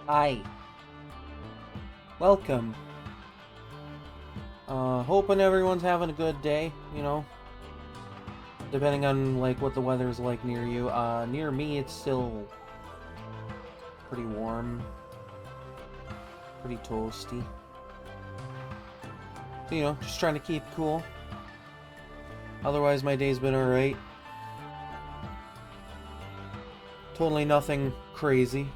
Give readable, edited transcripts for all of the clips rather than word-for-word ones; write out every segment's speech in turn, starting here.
Hi. Welcome. Hoping everyone's having a good day, you know. Depending on, like, what the weather's like near you. Near me, it's still pretty warm. Pretty toasty. So, you know, just trying to keep cool. Otherwise, my day's been alright. Totally nothing crazy.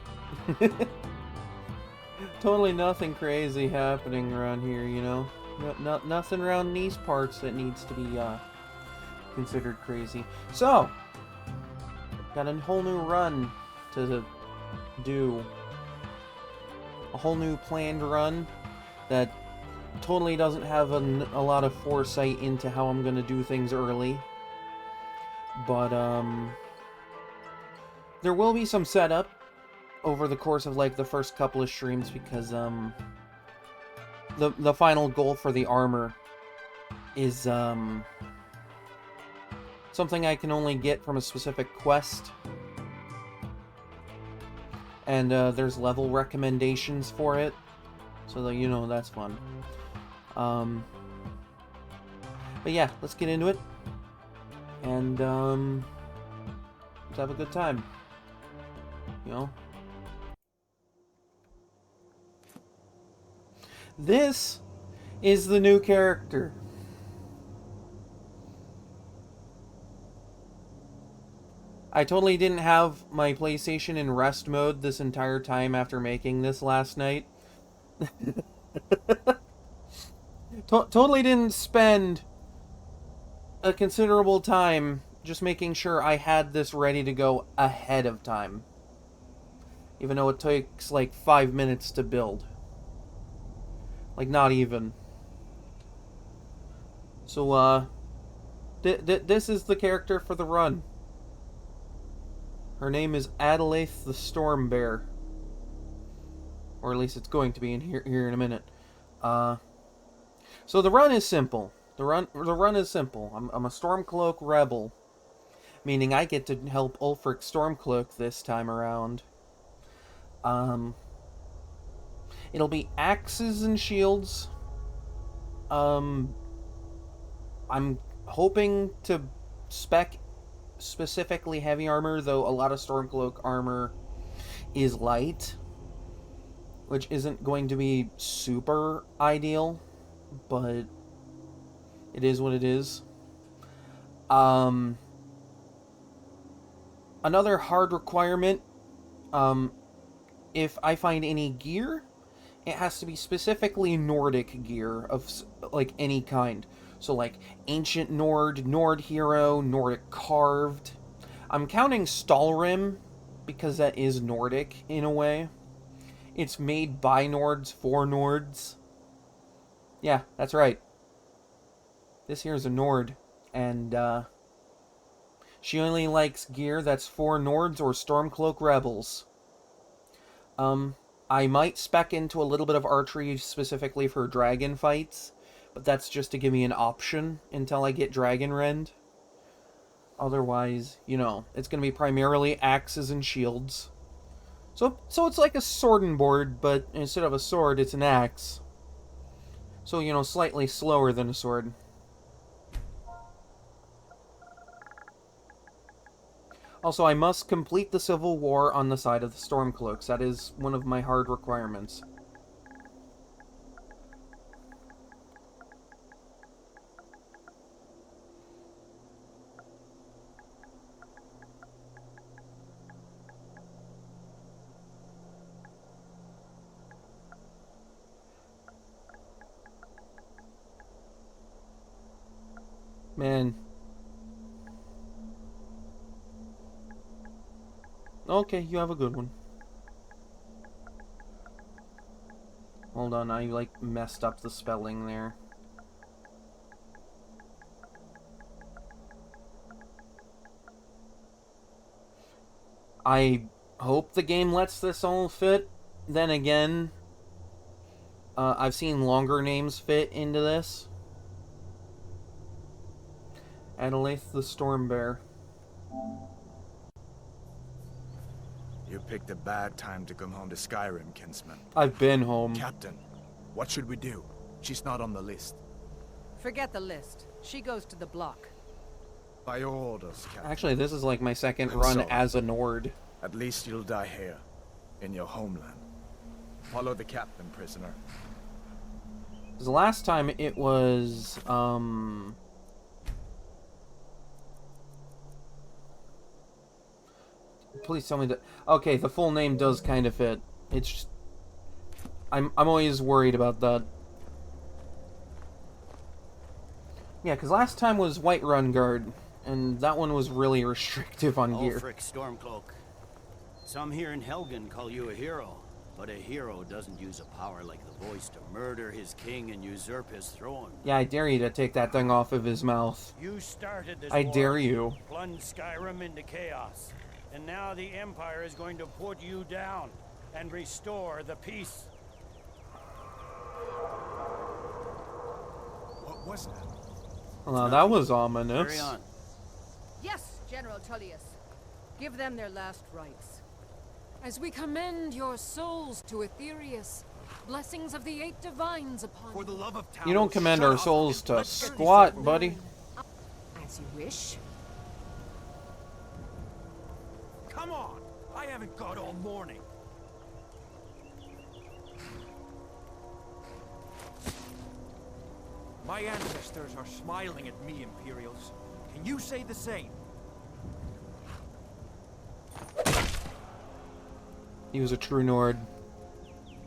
Totally nothing crazy happening around here, you know? Nothing around these parts that needs to be, considered crazy. So, got a whole new run to do. A whole new planned run that totally doesn't have a lot of foresight into how I'm gonna do things early. But, there will be some setup over the course of, like, the first couple of streams because, the final goal for the armor is, something I can only get from a specific quest. And, there's level recommendations for it. So that, you know, that's fun. But yeah, let's get into it. And, let's have a good time. You know? This is the new character. I totally didn't have my PlayStation in rest mode this entire time after making this last night. Totally didn't spend a considerable time just making sure I had this ready to go ahead of time. Even though it takes like 5 minutes to build. Like, not even. So, this is the character for the run. Her name is Adelaide the Storm Bear. Or at least it's going to be in here in a minute. So the run is simple. The run is simple. I'm a Stormcloak rebel, meaning I get to help Ulfric Stormcloak this time around. It'll be axes and shields. I'm hoping to spec specifically heavy armor, though a lot of Stormcloak armor is light, which isn't going to be super ideal, but it is what it is. Another hard requirement, if I find any gear, it has to be specifically Nordic gear of, like, any kind. So, like, Ancient Nord, Nord Hero, Nordic Carved. I'm counting Stalrim, because that is Nordic, in a way. It's made by Nords for Nords. Yeah, that's right. This here's a Nord, and, she only likes gear that's for Nords or Stormcloak Rebels. I might spec into a little bit of archery specifically for dragon fights, but that's just to give me an option until I get Dragon Rend. Otherwise, you know, it's going to be primarily axes and shields. So it's like a sword and board, but instead of a sword, it's an axe. So, you know, slightly slower than a sword. Also, I must complete the Civil War on the side of the Stormcloaks. That is one of my hard requirements. Man. Okay, you have a good one. Hold on, I, like, messed up the spelling there. I hope the game lets this all fit. Then again, I've seen longer names fit into this. Adelaide the Storm Bear. You picked a bad time to come home to Skyrim, kinsman. I've been home. Captain, what should we do? She's not on the list. Forget the list. She goes to the block. By your orders, Captain. Actually, this is like my second I'm run sorry. as a Nord. At least you'll die here, in your homeland. Follow the captain, prisoner. 'Cause the last time it was, please tell me that... Okay, the full name does kind of fit. It's just... I'm always worried about that. Yeah, because last time was Whiterun Guard, and that one was really restrictive on gear. Ulfric Stormcloak. Some here in Helgen call you a hero, but a hero doesn't use a power like the voice to murder his king and usurp his throne. Yeah, I dare you to take that thing off of his mouth. You started this I war, dare you. plunged Skyrim into chaos, and now the Empire is going to put you down and restore the peace. What was that? Well, that was Carry ominous. on. Yes, General Tullius. Give them their last rites. As we commend your souls to Aetherius, blessings of the eight divines upon For the love of You don't commend shut our up souls and to let's get squat, these buddy. As you wish. Come on! I haven't got all morning. My ancestors are smiling at me, Imperials. Can you say the same? He was a true Nord.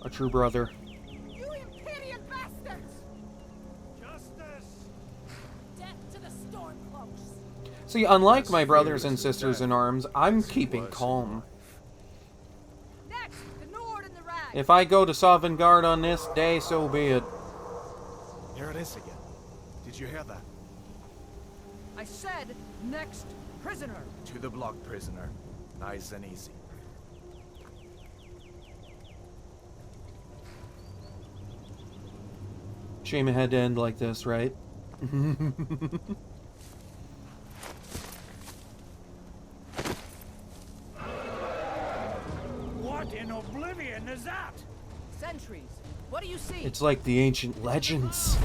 A true brother. You Imperial bastards! Justice! Death to the Stormcloaks. See, unlike my brothers and sisters in arms, I'm keeping calm. Next, the Nord and the Rag. If I go to Sovngarde on this day, so be it. Here it is again. Did you hear that? I said, next prisoner. To the block, prisoner. Nice and easy. Shame it had to end like this, right? What in oblivion is that? Sentries. What do you see? It's like the ancient legends.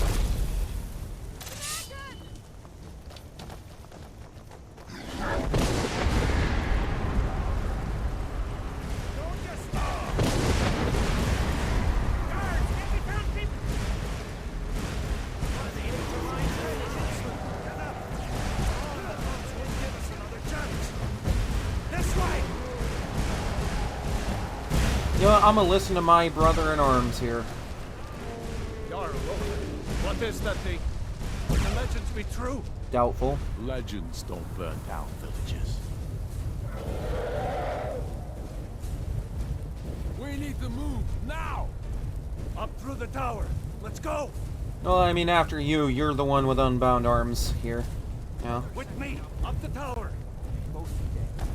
You know what, I'm gonna listen to my brother in arms here. Jarl, what is that thing? Can the legends be true? Doubtful. Legends don't burn down villages. We need to move now! Up through the tower. Let's go! Well, I mean, after you, you're the one with unbound arms here. Yeah. With me! Up the tower! Both dead.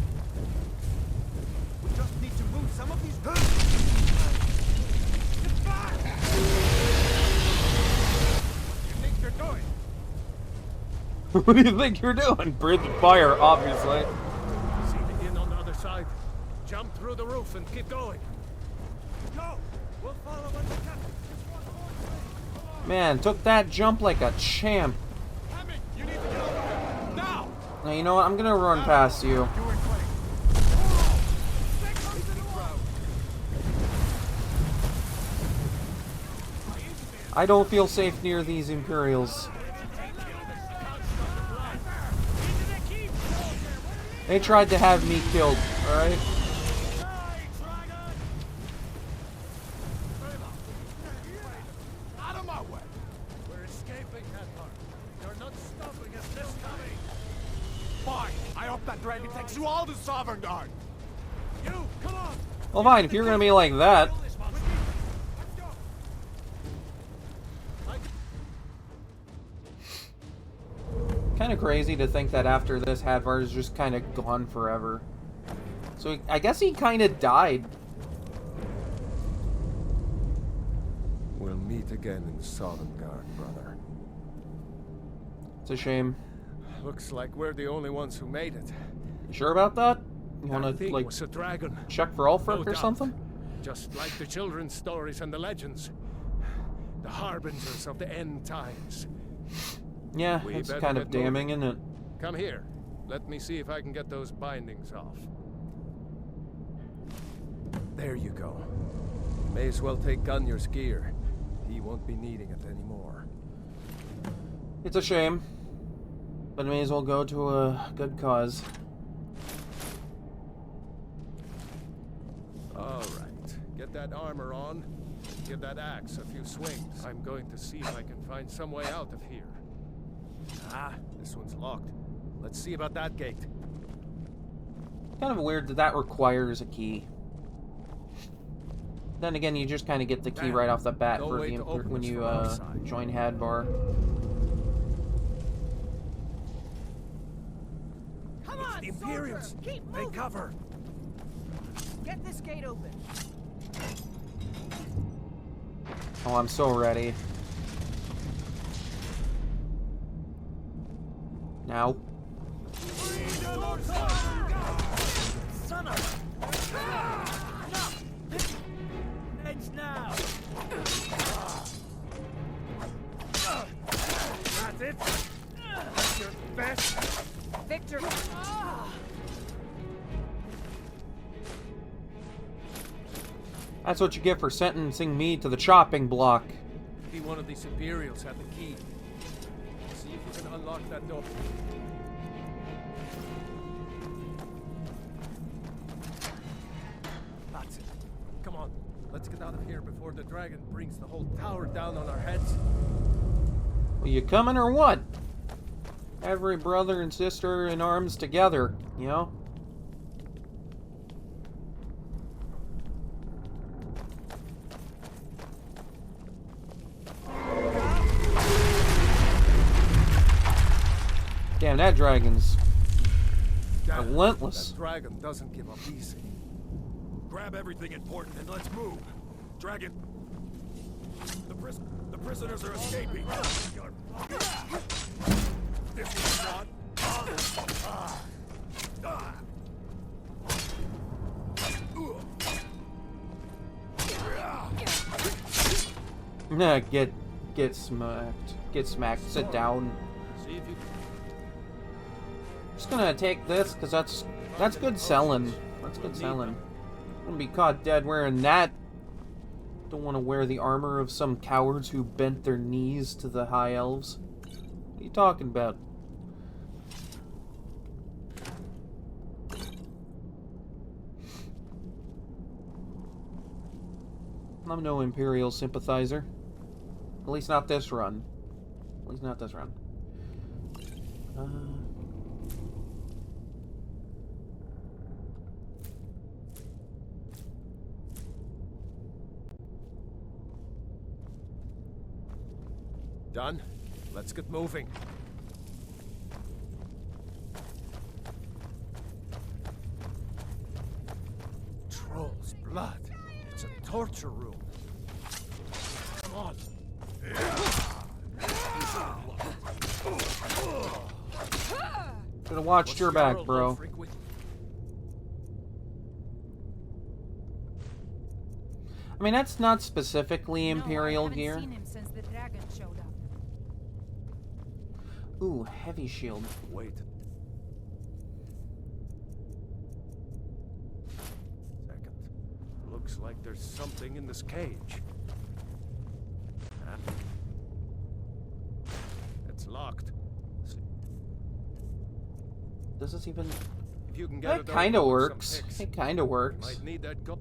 We just need to move some of these... Get back! What do you think you're doing? What do you think you're doing? Breathe fire, obviously. See the inn on the other side. Jump through the roof and keep going. Go! We'll follow when we can. Just one more way. Come on. Man, took that jump like a champ. Hammond, you need to get over here. Now! Now, you know what? I'm gonna run past you. You were quick. Stay close to the wall. I don't feel safe near these Imperials. They tried to have me killed, alright? Out of my way! We're escaping, Headhunter. You're not stopping us this time. Fine. I hope that dragon takes you all to Sovngarde. You, come on! Well, fine, if you're gonna be like that. Let's go! Kind of crazy to think that after this, Hadvar is just kind of gone forever. So I guess he kind of died. We'll meet again in Sovngarde, brother. It's a shame. Looks like we're the only ones who made it. You sure about that? You That wanna, thing like, was a dragon. check for Ulfric No or doubt. something? Just like the children's stories and the legends. The harbingers of the end times. Yeah, We it's better kind of get moving. damning, isn't it? Come here. Let me see if I can get those bindings off. There you go. May as well take Gunnar's gear. He won't be needing it anymore. It's a shame. But it may as well go to a good cause. Alright. Get that armor on. Give that axe a few swings. I'm going to see if I can find some way out of here. Ah, this one's locked. Let's see about that gate. Kind of weird that requires a key. Then again, you just kind of get the key Damn. right off the bat No for way the to open when this you from outside. join Hadvar. Come on, The Imperials! soldier! Keep They moving! cover! Get this gate open. Oh, I'm so ready. Now. Son of Edge now! That's it! That's your best! Victor! That's what you get for sentencing me to the chopping block. Maybe one of these Imperials had the key. See if you can unlock that door. That's it. Come on. Let's get out of here before the dragon brings the whole tower down on our heads. Well, you coming or what? Every brother and sister in arms together, you know? Damn, that dragon's Damn, relentless. That dragon doesn't give up easy. Grab everything important and let's move. Dragon. The prisoners are escaping. This is not. Nah, get smacked. Get smacked. Sit down. See if you Just gonna take this because that's good selling. That's good selling. Gonna be caught dead wearing that. Don't want to wear the armor of some cowards who bent their knees to the high elves. What are you talking about? I'm no Imperial sympathizer. At least not this run. At least not this run. done? Let's get moving. Troll's blood. It's a torture room. Come on. Should've watched your back, Geralt bro. Ulfric with- I mean, that's not specifically Imperial gear. Seen him since the dragon showed up. Ooh, heavy shield. Wait. Second. Looks like there's something in this cage. Huh? It's locked. Does this even... If you can get That it kind of open with some works. picks, It kind of we works. might need that go.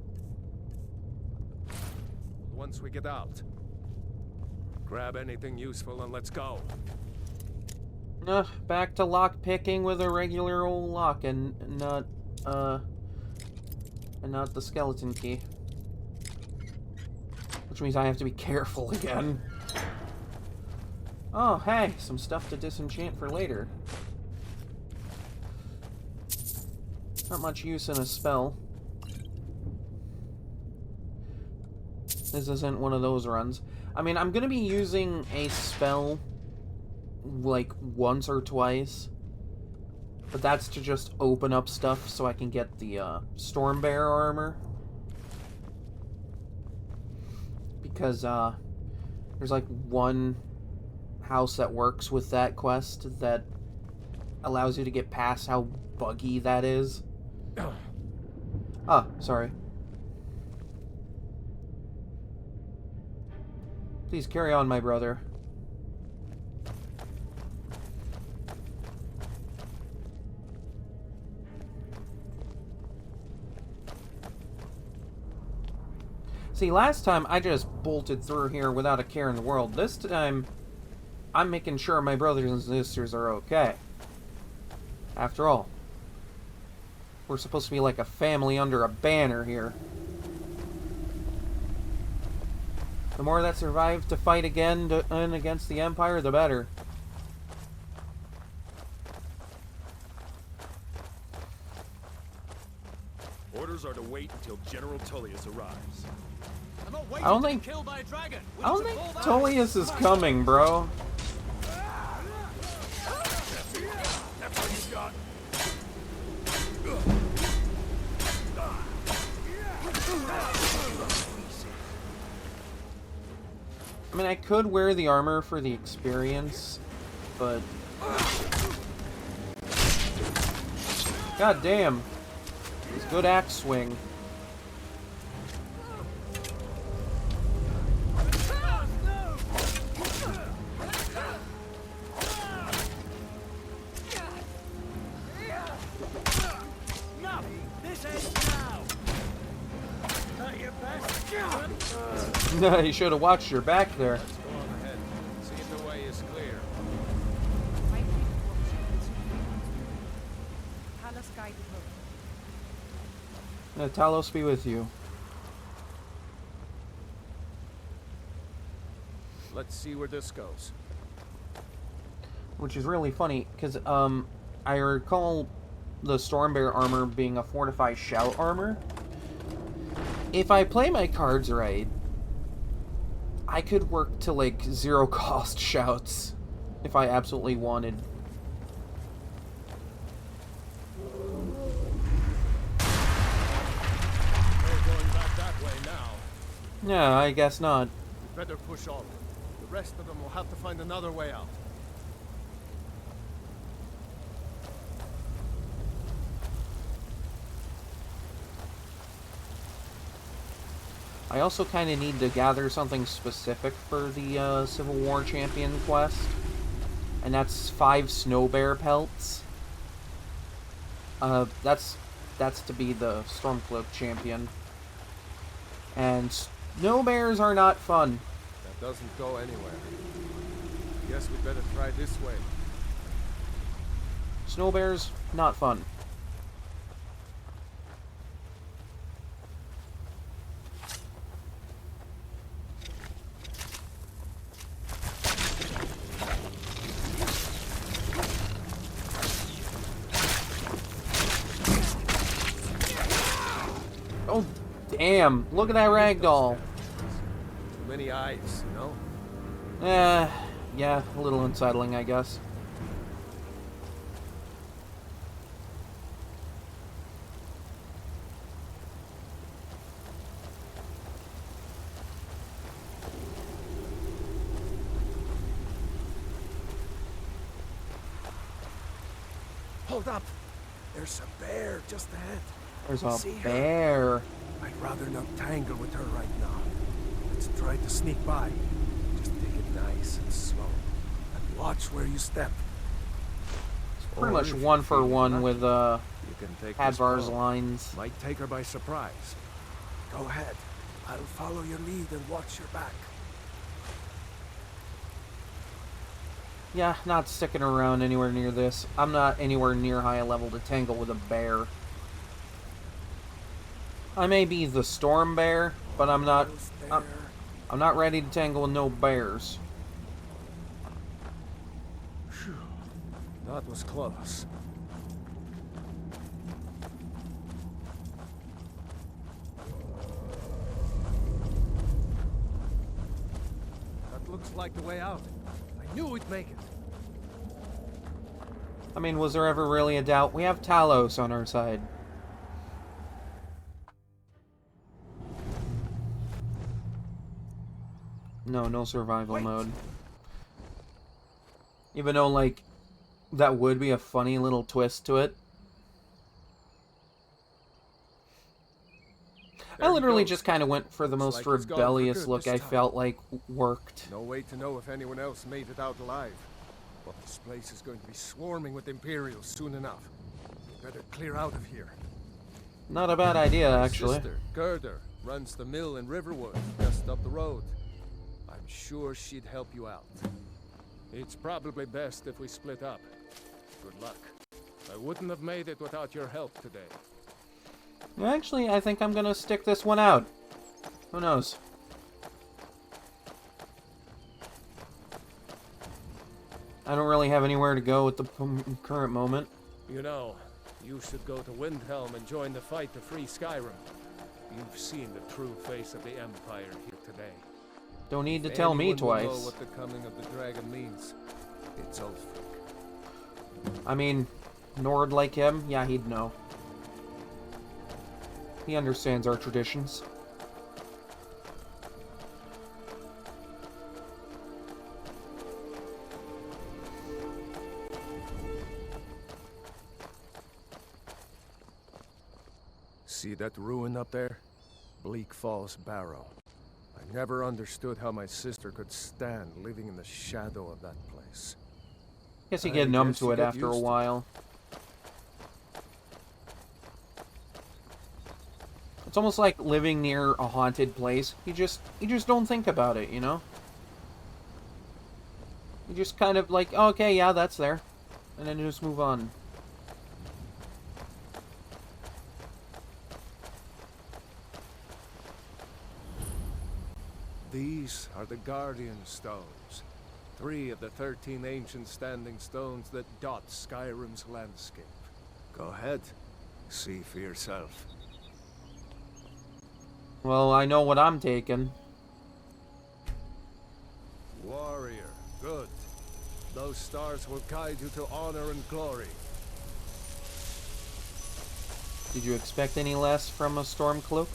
Once we get out, grab anything useful and let's go. Back to lock picking with a regular old lock and not the skeleton key. Which means I have to be careful again. Oh, hey, some stuff to disenchant for later. Not much use in a spell. This isn't one of those runs. I mean, I'm gonna be using a spell like once or twice. But that's to just open up stuff so I can get the Stormbear armor. Because there's like one house that works with that quest that allows you to get past how buggy that is. Ah, sorry. Please carry on, my brother. See, last time I just bolted through here without a care in the world. This time, I'm making sure my brothers and sisters are okay. After all, we're supposed to be like a family under a banner here. The more that survive to fight again against the Empire, the better. Orders are to wait until General Tullius arrives. I'm not waiting I don't to think be killed by a dragon. I don't think Tullius is coming, bro. That's what you got. I mean, I could wear the armor for the experience, but... God damn. It's a good axe swing. You should have watched your back there. Let's go on ahead. See if the way is clear. My people Talos guided her. Talos be with you. Let's see where this goes. Which is really funny, because I recall the Stormbear armor being a fortified shout armor. If I play my cards right, I could work to like 0 cost shouts if I absolutely wanted. We're going back that way now. Yeah, I guess not. We better push on. The rest of them will have to find another way out. I also kind of need to gather something specific for the Civil War Champion quest. And that's 5 snow bear pelts. That's to be the Stormcloak champion. And snow bears are not fun. That doesn't go anywhere. Guess we better try this way. Snow bears, not fun. Oh, damn. Look at that ragdoll. Too many eyes, you know? Yeah, a little unsettling, I guess. Hold up! There's a bear just ahead. There's a See her? bear. I'd rather not tangle with her right now. Let's try to sneak by. Just take it nice and slow. And watch where you step. Pretty much Or if one you for feel one lucky, with you can take this Hadvar's bow. lines. Might take her by surprise. Go ahead. I'll follow your lead and watch your back. Yeah, not sticking around anywhere near this. I'm not anywhere near high level to tangle with a bear. I may be the storm bear, but I'm not. Almost there. I'm not ready to tangle with no bears. Phew. That was close. That looks like the way out. I knew we'd make it. I mean, was there ever really a doubt? We have Talos on our side. No, no survival mode. Even though, like, that would be a funny little twist to it. I literally just kind of went for the most rebellious look I felt like worked. No way to know if anyone else made it out alive. But this place is going to be swarming with Imperials soon enough. We better clear out of here. Not a bad idea, My actually. sister, Gerda, runs the mill in Riverwood, just up the road. I'm sure she'd help you out. It's probably best if we split up. Good luck. I wouldn't have made it without your help today. Actually, I think I'm gonna stick this one out. Who knows? I don't really have anywhere to go at the current moment. You know, you should go to Windhelm and join the fight to free Skyrim. You've seen the true face of the Empire here today. Don't need to tell me Anyone will know twice. what the coming of the dragon means. It's Ulfric. I mean, Nord like him, yeah, he'd know. He understands our traditions. See that ruin up there? Bleak Falls Barrow. I never understood how my sister could stand living in the shadow of that place. Guess you get numb to it after a used to it. while. It's almost like living near a haunted place. You just don't think about it, you know? You just kind of like, oh, okay, yeah, that's there. And then you just move on. These are the Guardian Stones. 3 of the 13 ancient standing stones that dot Skyrim's landscape. Go ahead. See for yourself. Well, I know what I'm taking. Warrior, good. Those stars will guide you to honor and glory. Did you expect any less from a Stormcloak?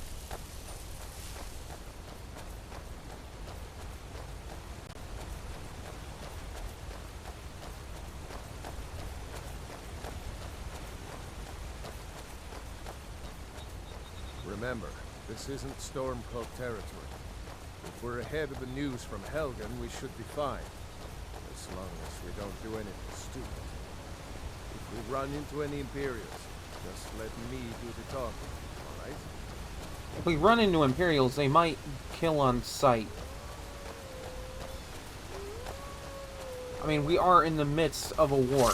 Remember, this isn't Stormcloak territory. If we're ahead of the news from Helgen, we should be fine. As long as we don't do anything stupid. If we run into any Imperials, just let me do the talking, alright? If we run into Imperials, they might kill on sight. I mean, we are in the midst of a war.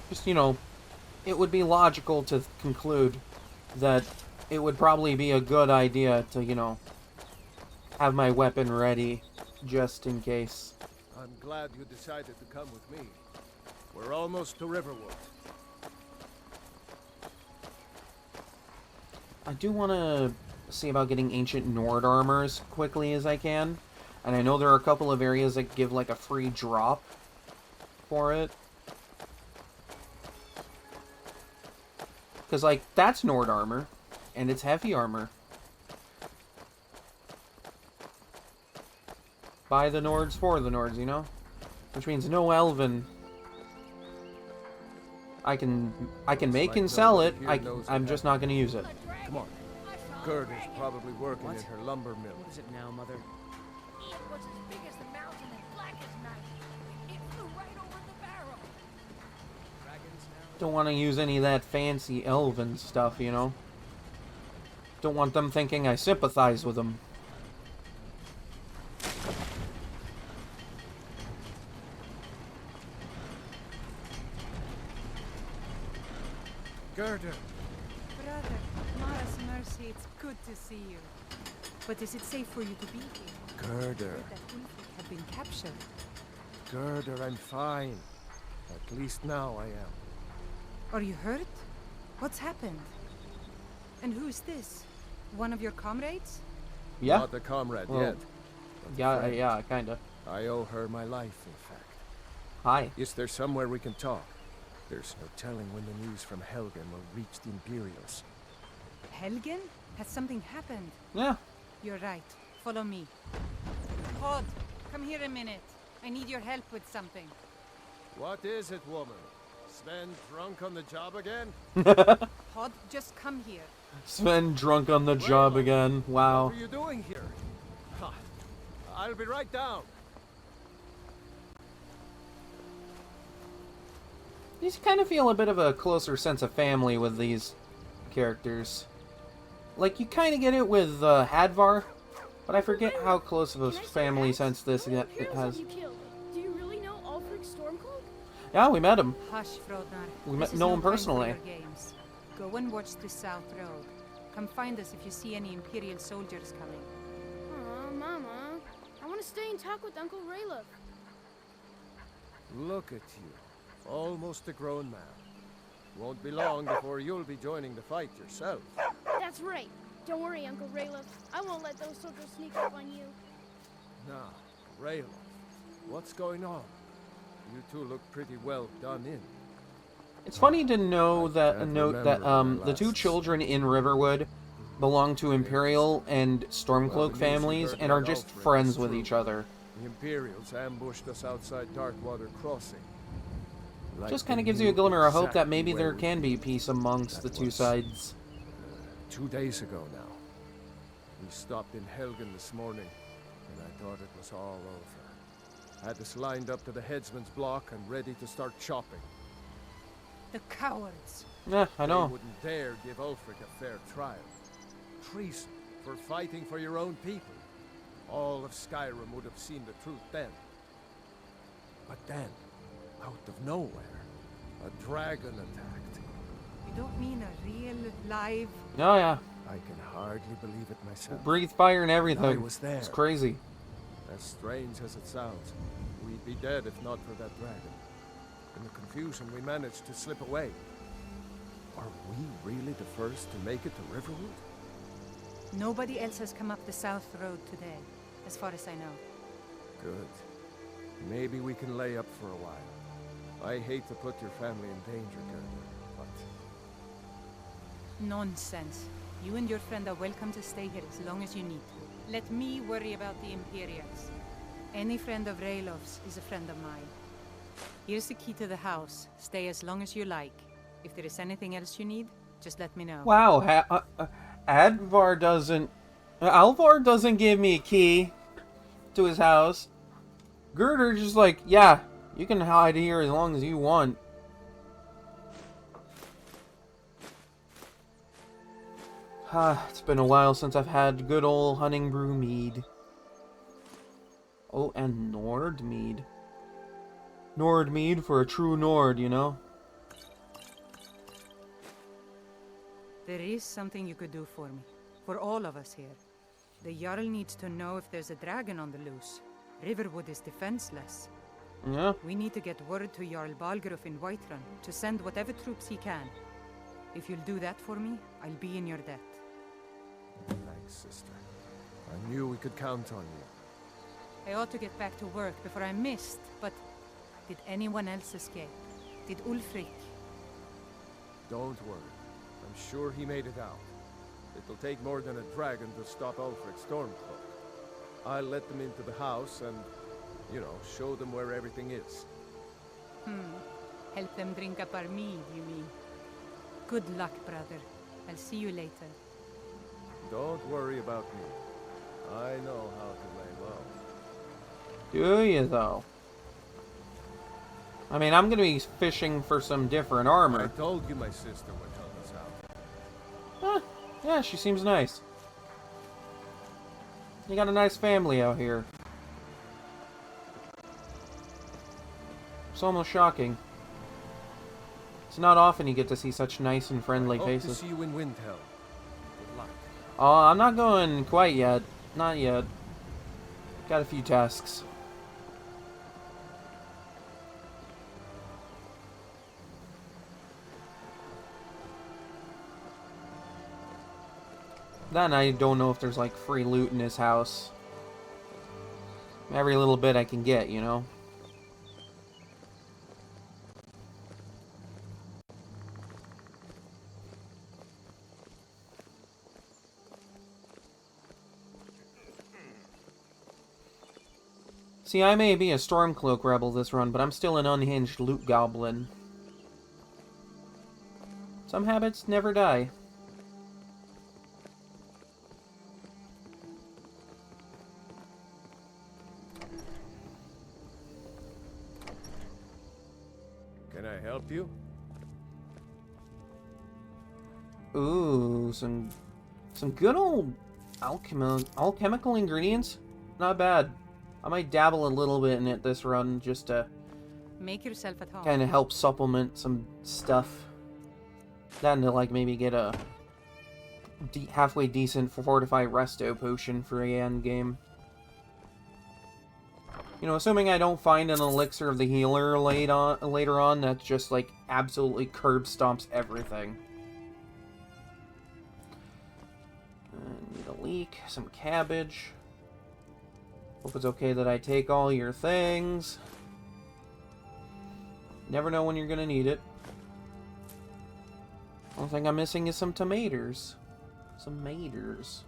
Just, you know, it would be logical to conclude that it would probably be a good idea to, you know, have my weapon ready just in case. I'm glad you decided to come with me. We're almost to Riverwood. I do want to see about getting ancient Nord armor as quickly as I can. And I know there are a couple of areas that give like a free drop for it. Because, like, that's Nord armor. And it's heavy armor. By the Nords, for the Nords, you know? Which means no Elven. I can make and sell it. I'm just not going to use it. Come on. Gerda's probably working in her lumber mill. What is it now, Mother? It was as big as the mountain and black as night. It flew right over the barrel. Don't want to use any of that fancy Elven stuff, you know? Don't want them thinking I sympathize with them. Gerda! Brother, Mara's mercy, it's good to see you. But is it safe for you to be here? Gerda! Heard that Ulfric had been captured. Gerda, I'm fine. At least now I am. Are you hurt? What's happened? And who's this? One of your comrades? Yeah. Not a comrade Well, yet. but a Yeah, friend. yeah, kinda. I owe her my life, in fact. Hi. Is there somewhere we can talk? There's no telling when the news from Helgen will reach the Imperials. Helgen? Has something happened? Yeah. You're right. Follow me. Hod, come here a minute. I need your help with something. What is it, woman? Sven drunk on the job again? Hod, just come here. Sven drunk on the job Raylo, again. Wow. What are you doing here? Ha, I'll be right down. You kind of feel a bit of a closer sense of family with these characters. Like, you kind of get it with Hadvar, but I forget how close of a family sense this it has. You killed? Do you really know Ulfric Stormcloak? Yeah, we met him. Hush, Frodnar. We This is know no him time for personally. your games. Go and watch the South Road. Come find us if you see any Imperial soldiers coming. Aw, Mama. I want to stay and talk with Uncle Raylo. Look at you. Almost a grown man. Won't be long before you'll be joining the fight yourself. That's right. Don't worry, Uncle Raylo. I won't let those soldiers sneak up on you. Now, Raylo, what's going on? You two look pretty well done in. It's funny to know that can't note that remember my the two last children in Riverwood belong to Imperial and Well, Stormcloak the news we families heard and are about just Ulfric friends is with true. each other. The Imperials ambushed us outside Darkwater Crossing. Like Just they kind of gives you a knew glimmer of hope that exactly maybe where there we'd can be peace amongst the That two was- sides. 2 days ago now. We stopped in Helgen this morning, and I thought it was all over. Had us lined up to the headsman's block and ready to start chopping. The cowards. Yeah, I They know. wouldn't dare give Ulfric a fair trial. Treason for fighting for your own people. All of Skyrim would have seen the truth then. But then, out of nowhere, a dragon attacked. You don't mean a real, live... Oh yeah, I can hardly believe it myself. breathe fire and I everything. was there. It's crazy. As strange as it sounds, we'd be dead if not for that dragon. In the confusion, we managed to slip away. Are we really the first to make it to Riverwood? Nobody else has come up the South Road today, as far as I know. Good. Maybe we can lay up for a while. I hate to put your family in danger, Gerda, but Nonsense. You and your friend are welcome to stay here as long as you need to. Let me worry about the Imperials. Any friend of Raylov's is a friend of mine. Here's the key to the house. Stay as long as you like. If there is anything else you need, just let me know. Wow, Advar doesn't... Alvar doesn't give me a key to his house. Gerder's just like, yeah, you can hide here as long as you want. It's been a while since I've had good old Hunting Brew mead. Oh, and Nord mead. Nord mead for a true Nord, you know? There is something you could do for me. For all of us here. The Jarl needs to know if there's a dragon on the loose. Riverwood is defenseless. Yeah? We need to get word to Jarl Balgruuf in Whiterun to send whatever troops he can. If you'll do that for me, I'll be in your debt. thanks, sister. I knew we could count on you. I ought to get back to work before I'm missed, but did anyone else escape? Did Ulfric? Don't worry. I'm sure he made it out. It'll take more than a dragon to stop Ulfric Stormcloak. I'll let them into the house and, you know, show them where everything is. Help them drink up our mead, you mean? Good luck, brother. I'll see you later. Don't worry about me. I know how to lay low. Do you, though? I mean, I'm gonna be fishing for some different I armor. told you my sister would help us out. Huh, yeah, she seems nice. You got a nice family out here. It's almost shocking. It's not often you get to see such nice and friendly Hope faces. to see you in Windhelm. Good luck. I'm not going quite yet. Not yet. Got a few tasks. Then I don't know if there's like free loot in his house. Every little bit I can get, you know? See, I may be a Stormcloak rebel this run, but I'm still an unhinged loot goblin. Some habits never die. Can I help you? Ooh, some good old alchemical ingredients. Not bad. I might dabble a little bit in it this run just to Make yourself at home. kind of help supplement some stuff. Then to like maybe get a halfway decent fortified resto potion for a end game. You know, assuming I don't find an elixir of the healer later on that's just like absolutely curb stomps everything. Need a leek, some cabbage. Hope it's okay that I take all your things. Never know when you're gonna need it. Only thing I'm missing is some tomatoes. Some maters.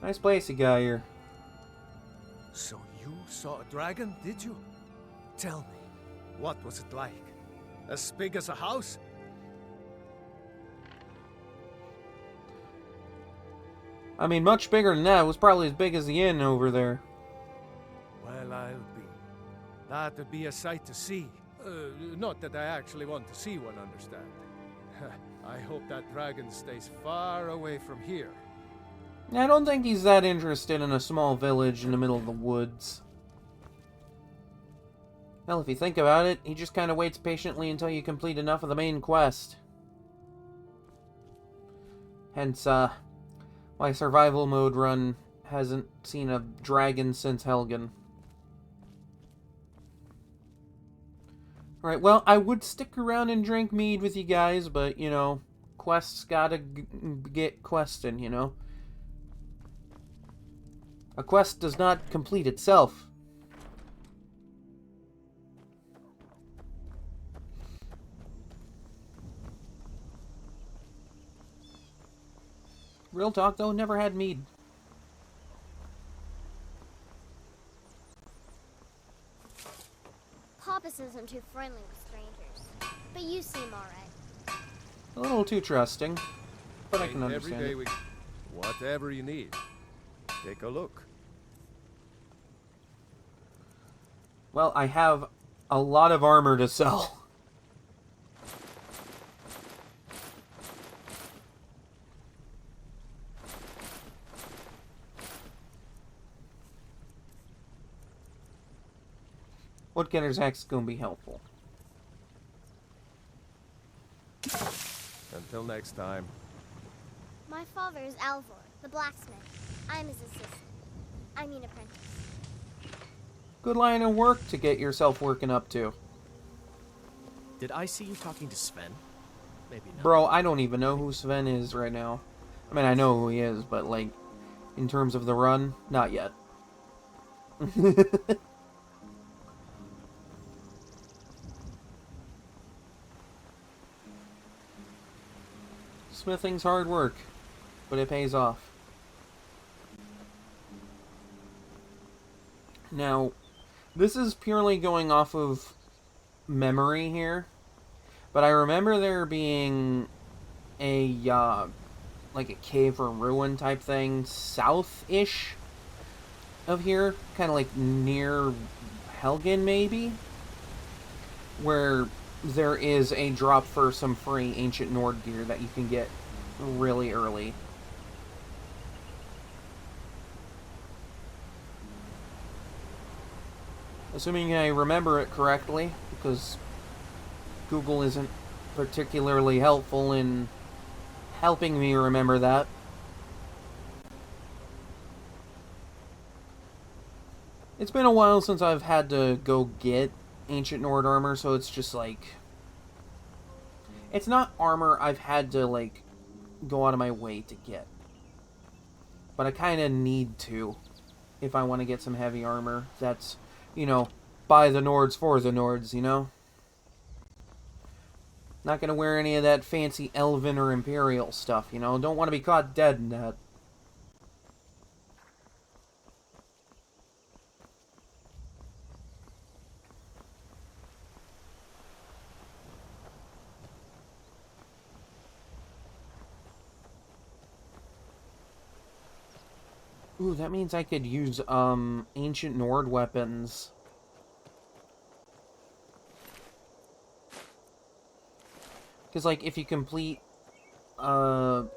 Nice place you got here. So you saw a dragon, did you? Tell me, what was it like? As big as a house? I mean, much bigger than that. It was probably as big as the inn over there. Well, I'll be. That'd be a sight to see. Not that I actually want to see one, understand. I hope that dragon stays far away from here. I don't think he's that interested in a small village in the middle of the woods. Well, if you think about it, he just kind of waits patiently until you complete enough of the main quest. Hence, my survival mode run hasn't seen a dragon since Helgen. Alright, well, I would stick around and drink mead with you guys, but, you know, quests gotta get questing, you know? A quest does not complete itself. Real talk, though, never had mead. Papas isn't too friendly with strangers, but you seem alright. A little too trusting, but I can Ain't understand every day it. Whatever you need. Take a look. Well, I have a lot of armor to sell. Woodcutter's axe is going to be helpful. Until next time. My father is Alvor, the blacksmith. I'm his assistant. I mean apprentice. Good line of work to get yourself working up to. Did I see you talking to Sven? Maybe not. Bro, I don't even know who Sven is right now. I mean, I know who he is, but, like, in terms of the run, not yet. Smithing's hard work, but it pays off. Now, this is purely going off of memory here, but I remember there being a, like a cave or ruin type thing south-ish of here, kind of like near Helgen, maybe, where there is a drop for some free Ancient Nord gear that you can get really early. Assuming I remember it correctly, because Google isn't particularly helpful in helping me remember that. It's been a while since I've had to go get Ancient Nord armor, so it's just like... It's not armor I've had to, like, go out of my way to get. But I kind of need to if I want to get some heavy armor. That's, you know, by the Nords for the Nords, you know? Not going to wear any of that fancy Elven or Imperial stuff, you know? Don't want to be caught dead in that. Ooh, that means I could use, ancient Nord weapons. Because, like, if you complete, the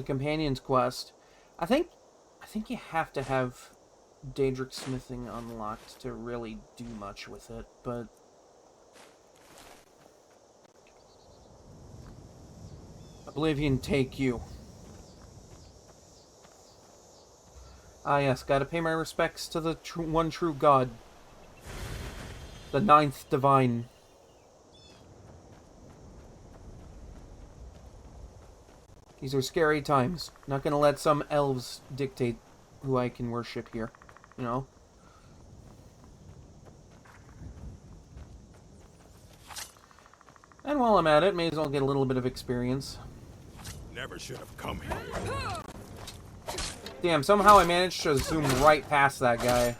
Companion's Quest, I think you have to have Daedric Smithing unlocked to really do much with it, but... Oblivion take you. Ah yes, gotta pay my respects to the one true god. The ninth divine. These are scary times. Not gonna let some elves dictate who I can worship here. You know? And while I'm at it, may as well get a little bit of experience. Never should have come here. Damn, somehow I managed to zoom right past that guy.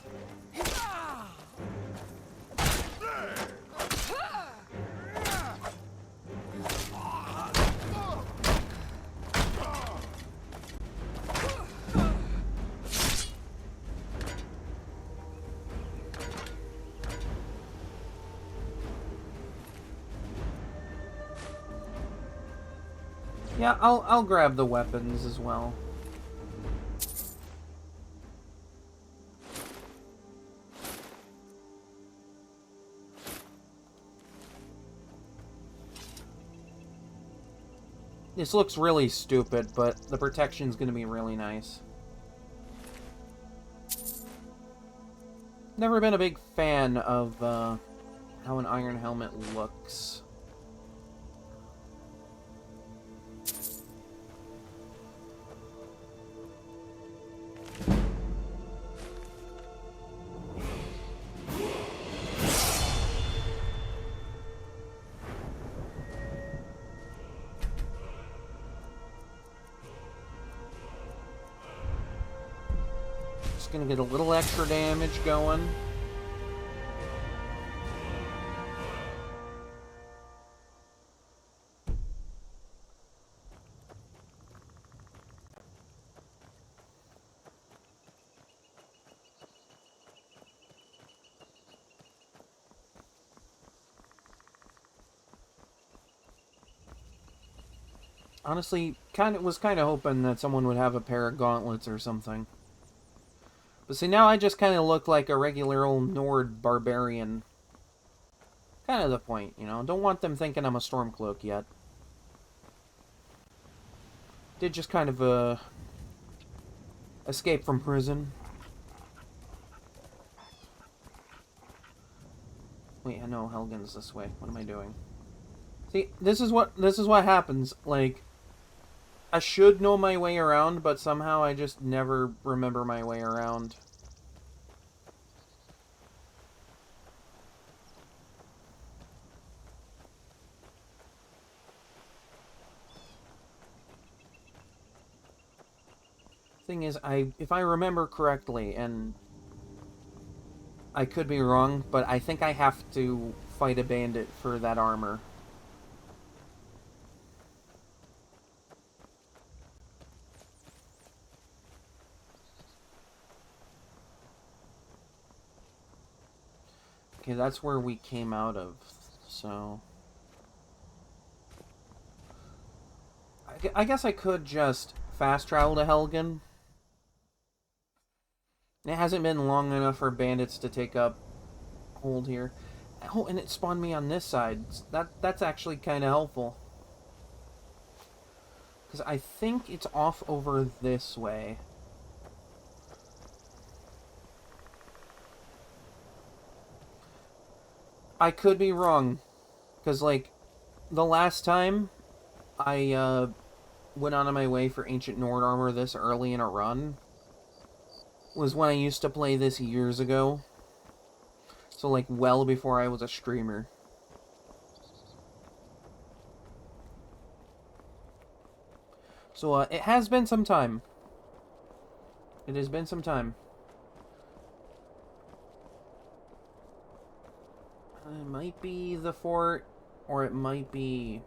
Yeah, I'll grab the weapons as well. This looks really stupid, but the protection's gonna be really nice. Never been a big fan of how an iron helmet looks. Gonna get a little extra damage going. Honestly, was kind of hoping that someone would have a pair of gauntlets or something. But see, now I just kind of look like a regular old Nord barbarian. Kind of the point, you know? Don't want them thinking I'm a Stormcloak yet. Did just kind of, escape from prison. Wait, I know Helgen's this way. What am I doing? See, this is what happens. Like, I should know my way around, but somehow I just never remember my way around. Thing is, if I remember correctly, and I could be wrong, but I think I have to fight a bandit for that armor. Okay, that's where we came out of, so... I guess I could just fast travel to Helgen. It hasn't been long enough for bandits to take up hold here. Oh, and it spawned me on this side. That's actually kind of helpful. Because I think it's off over this way. I could be wrong. Because, like, the last time I went out of my way for Ancient Nord armor this early in a run was when I used to play this years ago. So, like, well before I was a streamer. So, it has been some time. It has been some time. It might be the fort, or it might be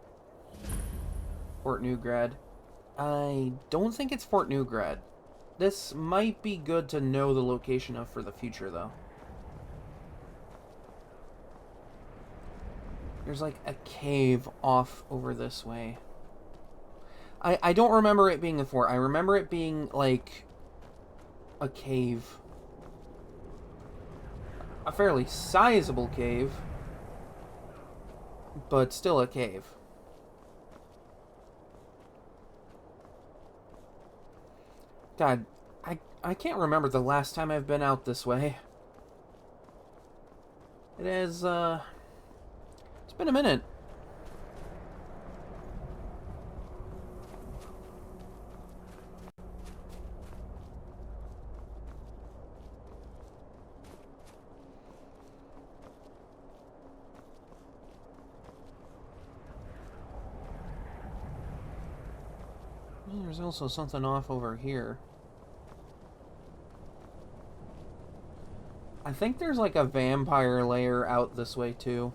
Fort Newgrad. I don't think it's Fort Newgrad. This might be good to know the location of for the future, though. There's like a cave off over this way. I don't remember it being a fort. I remember it being like a cave. A fairly sizable cave. But still a cave. God, I can't remember the last time I've been out this way. It is, it's been a minute. There's also something off over here. I think there's like a vampire lair out this way too.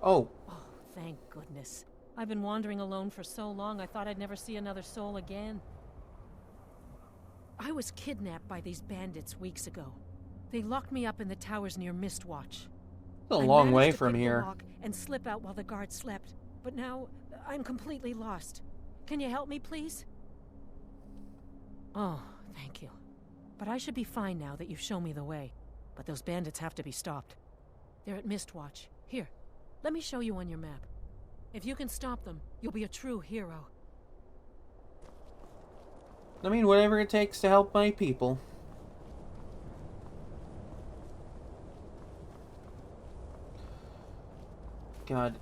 Oh. Oh, thank goodness. I've been wandering alone for so long I thought I'd never see another soul again. I was kidnapped by these bandits weeks ago. They locked me up in the towers near Mistwatch. A long way I managed to from pick the here. lock and slip out while the guards slept, but now I'm completely lost. Can you help me, please? Oh, thank you. But I should be fine now that you've shown me the way. But those bandits have to be stopped. They're at Mistwatch. Here, let me show you on your map. If you can stop them, you'll be a true hero. I mean, whatever it takes to help my people. God,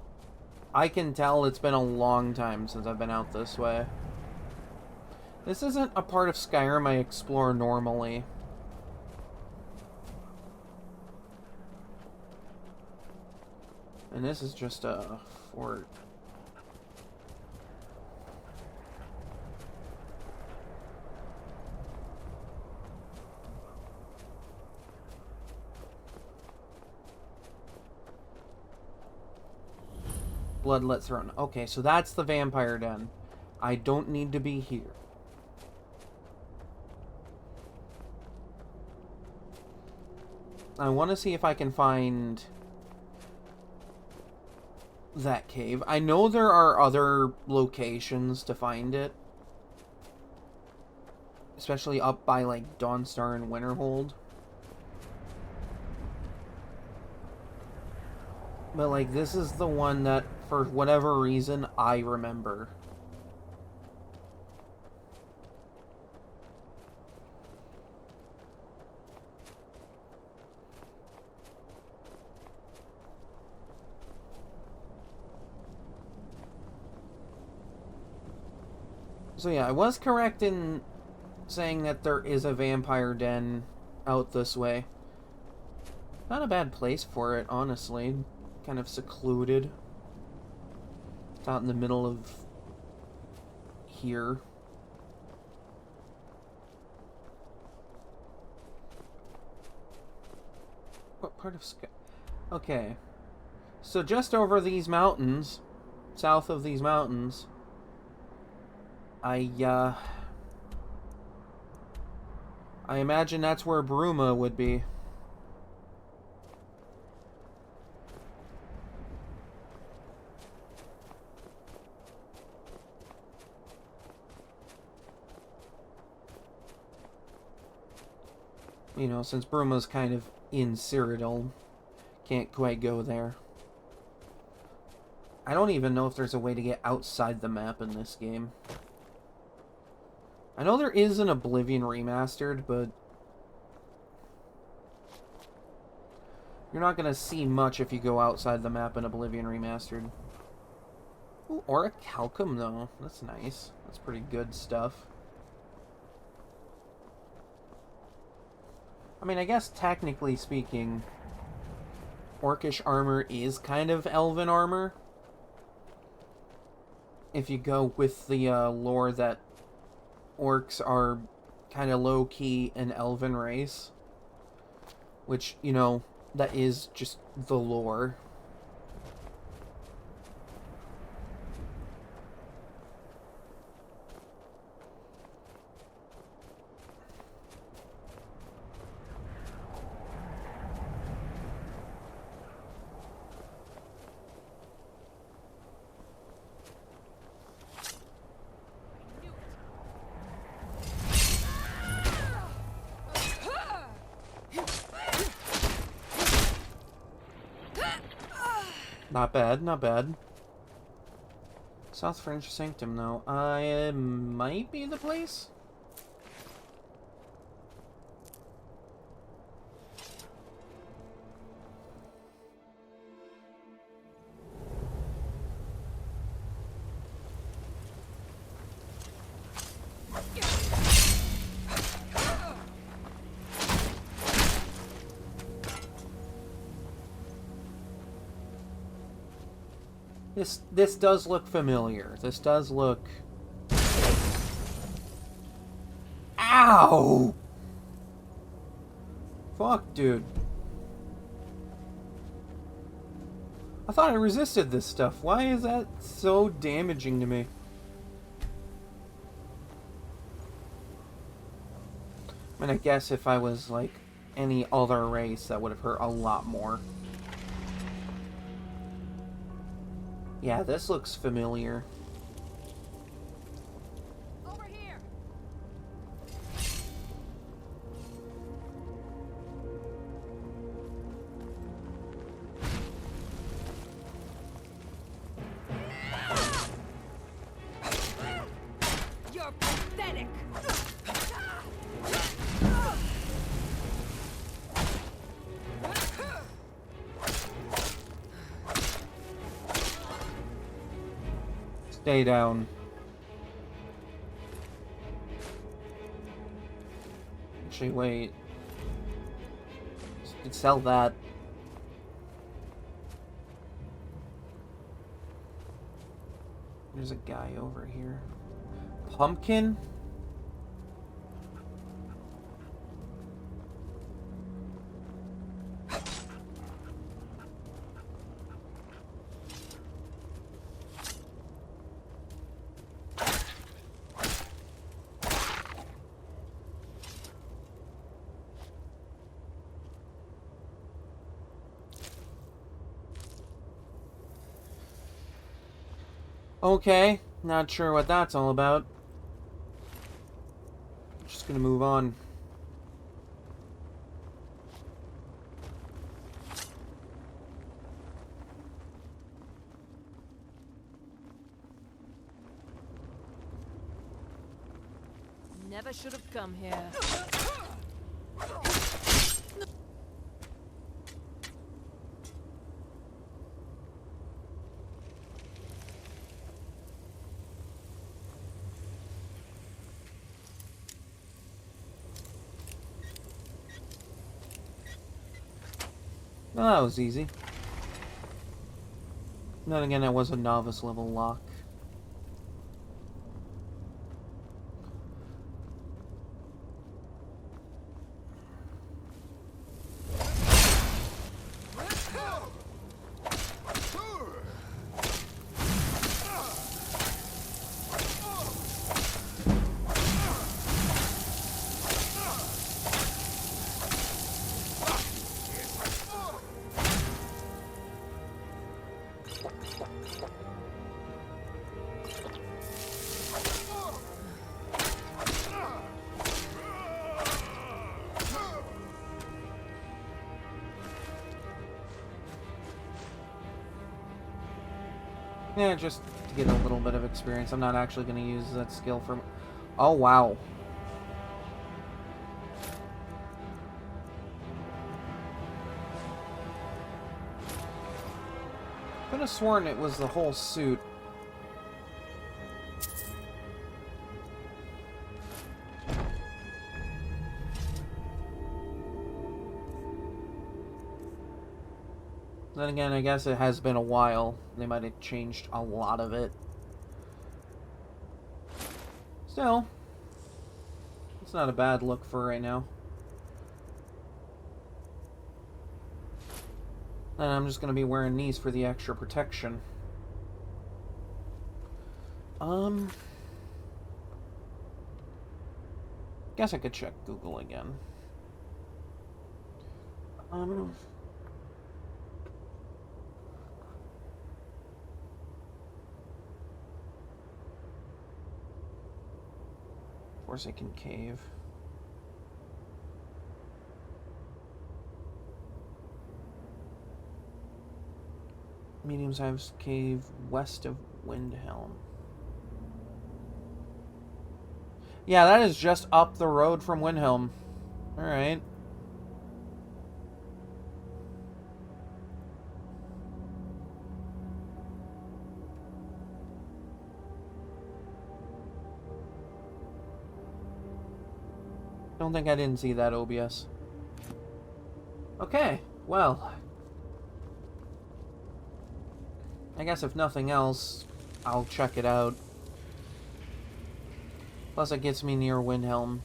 I can tell it's been a long time since I've been out this way. This isn't a part of Skyrim I explore normally. And this is just a fort. Bloodlet Throne. Okay, so that's the vampire den. I don't need to be here. I want to see if I can find that cave. I know there are other locations to find it. Especially up by, like, Dawnstar and Winterhold. But, like, this is the one that, for whatever reason, I remember. So yeah, I was correct in saying that there is a vampire den out this way. Not a bad place for it, honestly. Kind of secluded. It's out in the middle of here. What part of Sky? Okay. So just over these mountains, south of these mountains, I imagine that's where Bruma would be. You know, since Bruma's kind of in Cyrodiil, can't quite go there. I don't even know if there's a way to get outside the map in this game. I know there is an Oblivion Remastered, but You're not gonna see much if you go outside the map in Oblivion Remastered. Ooh, Aura Calcum, though. That's nice. That's pretty good stuff. I mean, I guess technically speaking, Orcish armor is kind of elven armor. If you go with the lore that orcs are kind of low-key an elven race. Which, you know, that is just the lore. Not bad, not bad. South Fringe Sanctum, though. Might be the place? This does look familiar. This does look... Ow! Fuck, dude. I thought I resisted this stuff. Why is that so damaging to me? I mean, I guess if I was, like, any other race, that would have hurt a lot more. Yeah, this looks familiar. Over here. You're pathetic. Stay down. Actually, wait. You could sell that. There's a guy over here. Pumpkin? Okay, not sure what that's all about. Just gonna move on. Never should have come here. Well, that was easy. Then again, it was a novice level lock. Yeah, just to get a little bit of experience. I'm not actually going to use that skill for... Oh, wow. Could have sworn it was the whole suit. Then again, I guess it has been a while. They might have changed a lot of it. Still, it's not a bad look for right now. And I'm just going to be wearing these for the extra protection. Guess I could check Google again. Forsaken Cave. Medium-sized cave west of Windhelm. Yeah, that is just up the road from Windhelm. Alright. Don't think I didn't see that, OBS. Okay, well. I guess if nothing else, I'll check it out. Plus it gets me near Windhelm.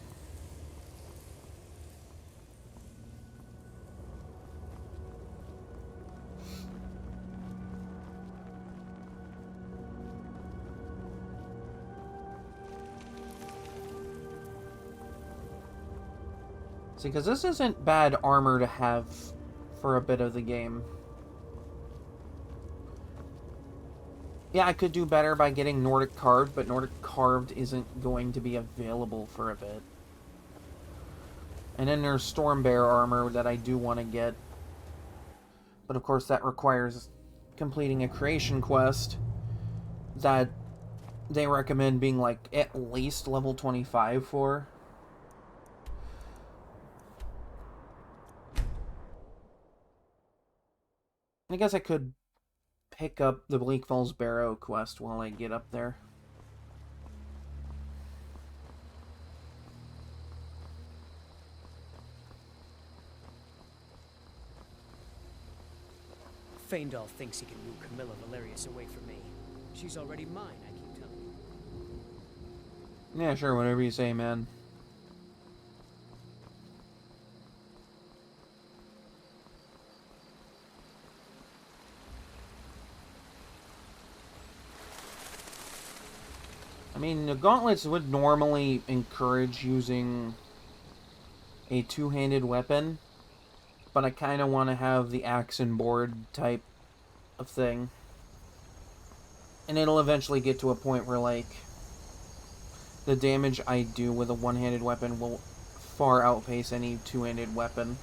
See, because this isn't bad armor to have for a bit of the game. Yeah, I could do better by getting Nordic Carved, but Nordic Carved isn't going to be available for a bit. And then there's Stormbear armor that I do want to get. But of course that requires completing a creation quest that they recommend being like at least level 25 for. I guess I could pick up the Bleak Falls Barrow quest while I get up there. Faendal thinks he can woo Camilla Valerius away from me. She's already mine, I keep telling you. Yeah, sure, whatever you say, man. I mean, the gauntlets would normally encourage using a two-handed weapon, but I kind of want to have the axe and board type of thing. And it'll eventually get to a point where, like, the damage I do with a one-handed weapon will far outpace any two-handed weapon.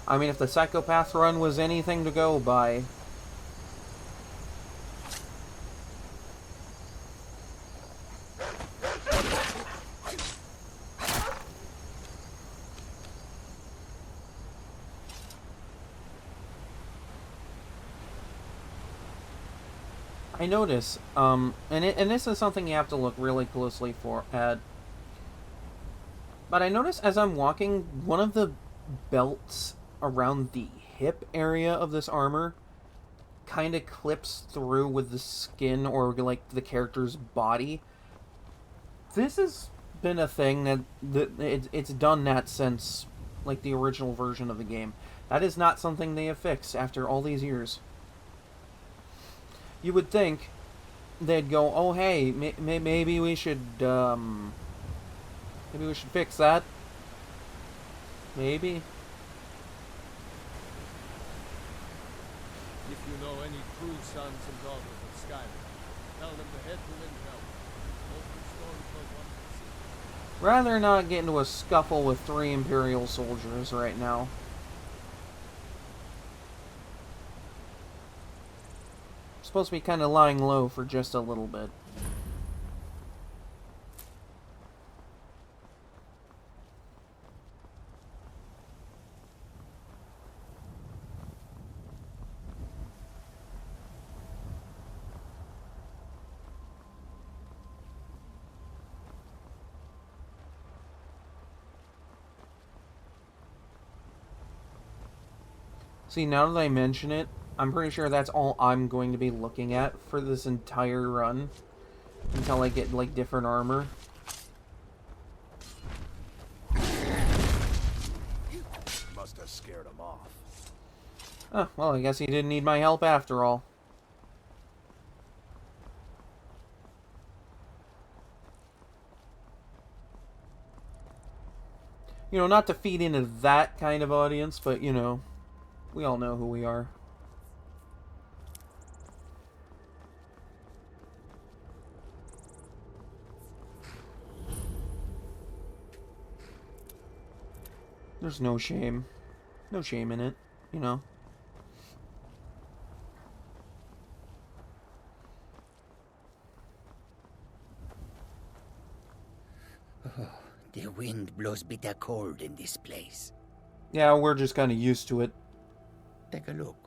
I mean, if the Psychopath run was anything to go by, I notice, and this is something you have to look really closely at, but I notice as I'm walking, one of the belts around the hip area of this armor kind of clips through with the skin or, like, the character's body. This has been a thing that it's done that since, like, the original version of the game. That is not something they have fixed after all these years. You would think they'd go, oh hey, maybe we should fix that. Maybe. If you know any true sons and daughters of Skyrim, tell them to head to Windhelm. Open Stormcloak wants to see. Rather not get into a scuffle with 3 Imperial soldiers right now. Supposed to be kind of lying low for just a little bit. See, now that I mention it, I'm pretty sure that's all I'm going to be looking at for this entire run. Until I get, like, different armor. Must have scared him off. Oh, well, I guess he didn't need my help after all. You know, not to feed into that kind of audience, but, you know, we all know who we are. There's no shame. No shame in it, you know. Oh, the wind blows bitter cold in this place. Yeah, we're just kind of used to it. Take a look.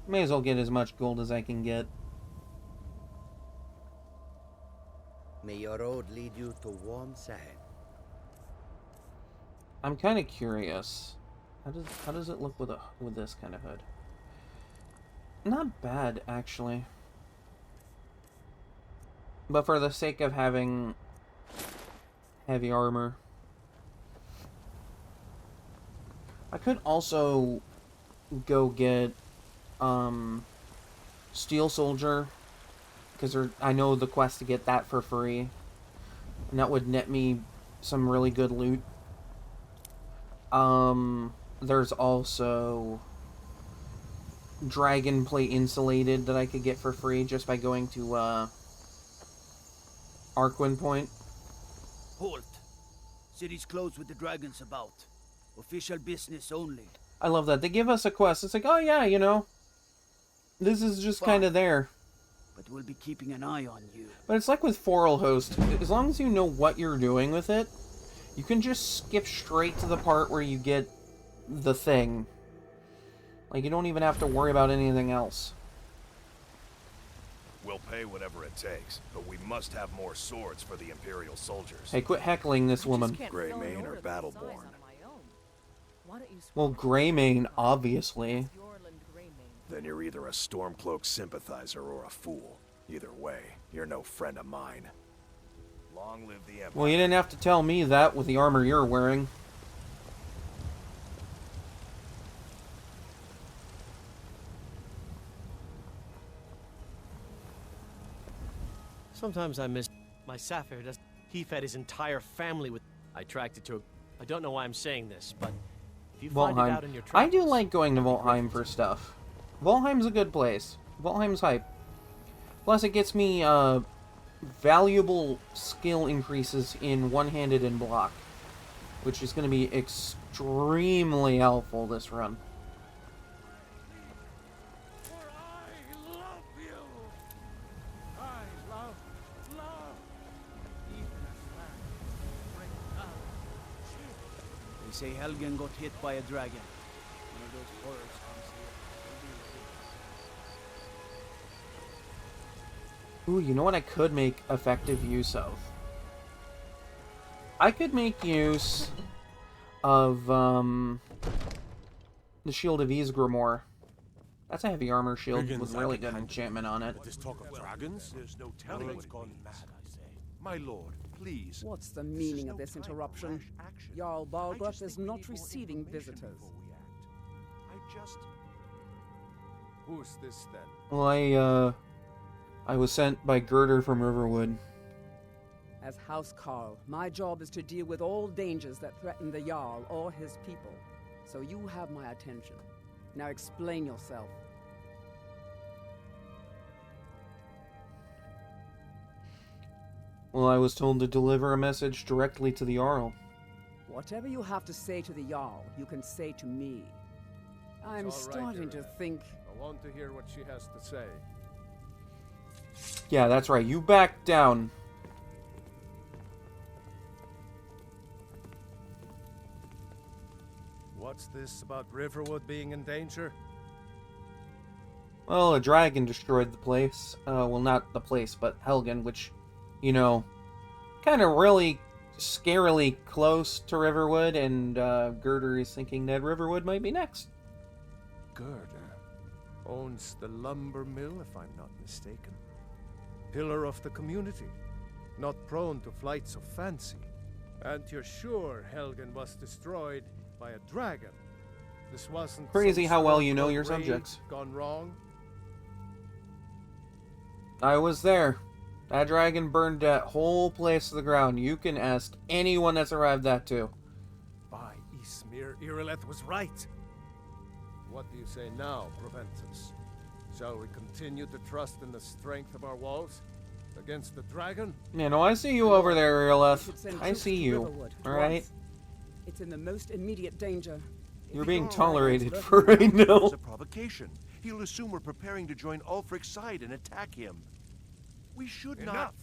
May as well get as much gold as I can get. May your road lead you to warm sand. I'm kind of curious. How does it look with this kind of hood? Not bad, actually. But for the sake of having heavy armor, I could also go get Steel Soldier, because I know the quest to get that for free, and that would net me some really good loot. There's also Dragon Plate Insulated that I could get for free just by going to Arquin Point. Halt! City's closed with the dragons about. Official business only. I love that. They give us a quest. It's like, oh yeah, you know, this is just kind of there. But we'll be keeping an eye on you. But it's like with Foral Host. As long as you know what you're doing with it, you can just skip straight to the part where you get the thing. Like, you don't even have to worry about anything else. We'll pay whatever it takes, but we must have more swords for the Imperial soldiers. Hey, quit heckling this woman. Greymane or Battleborn? Well, Greymane, obviously. Then you're either a Stormcloak sympathizer or a fool. Either way, you're no friend of mine. Long live the Empire. Well, you didn't have to tell me that with the armor you're wearing. Sometimes I miss my Sapphire. He fed his entire family with. I tracked it to a. I don't know why I'm saying this, but if you find it out in your I travels, do like going to Valheim for stuff. Valheim's a good place. Valheim's hype. Plus, it gets me valuable skill increases in one-handed and block, which is going to be extremely helpful this run. They say Helgen got hit by a dragon. One of those horrors comes here. Ooh, you know what I could make effective use of? I could make use of, the Shield of Ysgramor. That's a heavy armor shield with really good enchantment on it. This talk of dragons? There's no telling what's gone mad, I say. My lord, please. What's the meaning of this interruption? Jarl Balgruuf is not receiving visitors. Who's this then? Well, I was sent by Girder from Riverwood. As House Carl, my job is to deal with all dangers that threaten the Jarl or his people. So you have my attention. Now explain yourself. Well, I was told to deliver a message directly to the Jarl. Whatever you have to say to the Jarl, you can say to me. I'm It's all right, starting to Irileth. think. I want to hear what she has to say. Yeah, that's right. You back down. What's this about Riverwood being in danger? Well, a dragon destroyed the place. Well, not the place, but Helgen, which, you know, kind of really scarily close to Riverwood, and Girder is thinking that Riverwood might be next. Girder owns the lumber mill, if I'm not mistaken. Pillar of the community, not prone to flights of fancy. And you're sure Helgen was destroyed by a dragon? This wasn't Crazy some how well you know Stormcloak your raid subjects. gone wrong? I was there. That dragon burned that whole place to the ground. You can ask anyone that's arrived that too. By Ismir, Irileth was right. What do you say now, Proventus? Shall we continue to trust in the strength of our walls? Against the dragon? Yeah, no, I see you over there, We Irileth. should send I troops see to you. Riverwood at Alright? once. It's in the most immediate danger. You're If being your tolerated dragons for lurking right around- now. It's a provocation. He'll assume we're preparing to join Ulfric's side and attack him. We should not. Enough!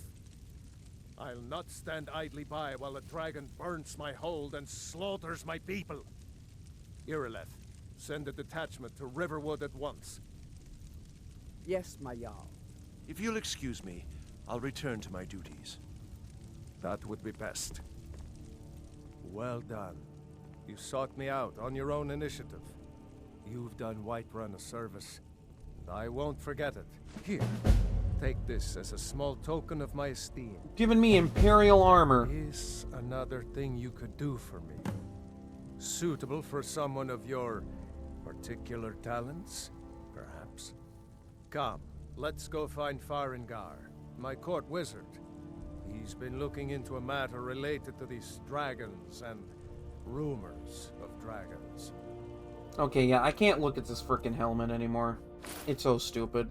I'll not stand idly by while the dragon burns my hold and slaughters my people. Irileth, send a detachment to Riverwood at once. Yes, my Jarl. If you'll excuse me, I'll return to my duties. That would be best. Well done. You sought me out on your own initiative. You've done Whiterun a service, and I won't forget it. Here, take this as a small token of my esteem. Giving me Imperial armor. Is another thing you could do for me. Suitable for someone of your particular talents, perhaps? Come, let's go find Farengar, my court wizard. He's been looking into a matter related to these dragons and rumors of dragons. Okay, yeah, I can't look at this frickin' helmet anymore. It's so stupid.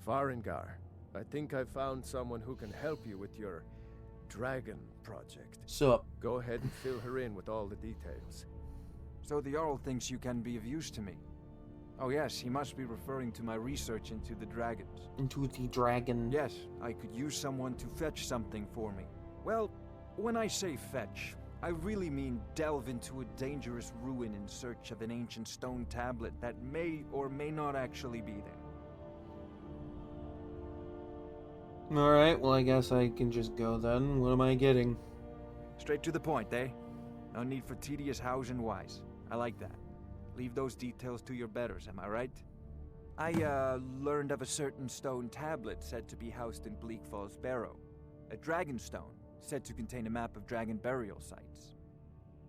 Farengar, I think I found someone who can help you with your dragon project. Sup? Go ahead and fill her in with all the details. So the Jarl thinks you can be of use to me. Oh yes, he must be referring to my research into the dragons. Into the dragon. Yes, I could use someone to fetch something for me. Well, when I say fetch, I really mean delve into a dangerous ruin in search of an ancient stone tablet that may or may not actually be there. Alright, well I guess I can just go then. What am I getting? Straight to the point, eh? No need for tedious hows and whys. I like that. Leave those details to your betters, am I right? I, learned of a certain stone tablet said to be housed in Bleak Falls Barrow. A dragon stone, said to contain a map of dragon burial sites.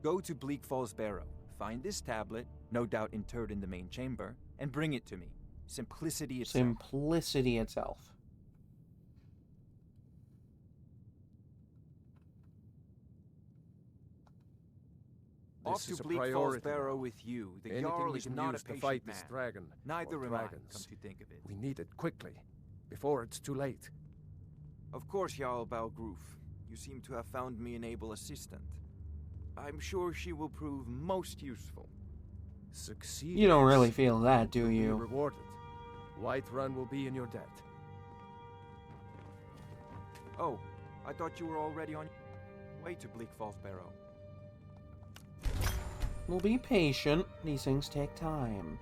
Go to Bleak Falls Barrow, find this tablet, no doubt interred in the main chamber, and bring it to me. Simplicity itself. Simplicity itself. Off This to is a Bleak Falls priority. Barrow with you. The Anything Jarl we is can not use a to patient fight man. this dragon. Neither or am I, dragons. come to think of it. We need it quickly, before it's too late. Of course, Jarl Balgroof. You seem to have found me an able assistant. I'm sure she will prove most useful. Succeed. You don't really feel that, do You'll be you? rewarded. Whiterun will be in your debt. Oh, I thought you were already on your way to Bleak Falls Barrow. We'll be patient. These things take time.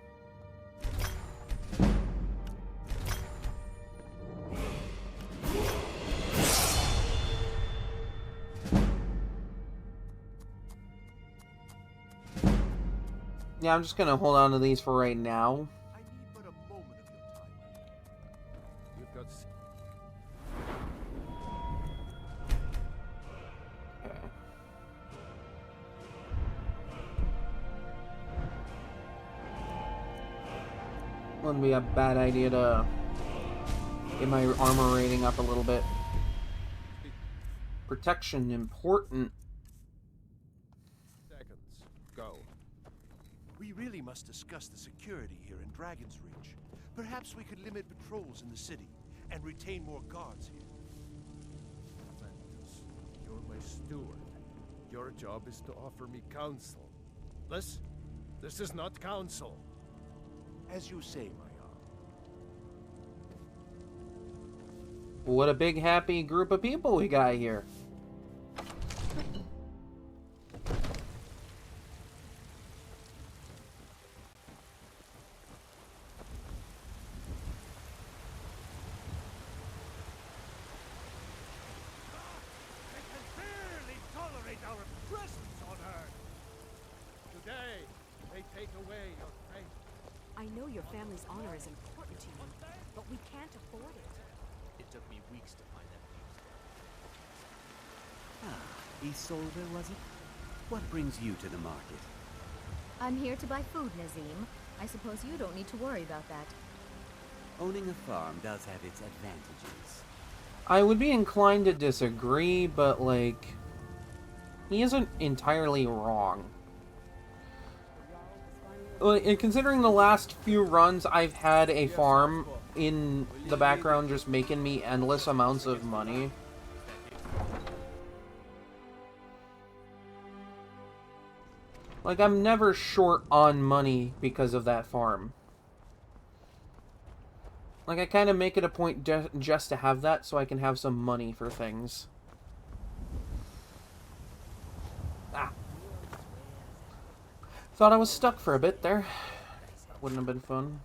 Yeah, I'm just gonna hold on to these for right now. I need but a moment of your time. You've got Wouldn't be a bad idea to get my armor rating up a little bit. Protection important. Seconds. Go. We really must discuss the security here in Dragon's Reach. Perhaps we could limit patrols in the city and retain more guards here. Atlantis, you're my steward. Your job is to offer me counsel. This is not counsel. As you say, my Jarl. What a big happy group of people we got here. They can barely tolerate our presence on Earth. Today, they take away your faith. I know your family's honor is important to you, but we can't afford it. It took me weeks to find that piece. Isolde, was it? What brings you to the market? I'm here to buy food, Nazim. I suppose you don't need to worry about that. Owning a farm does have its advantages. I would be inclined to disagree, but, like, he isn't entirely wrong. And considering the last few runs, I've had a farm in the background just making me endless amounts of money. Like, I'm never short on money because of that farm. Like, I kind of make it a point just to have that so I can have some money for things. Ah. Thought I was stuck for a bit there. Wouldn't have been fun.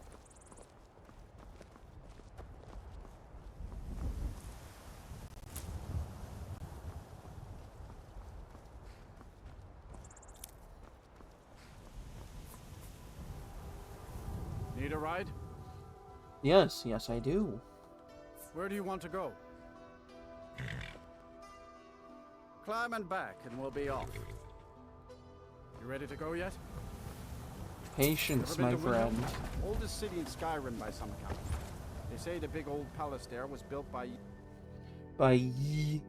Need a ride? Yes, yes I do. Where do you want to go? Climb and back and we'll be off. You ready to go yet? Patience, my friend. Oldest city in Skyrim by some account. They say the big old palace there was built by... By ye.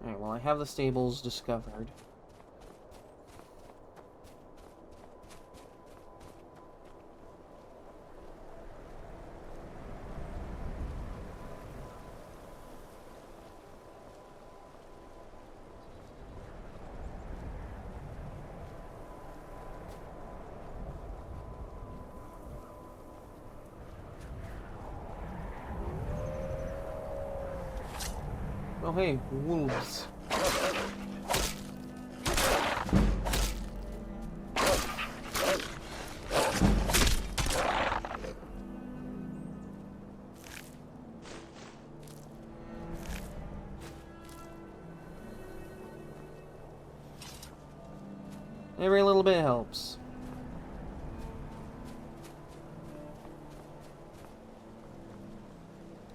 Alright, well, I have the stables discovered. Oh hey, wolves. Every little bit helps.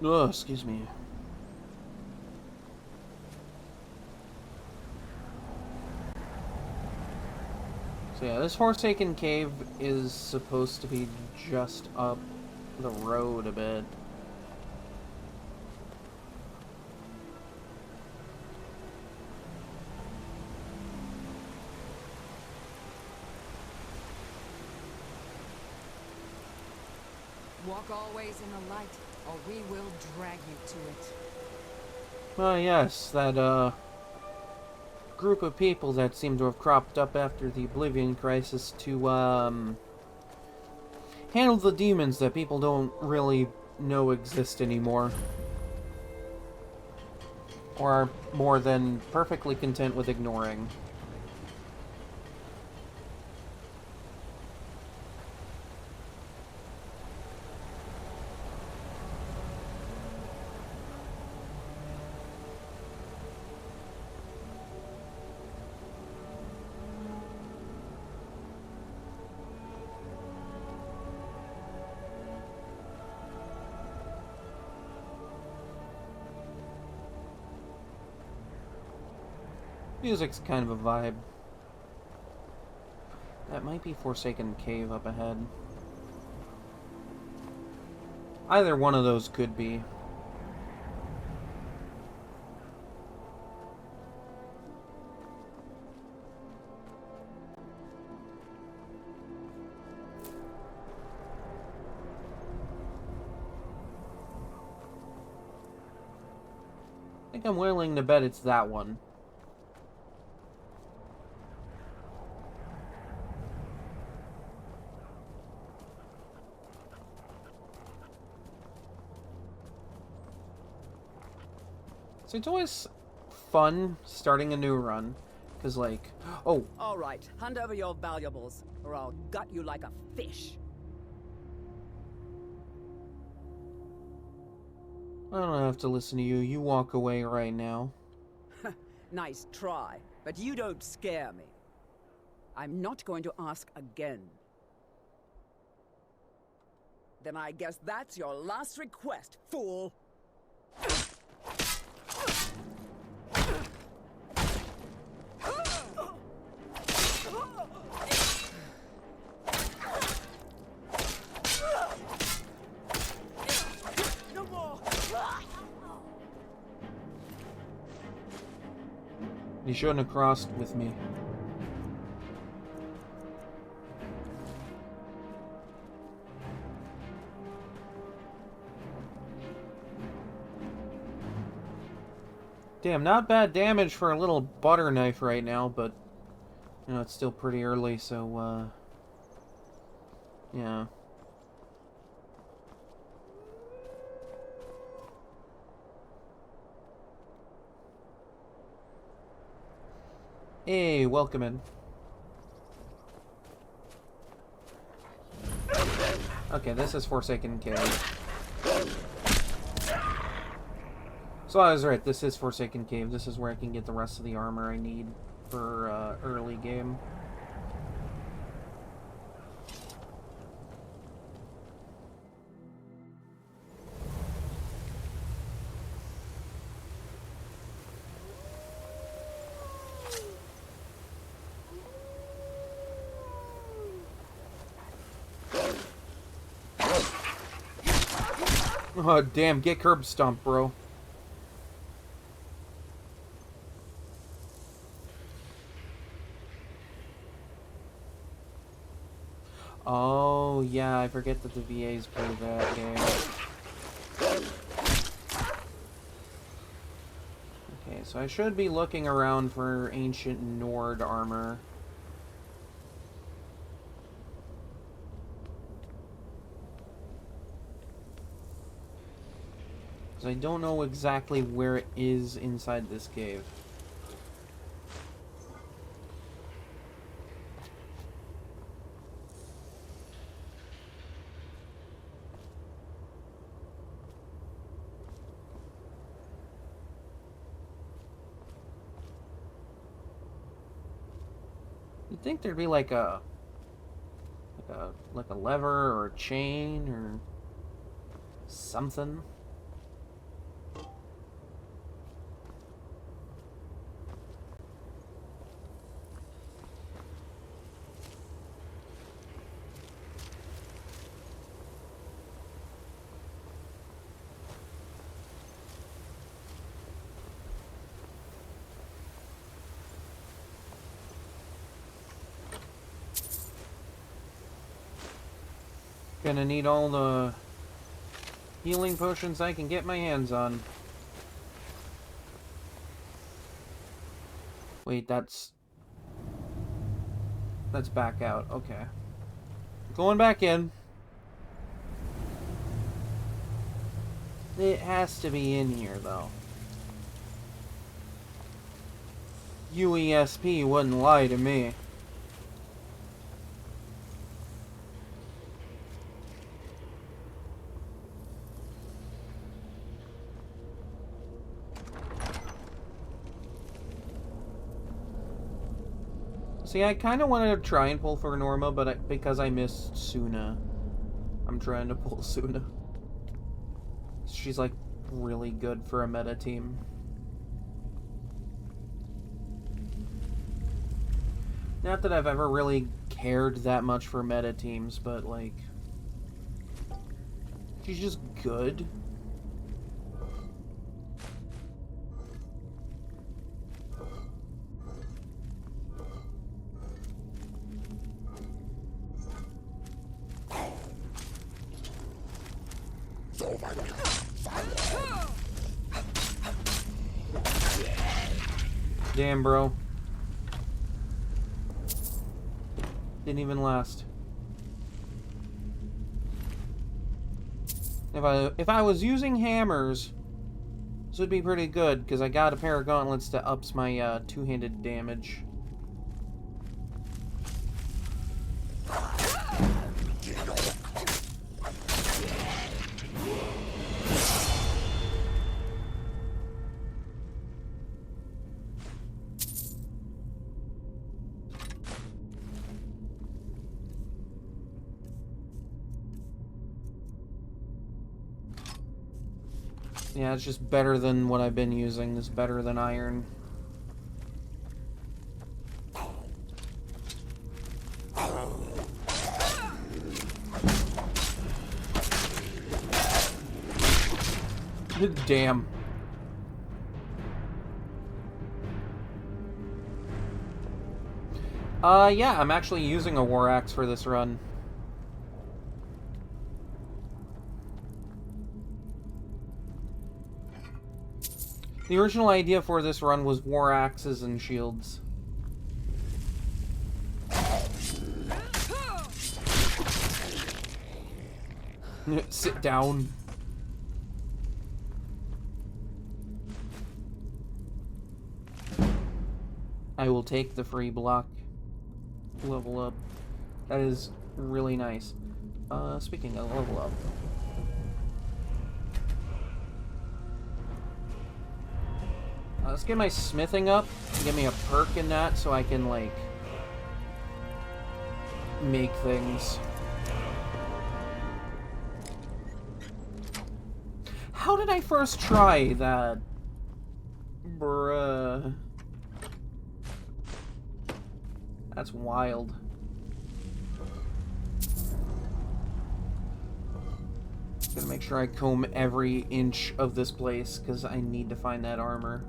Oh, excuse me. So yeah, this Forsaken Cave is supposed to be just up the road a bit. Walk always in the light, or we will drag you to it. Oh yes, that group of people that seem to have cropped up after the Oblivion Crisis to handle the demons that people don't really know exist anymore. Or are more than perfectly content with ignoring. Music's kind of a vibe. That might be Forsaken Cave up ahead. Either one of those could be. I think I'm willing to bet it's that one. So it's always fun starting a new run, because like, oh. All right, hand over your valuables, or I'll gut you like a fish. I don't have to listen to you. You walk away right now. Nice try, but you don't scare me. I'm not going to ask again. Then I guess that's your last request, fool! You shouldn't have crossed with me. Damn, not bad damage for a little butter knife right now, but you know, it's still pretty early, so yeah. Hey, welcome in. Okay, this is Forsaken Cave. So I was right, this is Forsaken Cave. This is where I can get the rest of the armor I need for early game. Oh, damn, get curb stomped, bro. Oh, yeah, I forget that the VAs play that game. Okay, so I should be looking around for ancient Nord armor. I don't know exactly where it is inside this cave. You'd think there'd be like a lever or a chain or something. Gonna need all the healing potions I can get my hands on. Wait, that's back out. Okay. Going back in. It has to be in here, though. UESP wouldn't lie to me. See, I kind of wanted to try and pull for Norma, but because I missed Suna, I'm trying to pull Suna. She's, like, really good for a meta team. Not that I've ever really cared that much for meta teams, but, like, She's just good. Damn, bro. Didn't even last. If I was using hammers, this would be pretty good, because I got a pair of gauntlets that ups my two-handed damage. Yeah, it's just better than what I've been using. It's better than iron. Damn. Yeah, I'm actually using a war axe for this run. The original idea for this run was war axes and shields. Sit down. I will take the free block. Level up. That is really nice. Speaking of level up. Let's get my smithing up. Get me a perk in that so I can, like, make things. How did I first try that? Bruh. That's wild. Gonna make sure I comb every inch of this place, because I need to find that armor.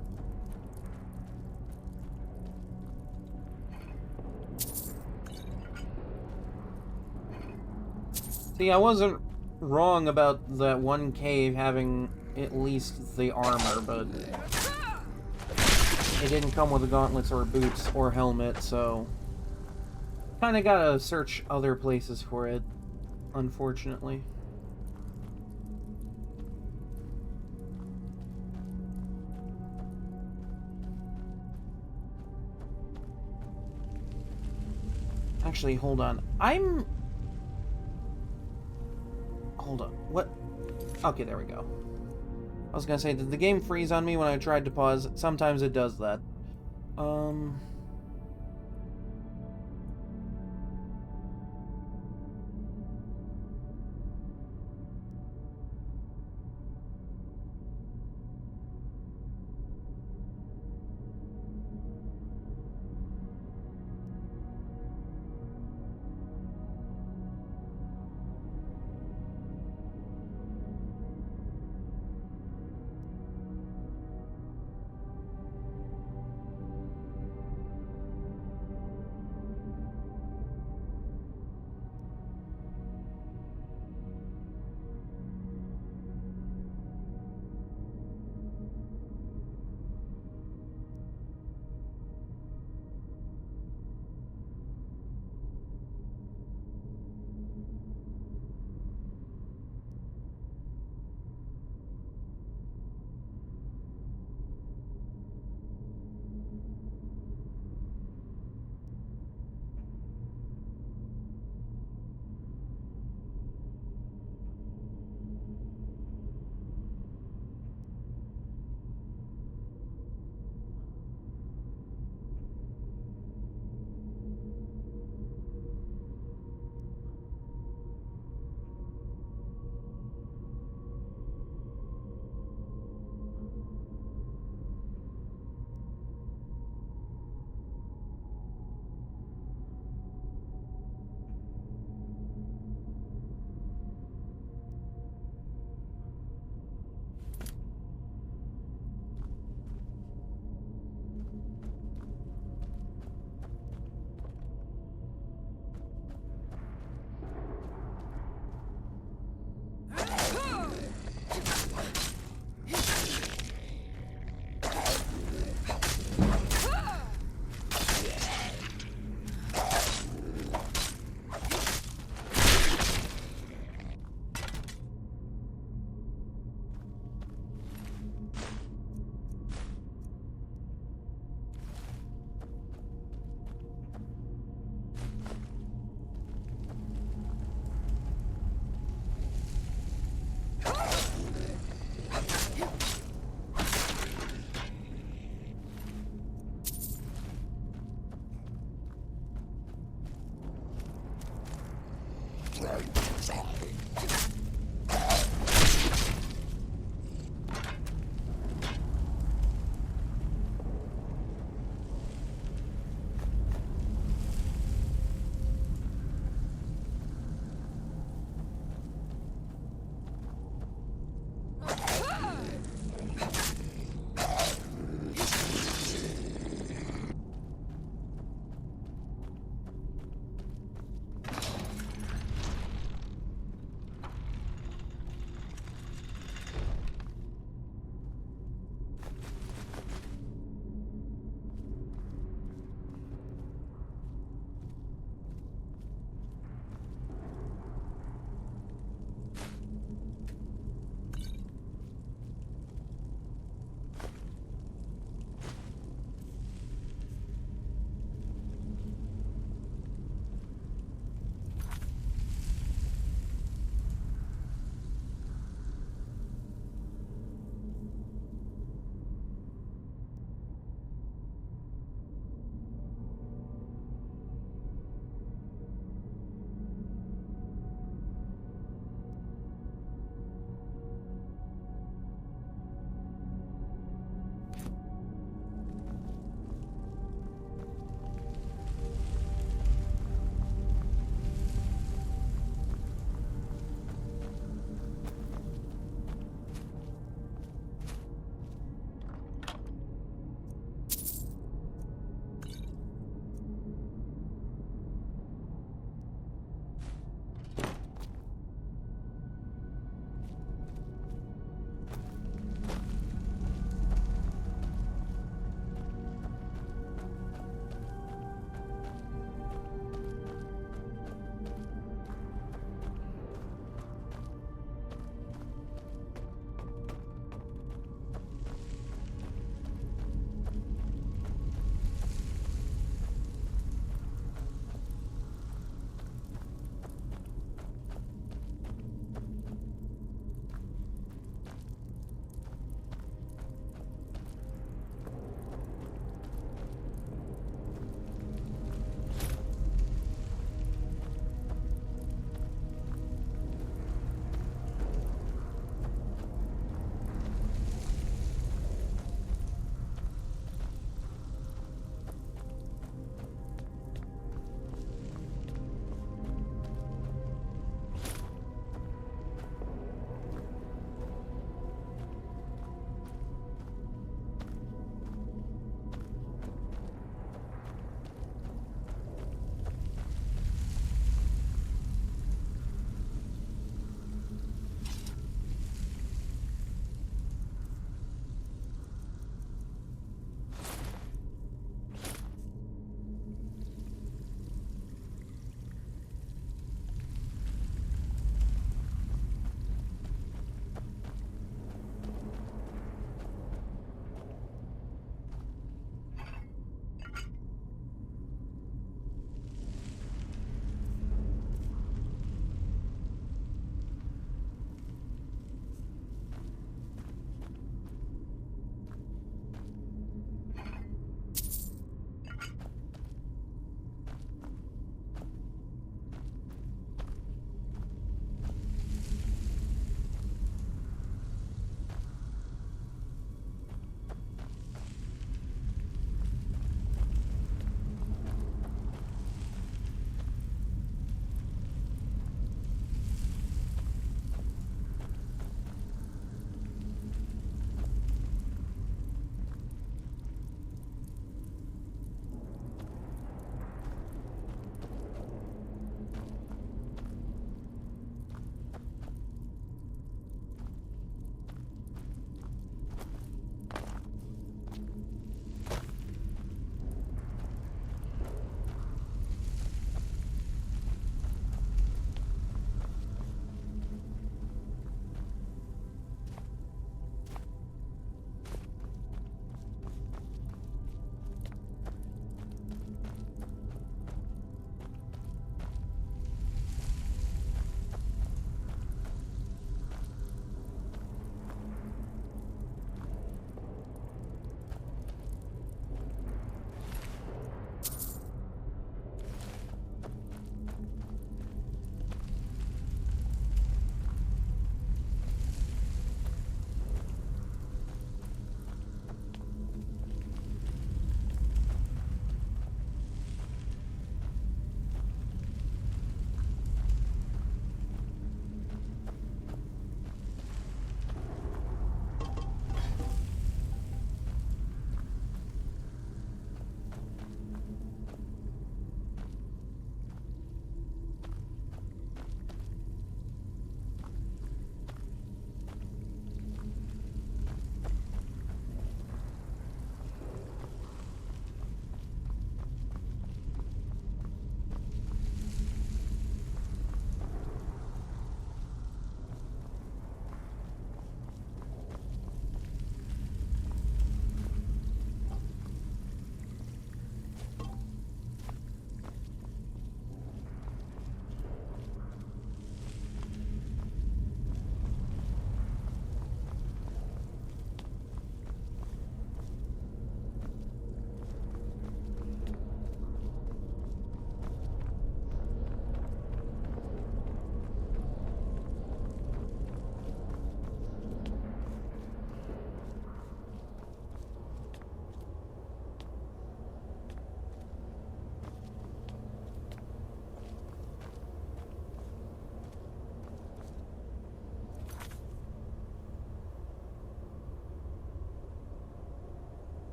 See, I wasn't wrong about that one cave having at least the armor, but it didn't come with the gauntlets or boots or helmet, so kinda gotta search other places for it, unfortunately. Actually, hold on. Hold on. What? Okay, there we go. I was gonna say, did the game freeze on me when I tried to pause? Sometimes it does that.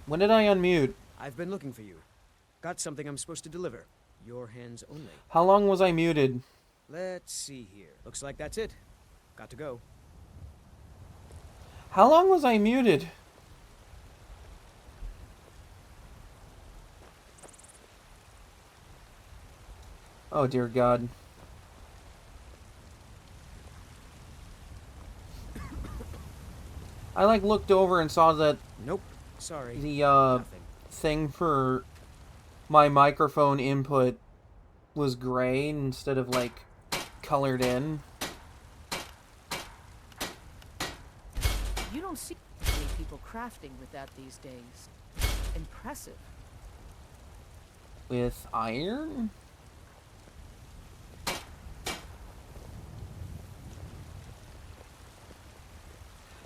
When did I unmute? I've been looking for you. Got something I'm supposed to deliver. Your hands only. How long was I muted? Let's see here. Looks like that's it. Got to go. How long was I muted? Oh dear God. I like looked over and saw that. Nope. Sorry. The Nothing. thing for my microphone input was gray instead of like colored in. You don't see many people crafting with that these days. Impressive. With iron?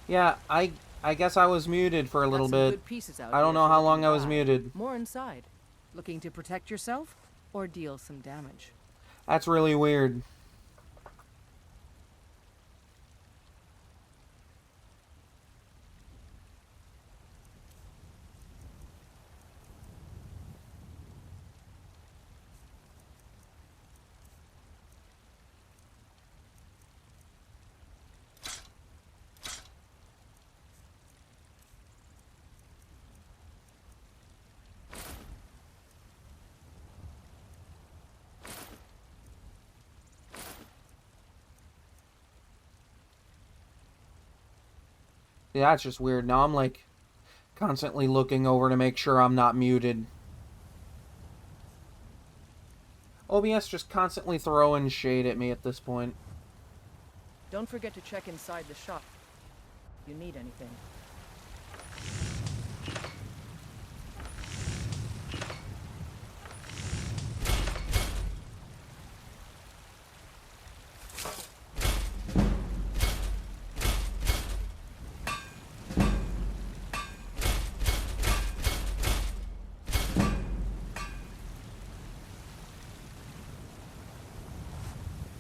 Yeah, I guess I was muted for a little Got some bit. good pieces out I don't here know for how looking long I was by. muted. More inside. Looking to protect yourself or deal some damage? That's really weird. Yeah, that's just weird. Now I'm like constantly looking over to make sure I'm not muted. OBS just constantly throwing shade at me at this point. Don't forget to check inside the shop. If you need anything.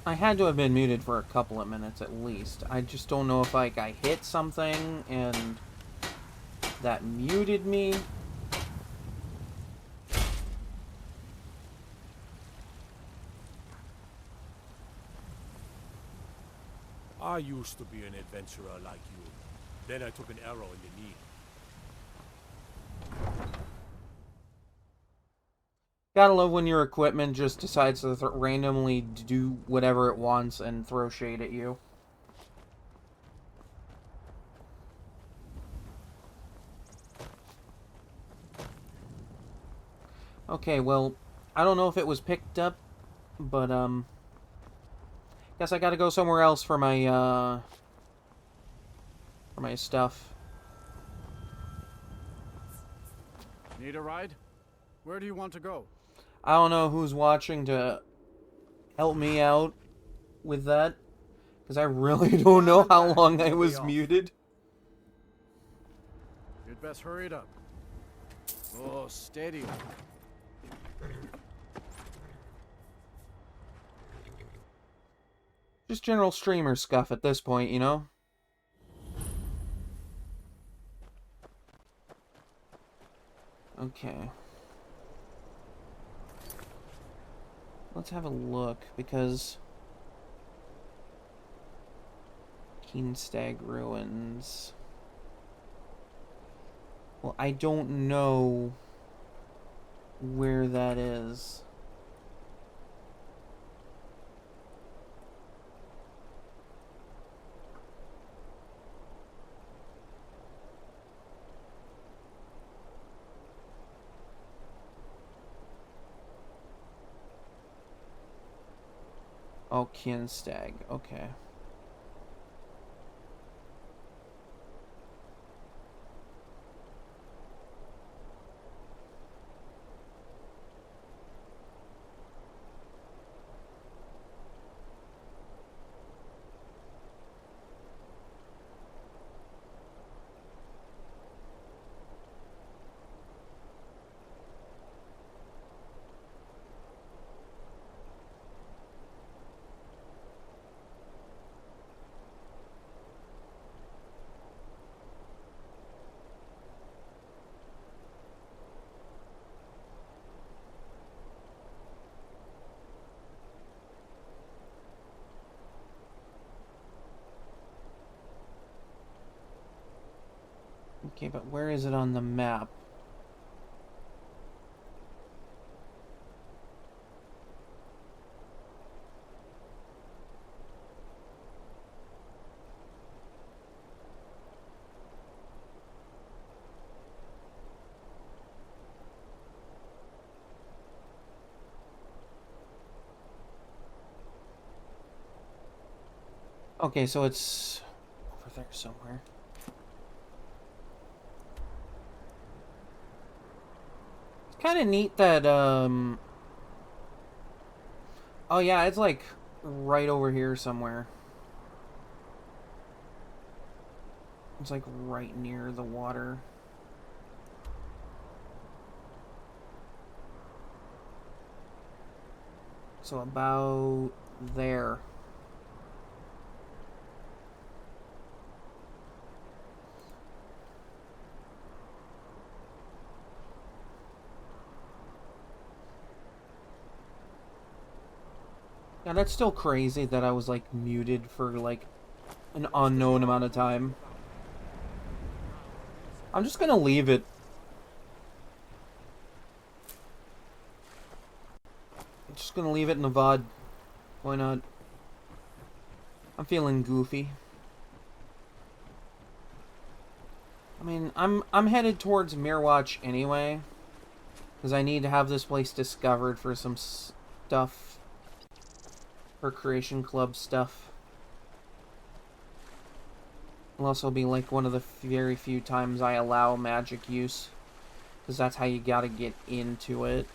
I had to have been muted for a couple of minutes at least. I just don't know if like I hit something and that muted me. I used to be an adventurer like you. Then I took an arrow in the knee. Gotta love when your equipment just decides to randomly do whatever it wants and throw shade at you. Okay, well, I don't know if it was picked up, but, guess I gotta go somewhere else for my stuff. Need a ride? Where do you want to go? I don't know who's watching to help me out with that, because I really don't know how long I was muted. You'd best hurry it up. Oh, steady. Just general streamer scuff at this point, you know? Okay. Let's have a look, because Keenstag Ruins. Well, I don't know where that is. Oh, Keenstag. Okay. Okay, but where is it on the map? Okay, so it's over there somewhere. It's kind of neat that, oh yeah, it's like right over here somewhere. It's like right near the water. So about there. Yeah, that's still crazy that I was like muted for like an unknown amount of time. I'm just gonna leave it. I'm just gonna leave it in the VOD. Why not? I'm feeling goofy. I mean, I'm headed towards Mirwatch anyway, because I need to have this place discovered for some stuff, for Creation Club stuff. It'll also be like one of the very few times I allow magic use, because that's how you gotta get into it.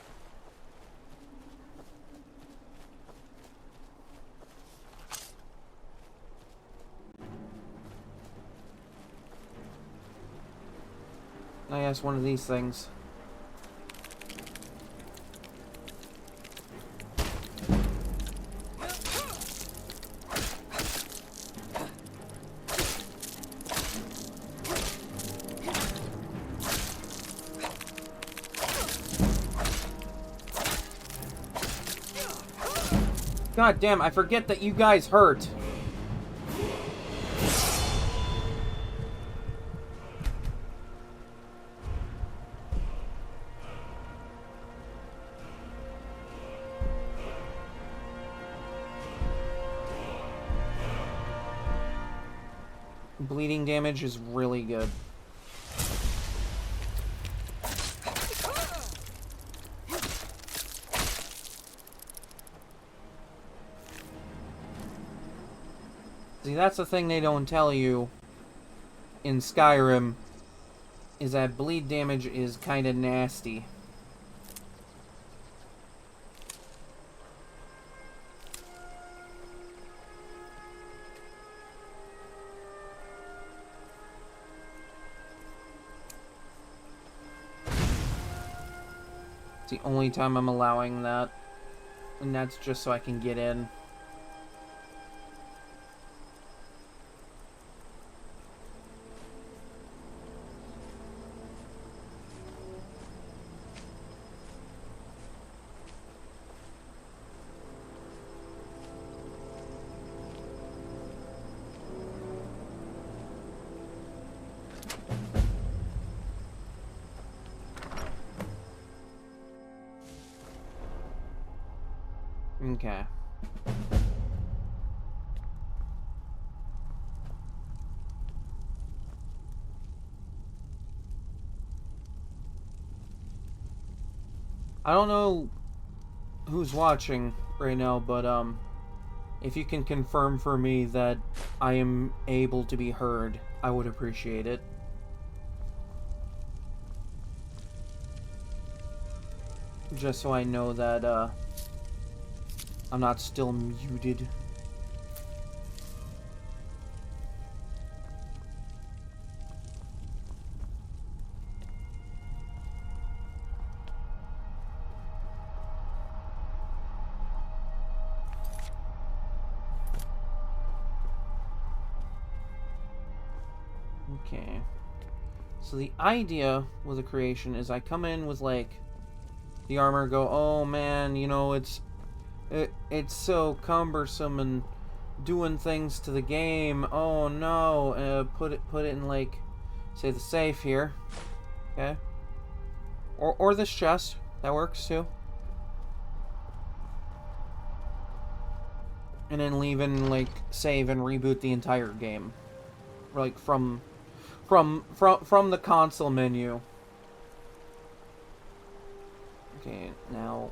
I guess one of these things. God damn, I forget that you guys hurt. Bleeding damage is really good. See, that's the thing they don't tell you in Skyrim, is that bleed damage is kind of nasty. It's the only time I'm allowing that, and that's just so I can get in. Okay. I don't know who's watching right now, but if you can confirm for me that I am able to be heard, I would appreciate it. Just so I know that I'm not still muted. Okay. So the idea with the creation is I come in with like the armor, go, oh man, you know, it's so cumbersome and doing things to the game. Oh no, put it in like Say the safe here. Okay. Or this chest. That works too. And then leave and like save and reboot the entire game. Like from the console menu. Okay, now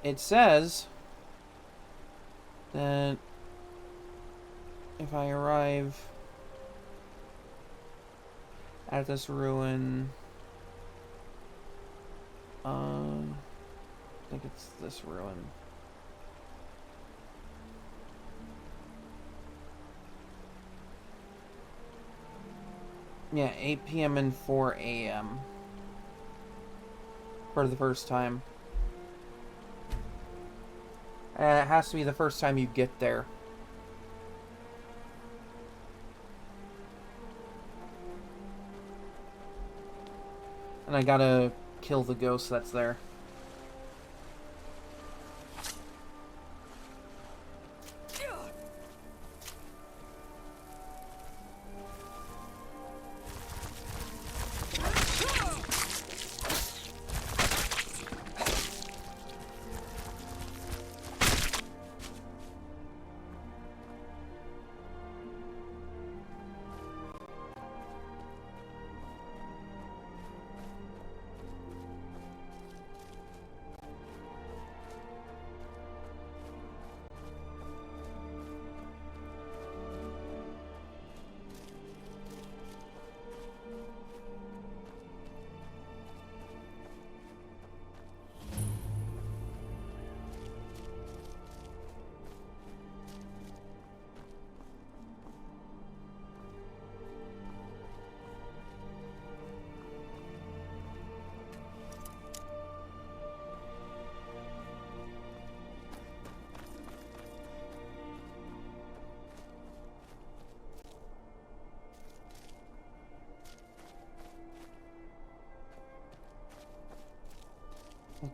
it says that if I arrive at this ruin, I think it's this ruin. Yeah, 8 p.m. and 4 a.m. for the first time. It has to be the first time you get there. And I gotta kill the ghost that's there.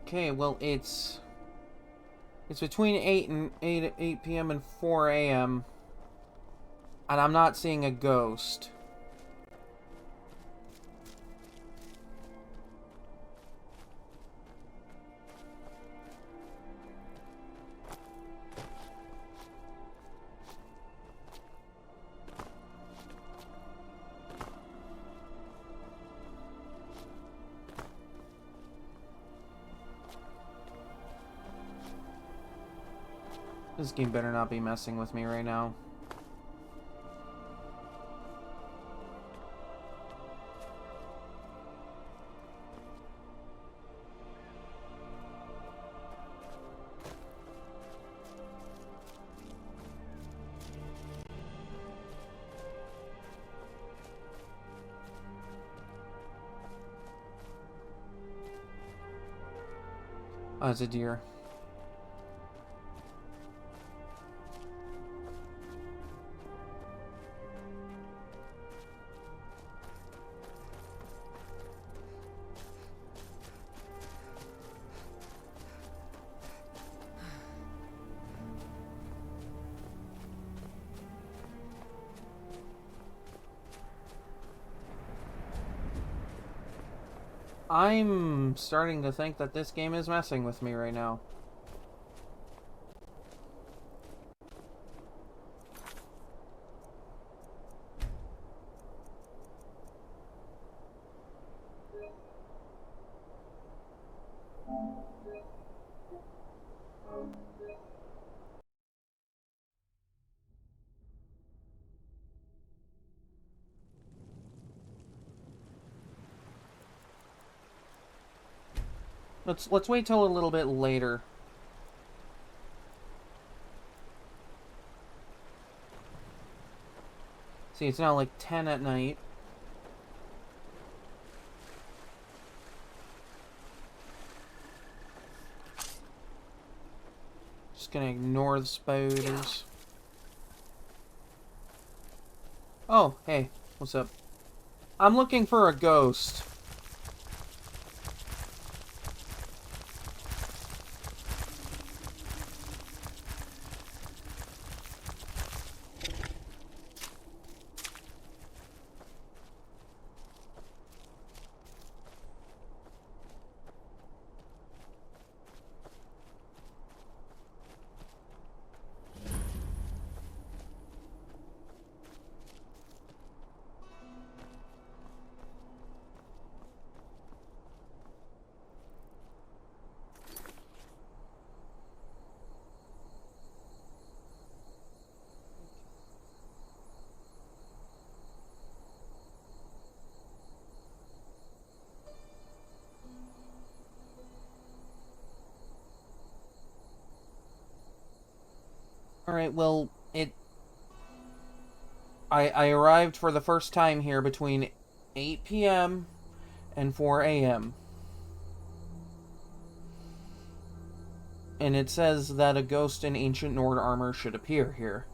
Okay, well it's between 8 p.m. and 4 a.m. and I'm not seeing a ghost. This game better not be messing with me right now. Oh, it's a deer. I'm starting to think that this game is messing with me right now. Let's wait till a little bit later. See, it's now like 10 at night. Just gonna ignore the spiders. Oh, hey, what's up? I'm looking for a ghost. Alright, well, I arrived for the first time here between 8 p.m. and 4 a.m. And it says that a ghost in ancient Nord armor should appear here.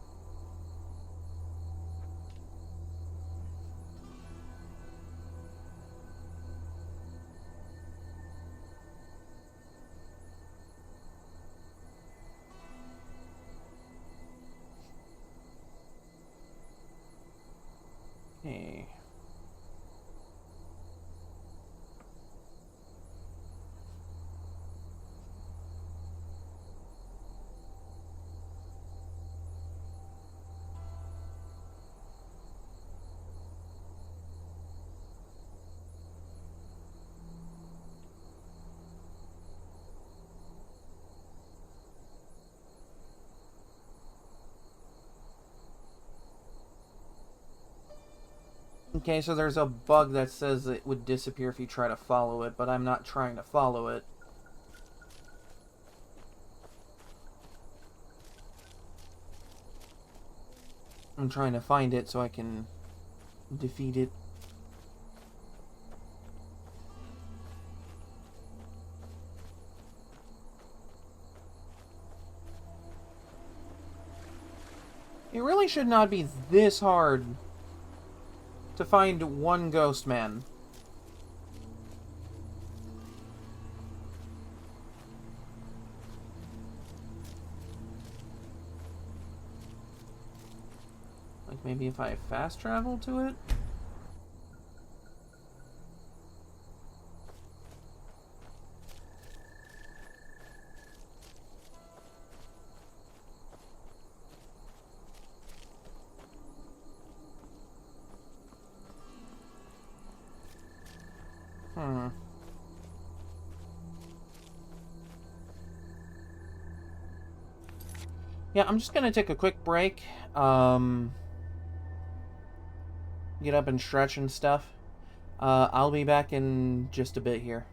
Hey. Okay, so there's a bug that says it would disappear if you try to follow it, but I'm not trying to follow it. I'm trying to find it so I can defeat it. It really should not be this hard to find one ghost man. Like maybe if I fast travel to it? Yeah, I'm just gonna take a quick break. Get up and stretch and stuff. I'll be back in just a bit here.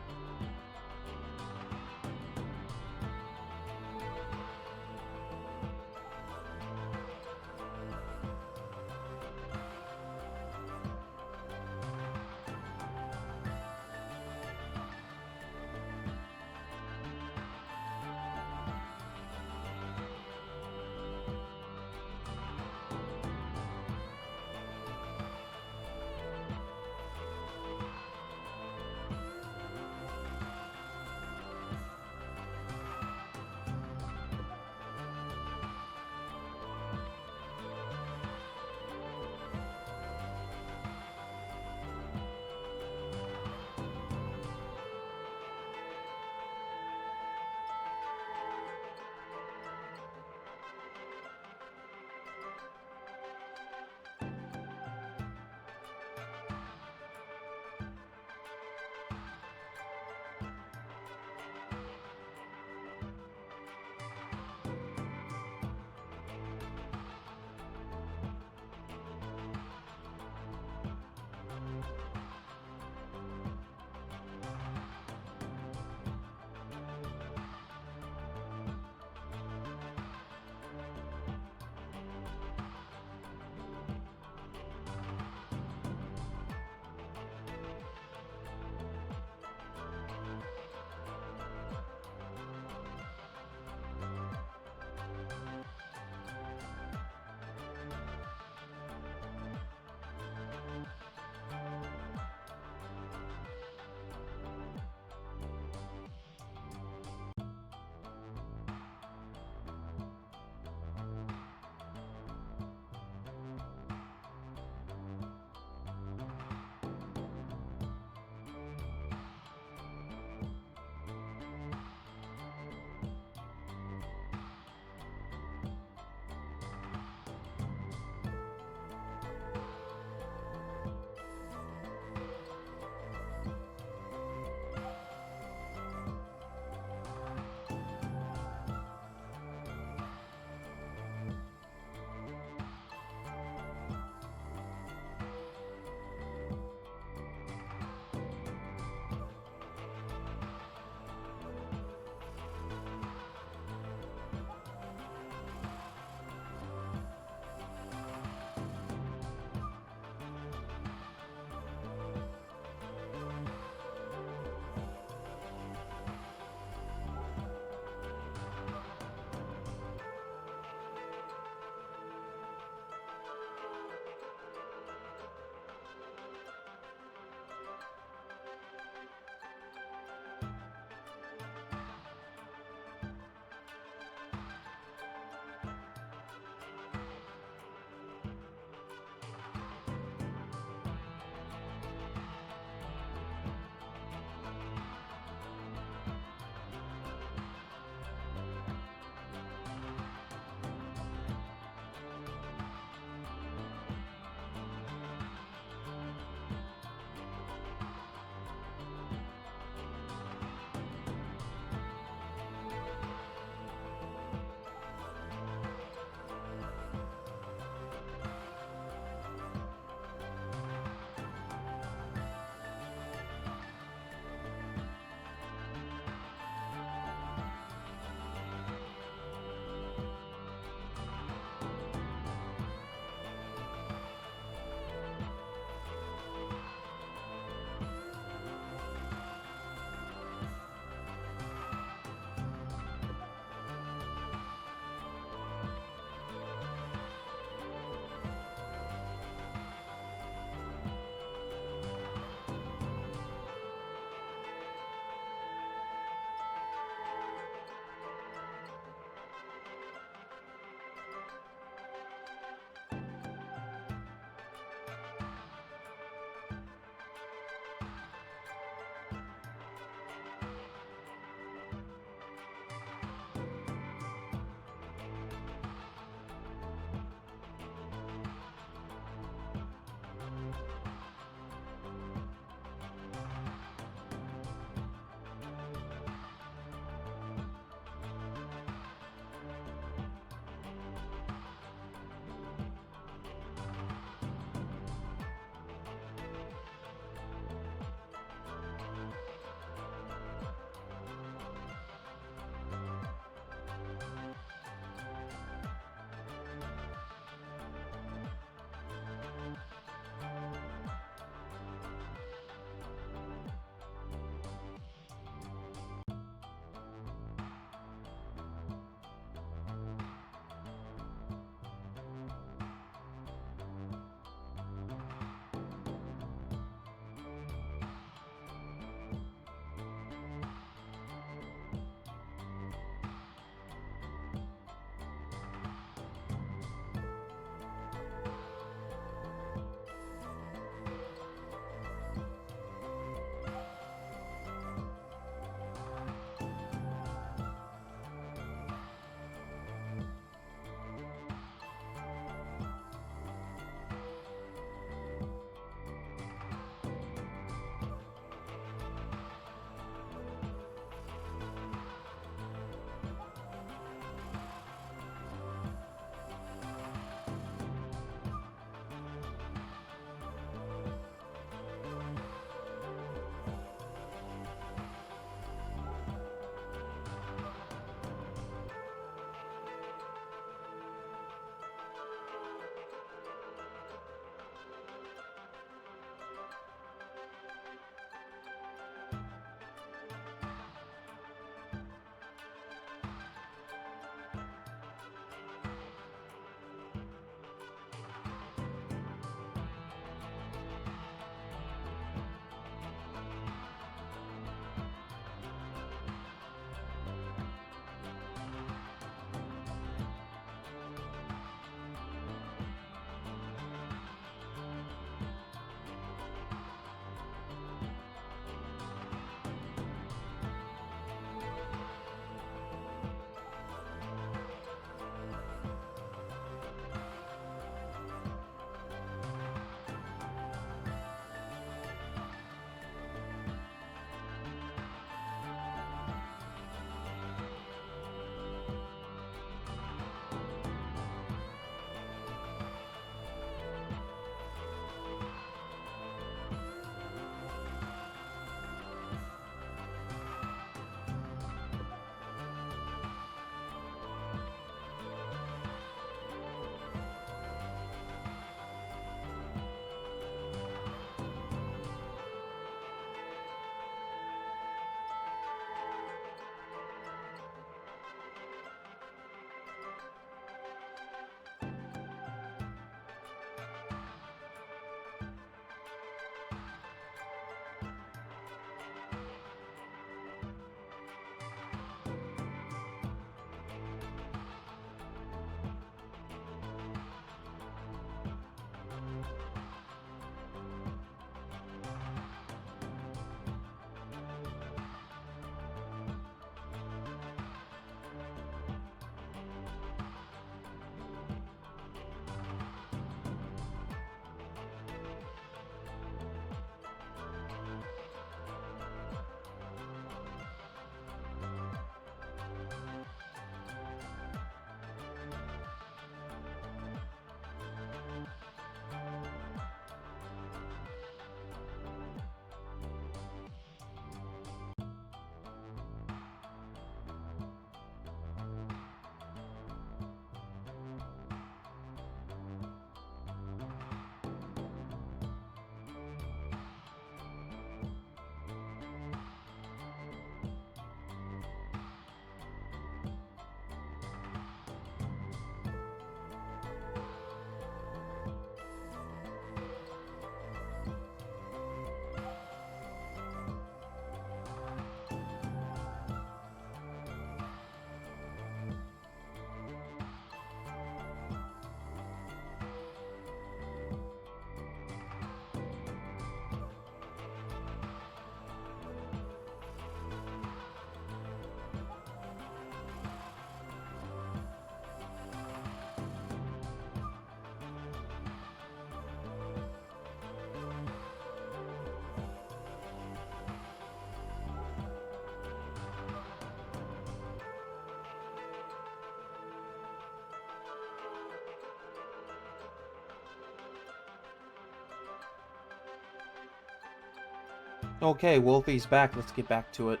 Okay, Wolfie's back. Let's get back to it.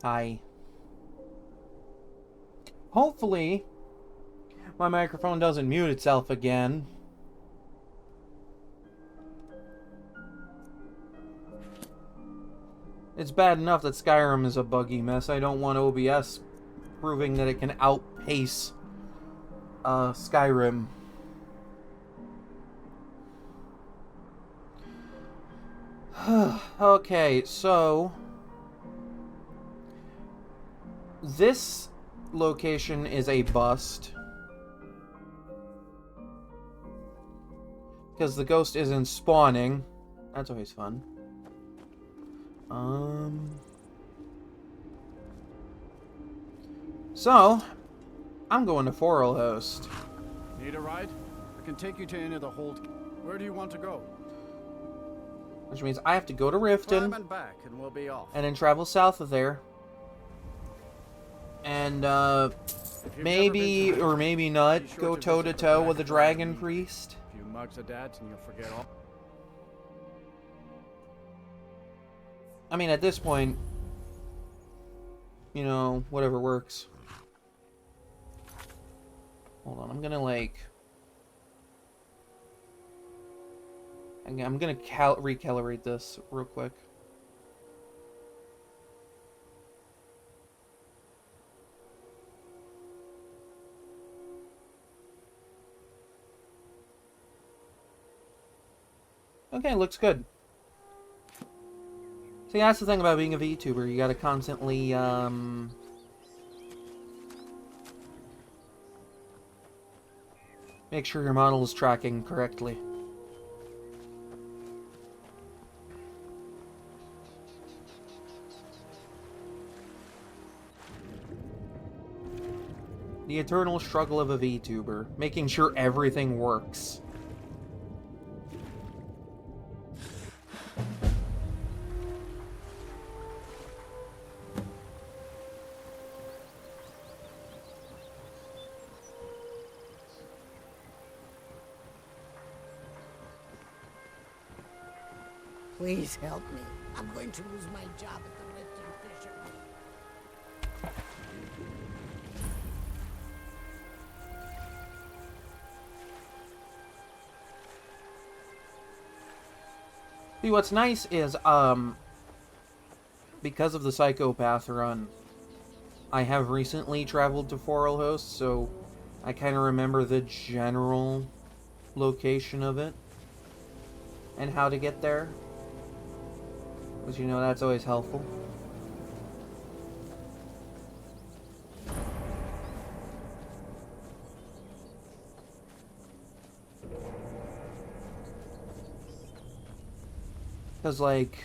Hi. Hopefully, my microphone doesn't mute itself again. It's bad enough that Skyrim is a buggy mess. I don't want OBS proving that it can outpace Skyrim. Okay, so this location is a bust because the ghost isn't spawning. That's always fun. So I'm going to Forelhost. Need a ride? I can take you to any of the hold. Where do you want to go? Which means I have to go to Riften Climb and back, and we'll be off. and then travel south of there. And maybe or maybe not go toe to toe with the Dragon Priest. A few mugs of that, and you'll forget all. I mean, at this point, you know, whatever works. Hold on, I'm gonna recalibrate this real quick. Okay, looks good. See, that's the thing about being a VTuber. You gotta constantly, make sure your model is tracking correctly. The eternal struggle of a VTuber, making sure everything works. Please help me. I'm going to lose my job at the Lifton Fisher. See, what's nice is, because of the Psychopath run, I have recently traveled to Forelhost, so I kind of remember the general location of it and how to get there. Which, you know, that's always helpful. Because, like,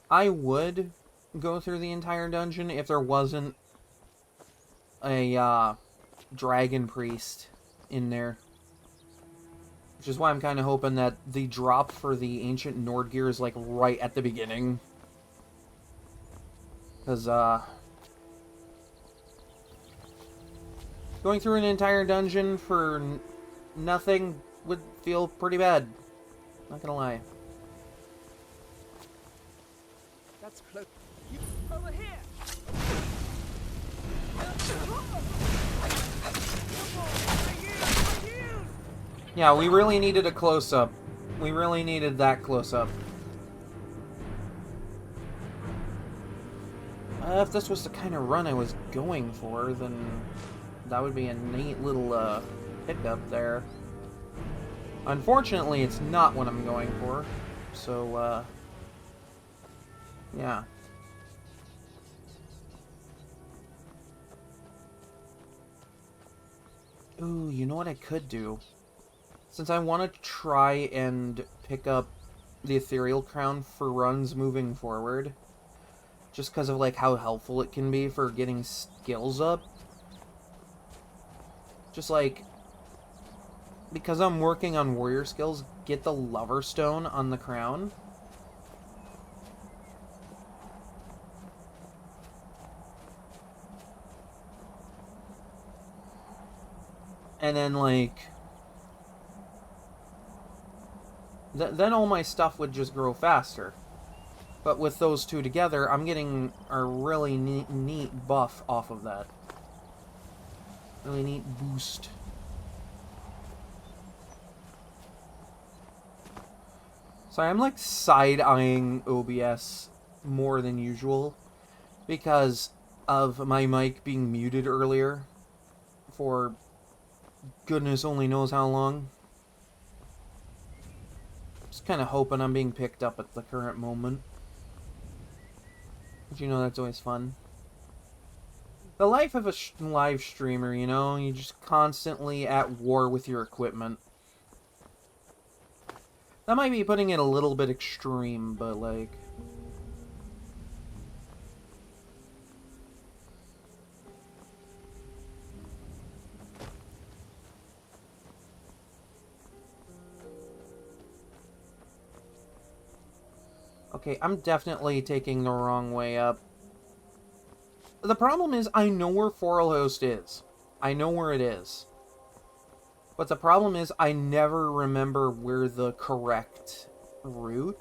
I would go through the entire dungeon if there wasn't a dragon priest in there. Which is why I'm kind of hoping that the drop for the ancient Nord gear is, like, right at the beginning. Because, going through an entire dungeon for nothing would feel pretty bad. Not gonna lie. That's close. Over here! Yeah, we really needed a close-up. We really needed that close-up. If this was the kind of run I was going for, then that would be a neat little pickup there. Unfortunately, it's not what I'm going for. So, yeah. Ooh, you know what I could do? Since I want to try and pick up the Ethereal Crown for runs moving forward, just because of, like, how helpful it can be for getting skills up. Just, like, because I'm working on warrior skills, get the Lover Stone on the crown. And then, like, then all my stuff would just grow faster. But with those two together, I'm getting a really neat buff off of that. Really neat boost. Sorry, I'm like side-eyeing OBS more than usual because of my mic being muted earlier for goodness only knows how long. Just kind of hoping I'm being picked up at the current moment. But you know, that's always fun. The life of a live streamer, you know? You're just constantly at war with your equipment. That might be putting it a little bit extreme, but like... Okay, I'm definitely taking the wrong way up. The problem is, I know where Foralhost is. I know where it is. But the problem is, I never remember where the correct route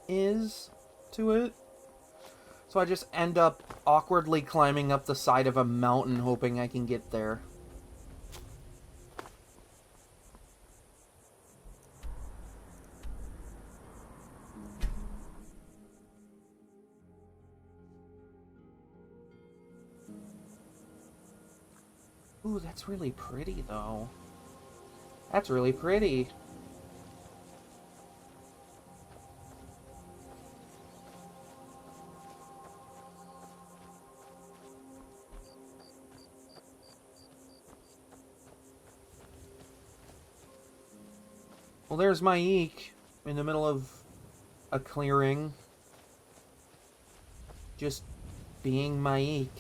is to it. So I just end up awkwardly climbing up the side of a mountain hoping I can get there. Ooh, that's really pretty, though. That's really pretty. Well, there's my eek in the middle of a clearing. Just being my eek.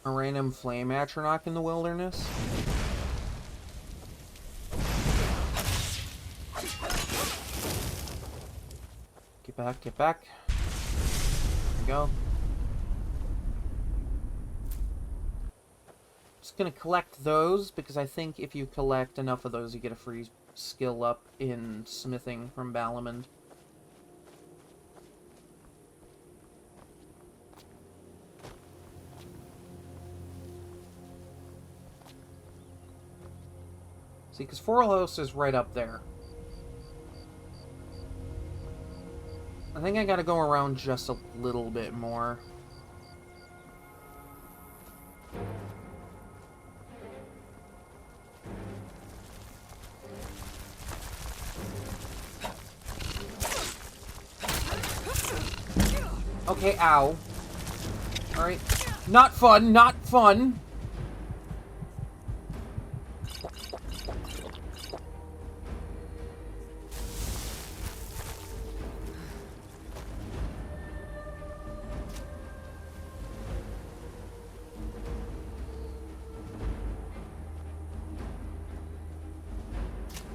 A random flame atronach in the wilderness. Get back, get back. There we go. Just gonna collect those, because I think if you collect enough of those, you get a free skill up in smithing from Balamond. See, because Foralhost is right up there. I think I gotta go around just a little bit more. Okay, ow. Alright. Not fun, not fun!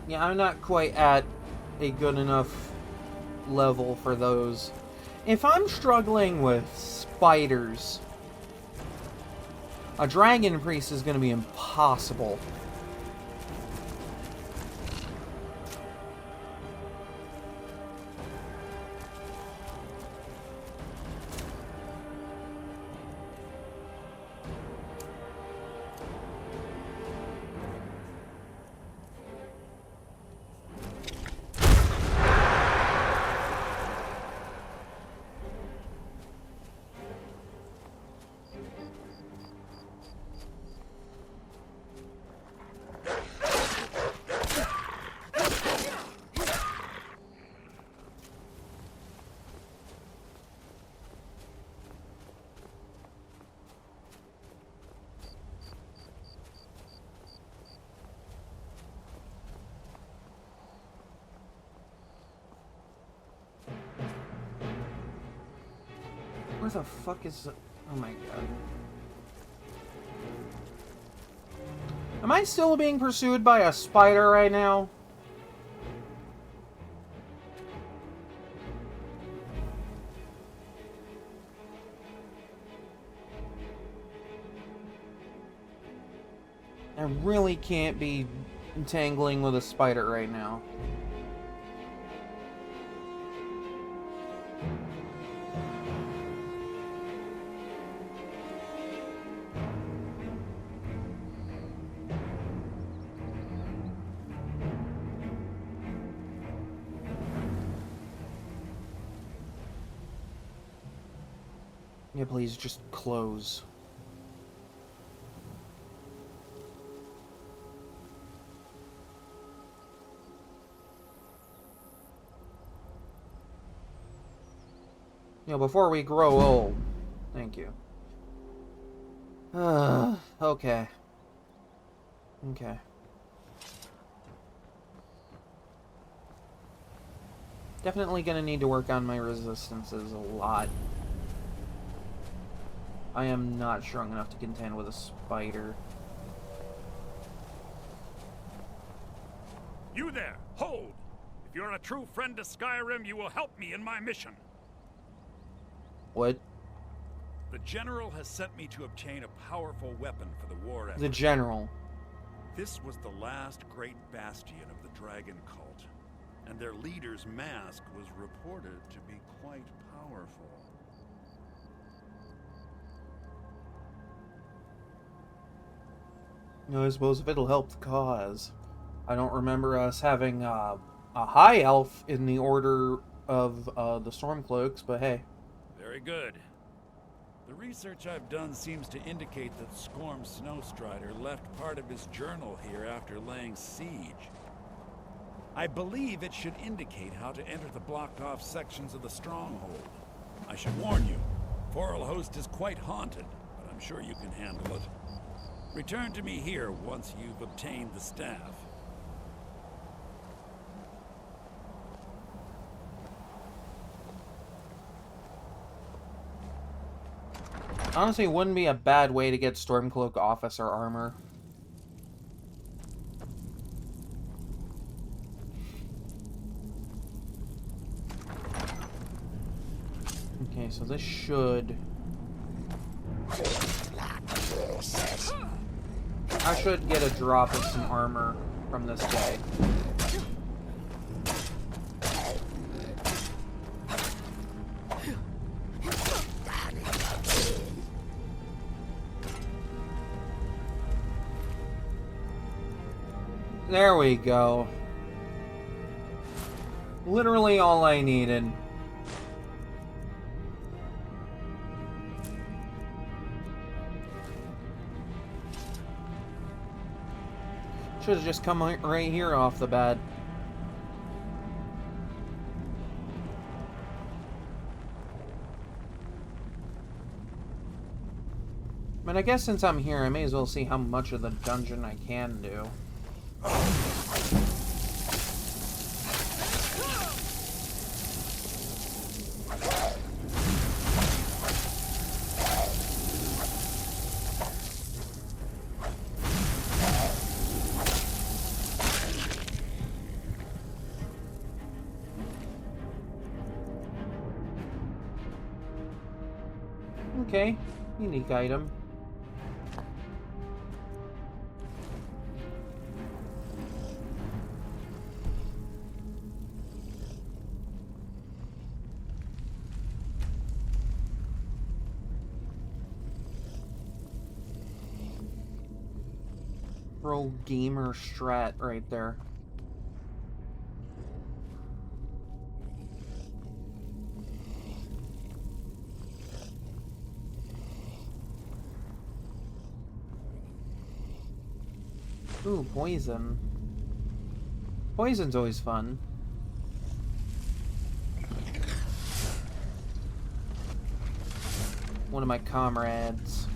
Yeah, I'm not quite at a good enough level for those. If I'm struggling with spiders, a dragon priest is going to be impossible. Where the fuck is... Oh my god. Am I still being pursued by a spider right now? I really can't be entangling with a spider right now. Yeah, please just close. You know, before we grow old. Thank you. Okay. Okay. Definitely gonna need to work on my resistances a lot. I am not strong enough to contend with a spider. You there! Hold! If you're a true friend to Skyrim, you will help me in my mission. What? The General has sent me to obtain a powerful weapon for the war effort. The General. This was the last great bastion of the Dragon Cult, and their leader's mask was reported to be quite powerful. I suppose if it'll help the cause. I don't remember us having a high elf in the order of the Stormcloaks, but hey. Very good. The research I've done seems to indicate that Skorm Snowstrider left part of his journal here after laying siege. I believe it should indicate how to enter the blocked-off sections of the stronghold. I should warn you, Forelhost is quite haunted, but I'm sure you can handle it. Return to me here once you've obtained the staff. Honestly, it wouldn't be a bad way to get Stormcloak officer armor. Okay, so this should... I should get a drop of some armor from this guy. There we go. Literally all I needed. Should have just come right here off the bat. But I guess since I'm here, I may as well see how much of the dungeon I can do. Okay, unique item. Pro gamer strat right there. Ooh, poison. Poison's always fun. One of my comrades.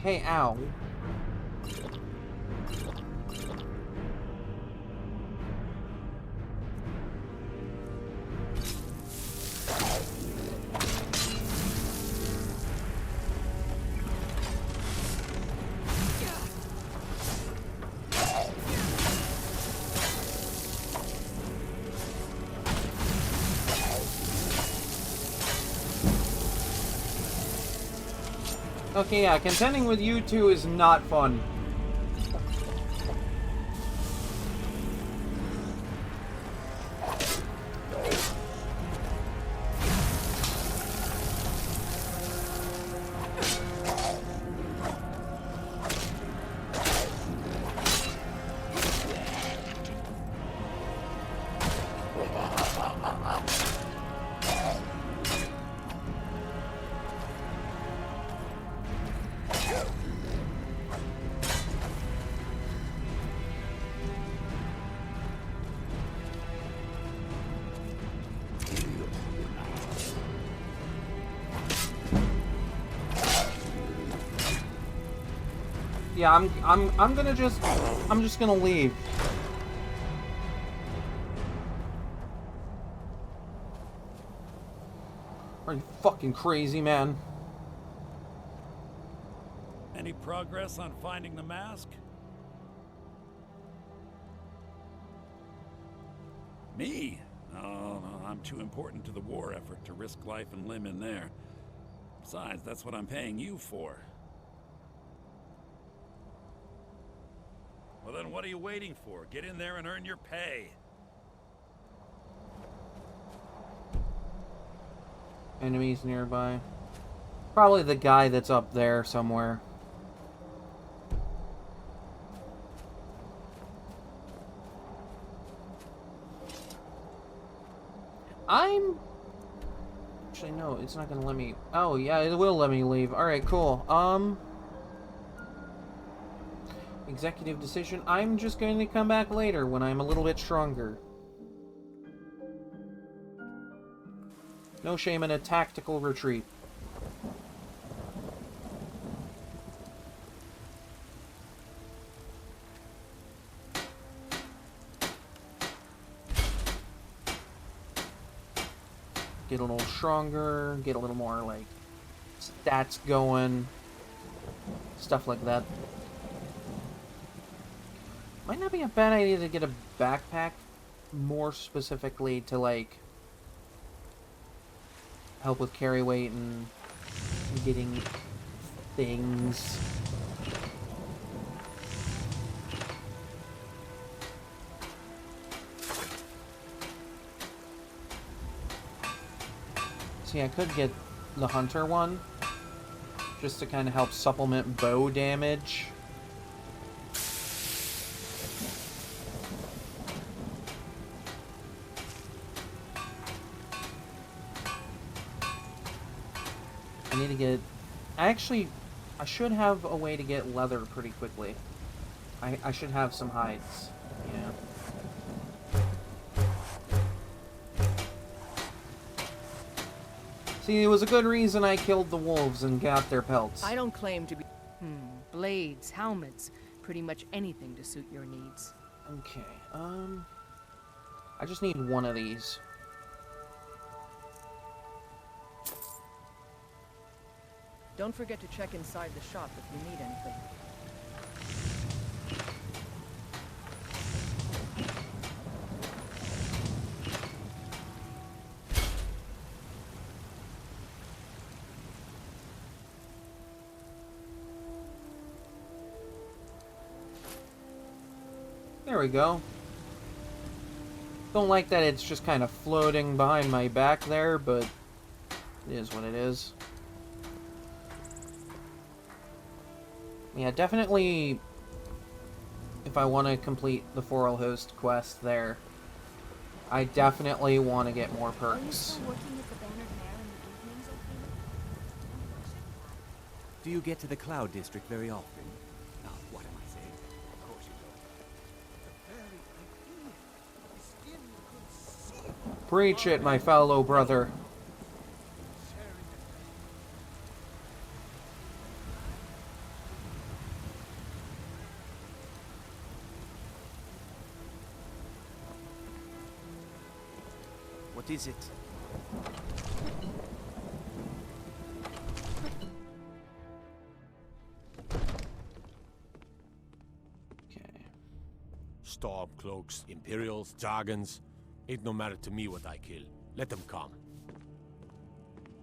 Hey, ow. Okay, yeah, contending with you two is not fun. Yeah, I'm just gonna leave. Are you fucking crazy, man? Any progress on finding the mask? Me? No, I'm too important to the war effort to risk life and limb in there. Besides, that's what I'm paying you for. Well then, what are you waiting for? Get in there and earn your pay. Enemies nearby. Probably the guy that's up there somewhere. Actually, no, it's not gonna let me... Oh, yeah, it will let me leave. Alright, cool. Executive decision. I'm just going to come back later when I'm a little bit stronger. No shame in a tactical retreat. Get a little stronger, get a little more, like, stats going. Stuff like that. Might not be a bad idea to get a backpack more specifically to, like, help with carry weight and getting things. See, I could get the hunter one just to kind of help supplement bow damage. I need to get... I should have a way to get leather pretty quickly. I should have some hides. Yeah. See, it was a good reason I killed the wolves and got their pelts. I don't claim to be... blades, helmets, pretty much anything to suit your needs. Okay, I just need one of these. Don't forget to check inside the shop if you need anything. There we go. Don't like that it's just kind of floating behind my back there, but it is what it is. Yeah, definitely, if I want to complete the Foral Host quest there, I definitely want to get more perks. Do you get to the Cloud District very often? Oh, what am I saying? Of course you don't. Preach it, my fellow brother. What is it? Stormcloaks, Imperials, Dragons. Ain't no matter to me what I kill. Let them come.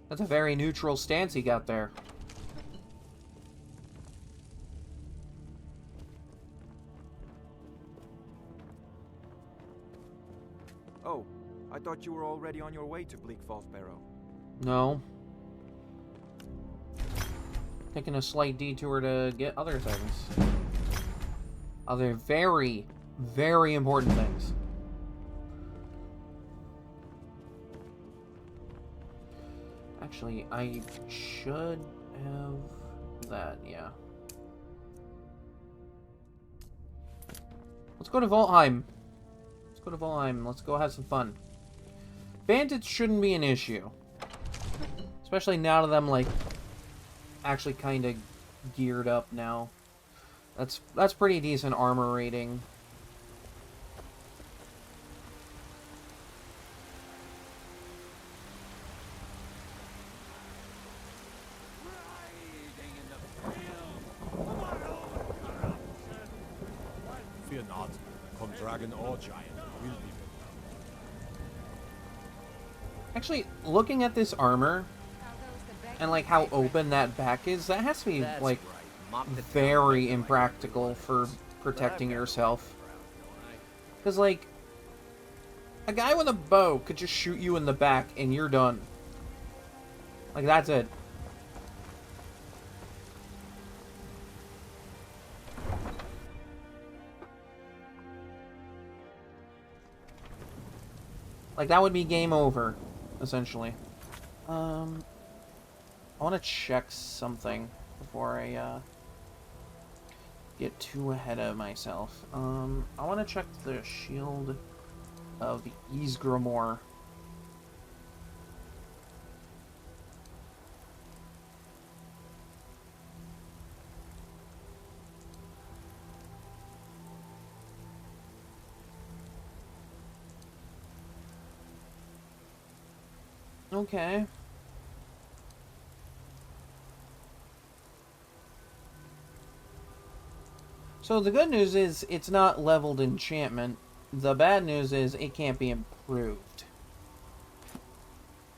That's a very neutral stance he got there. Oh, I thought you were already on your way to Bleak Falls Barrow. No. Taking a slight detour to get other things. Other very, very important things. Actually, I should have that, yeah. Let's go to Valheim. Let's go to Valheim. Let's go have some fun. Bandits shouldn't be an issue. Especially now that I'm, like, actually kind of geared up now. That's pretty decent armor rating. Fear not. Come dragon or giant. We'll be with Actually, looking at this armor, and like how open that back is, that has to be like very impractical for protecting yourself. Because like, a guy with a bow could just shoot you in the back and you're done. Like, that's it. Like, that would be game over, essentially. I want to check something before I get too ahead of myself. I want to check the shield of Ysgramor. Okay. So the good news is it's not leveled enchantment. The bad news is it can't be improved.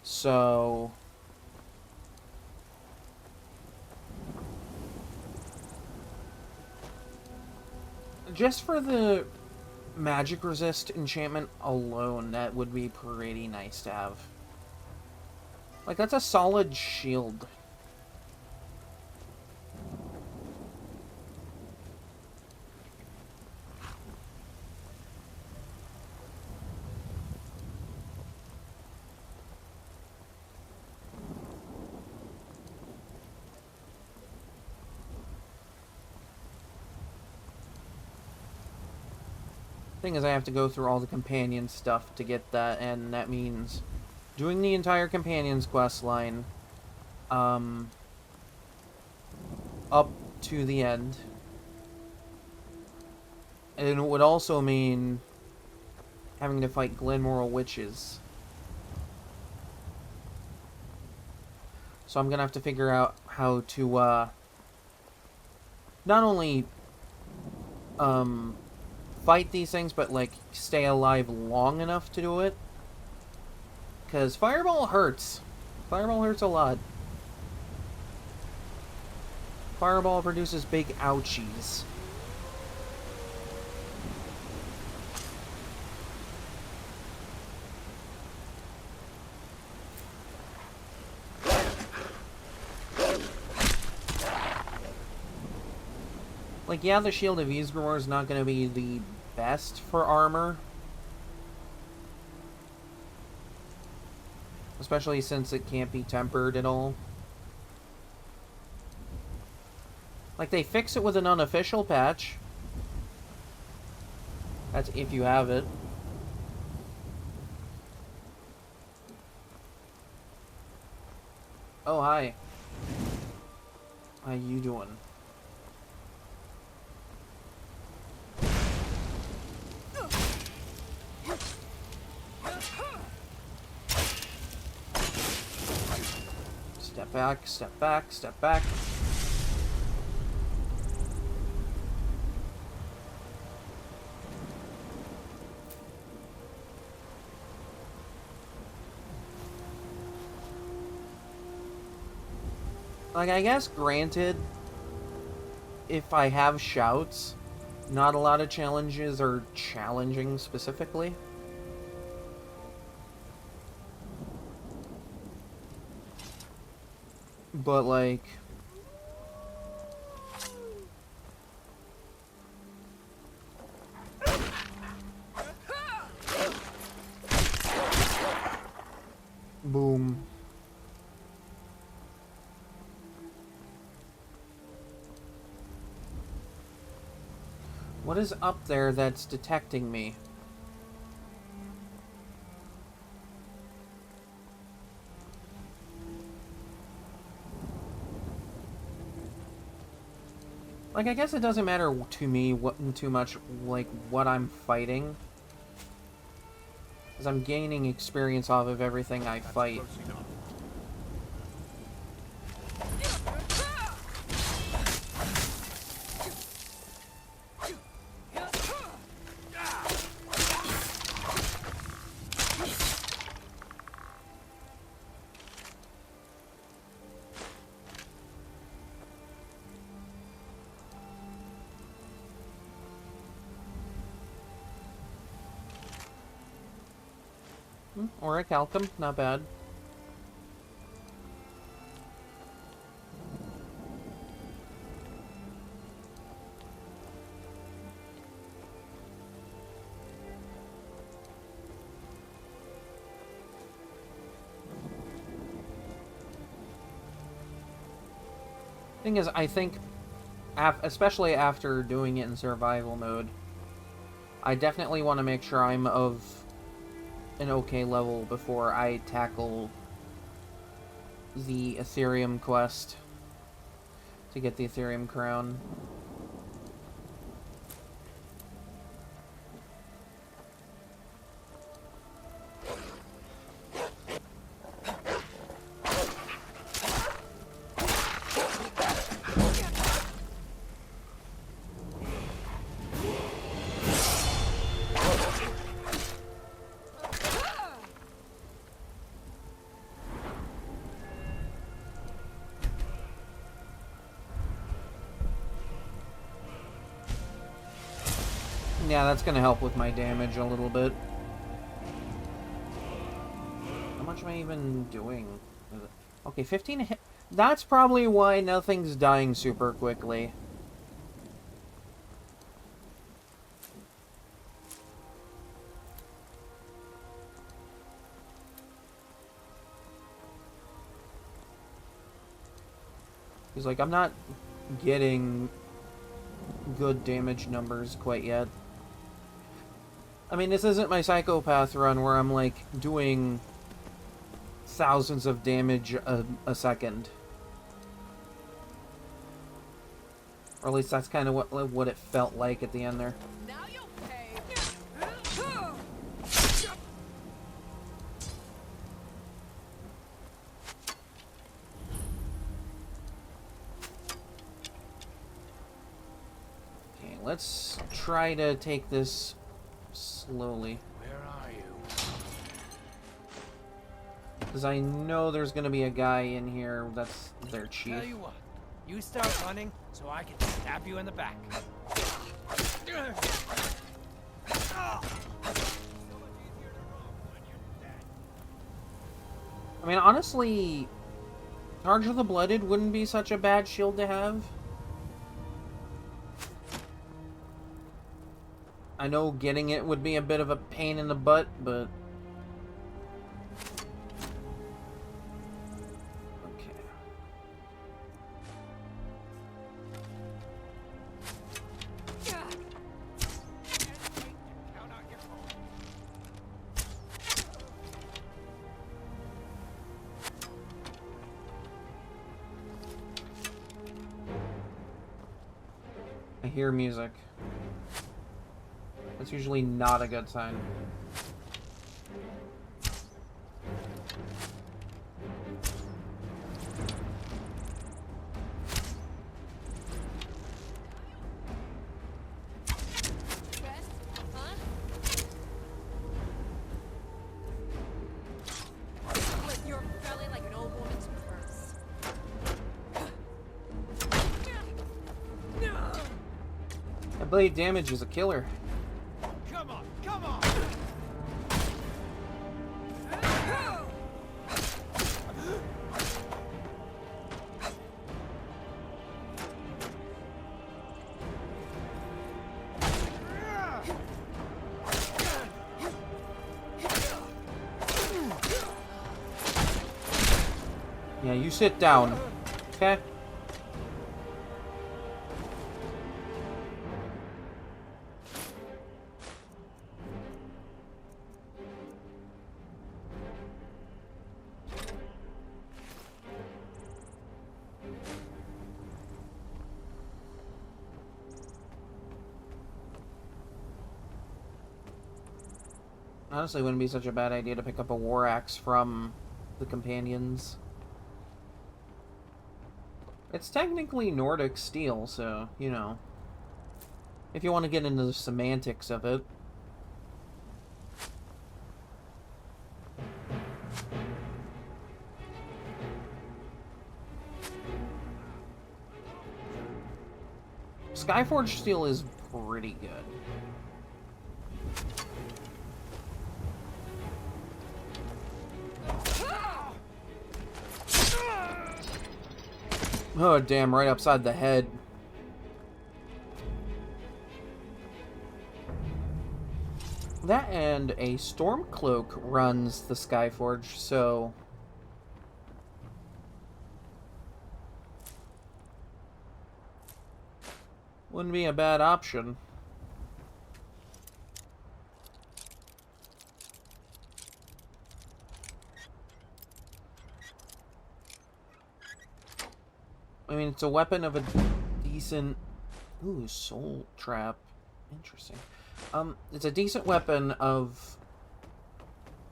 So just for the magic resist enchantment alone, that would be pretty nice to have. Like, that's a solid shield. Thing is, I have to go through all the companion stuff to get that, and that means doing the entire companion's quest line up to the end. And it would also mean having to fight Glenmoral witches. So I'm gonna have to figure out how to not only fight these things, but like stay alive long enough to do it. Because Fireball hurts. Fireball hurts a lot. Fireball produces big ouchies. Like, yeah, the Shield of Ysgramor is not going to be the best for armor. Especially since it can't be tempered at all. Like, they fix it with an unofficial patch. That's if you have it. Oh, hi. How you doing? Step back, step back, step back. Like, I guess, granted, if I have shouts, not a lot of challenges are challenging specifically. But, like... Boom. What is up there that's detecting me? Like, I guess it doesn't matter to me too much, like, what I'm fighting. Because I'm gaining experience off of everything I fight. Or a Calcum, not bad. Thing is, I think, especially after doing it in survival mode, I definitely want to make sure I'm of an okay level before I tackle the Ethereum quest to get the Ethereum crown. Yeah, that's gonna help with my damage a little bit. How much am I even doing? Okay, 15 hit. That's probably why nothing's dying super quickly. Because, like, I'm not getting good damage numbers quite yet. I mean, this isn't my psychopath run where I'm, like, doing thousands of damage a second. Or at least that's kind of what it felt like at the end there. Now you'll pay. Okay, let's try to take this slowly. Where are you? Because I know there's going to be a guy in here that's their chief. Tell you what, you start running so I can stab you in the back. I mean, honestly, Charge of the Blooded wouldn't be such a bad shield to have. I know getting it would be a bit of a pain in the butt, but... Okay. I hear music. That's usually not a good sign. Blade damage is a killer. Come on, come on! Yeah, you sit down. Okay? Honestly, it wouldn't be such a bad idea to pick up a war axe from the companions. It's technically Nordic steel, so, you know. If you want to get into the semantics of it. Skyforged steel is pretty good. Oh, damn, right upside the head. That and a Stormcloak runs the Skyforge, so... wouldn't be a bad option. I mean, it's a weapon of a decent... Ooh, soul trap. Interesting. It's a decent weapon of...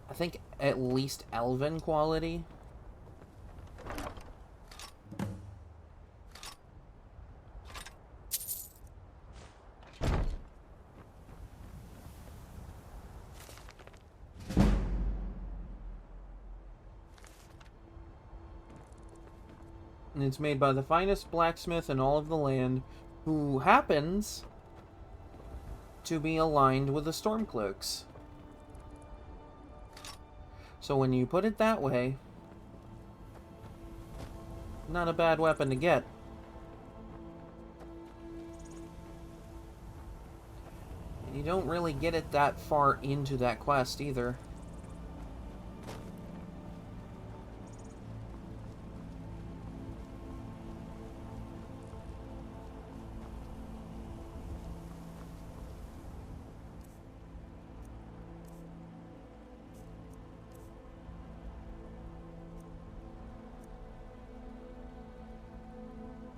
I think at least elven quality. And it's made by the finest blacksmith in all of the land, who happens to be aligned with the Stormcloaks. So when you put it that way, not a bad weapon to get. And you don't really get it that far into that quest either.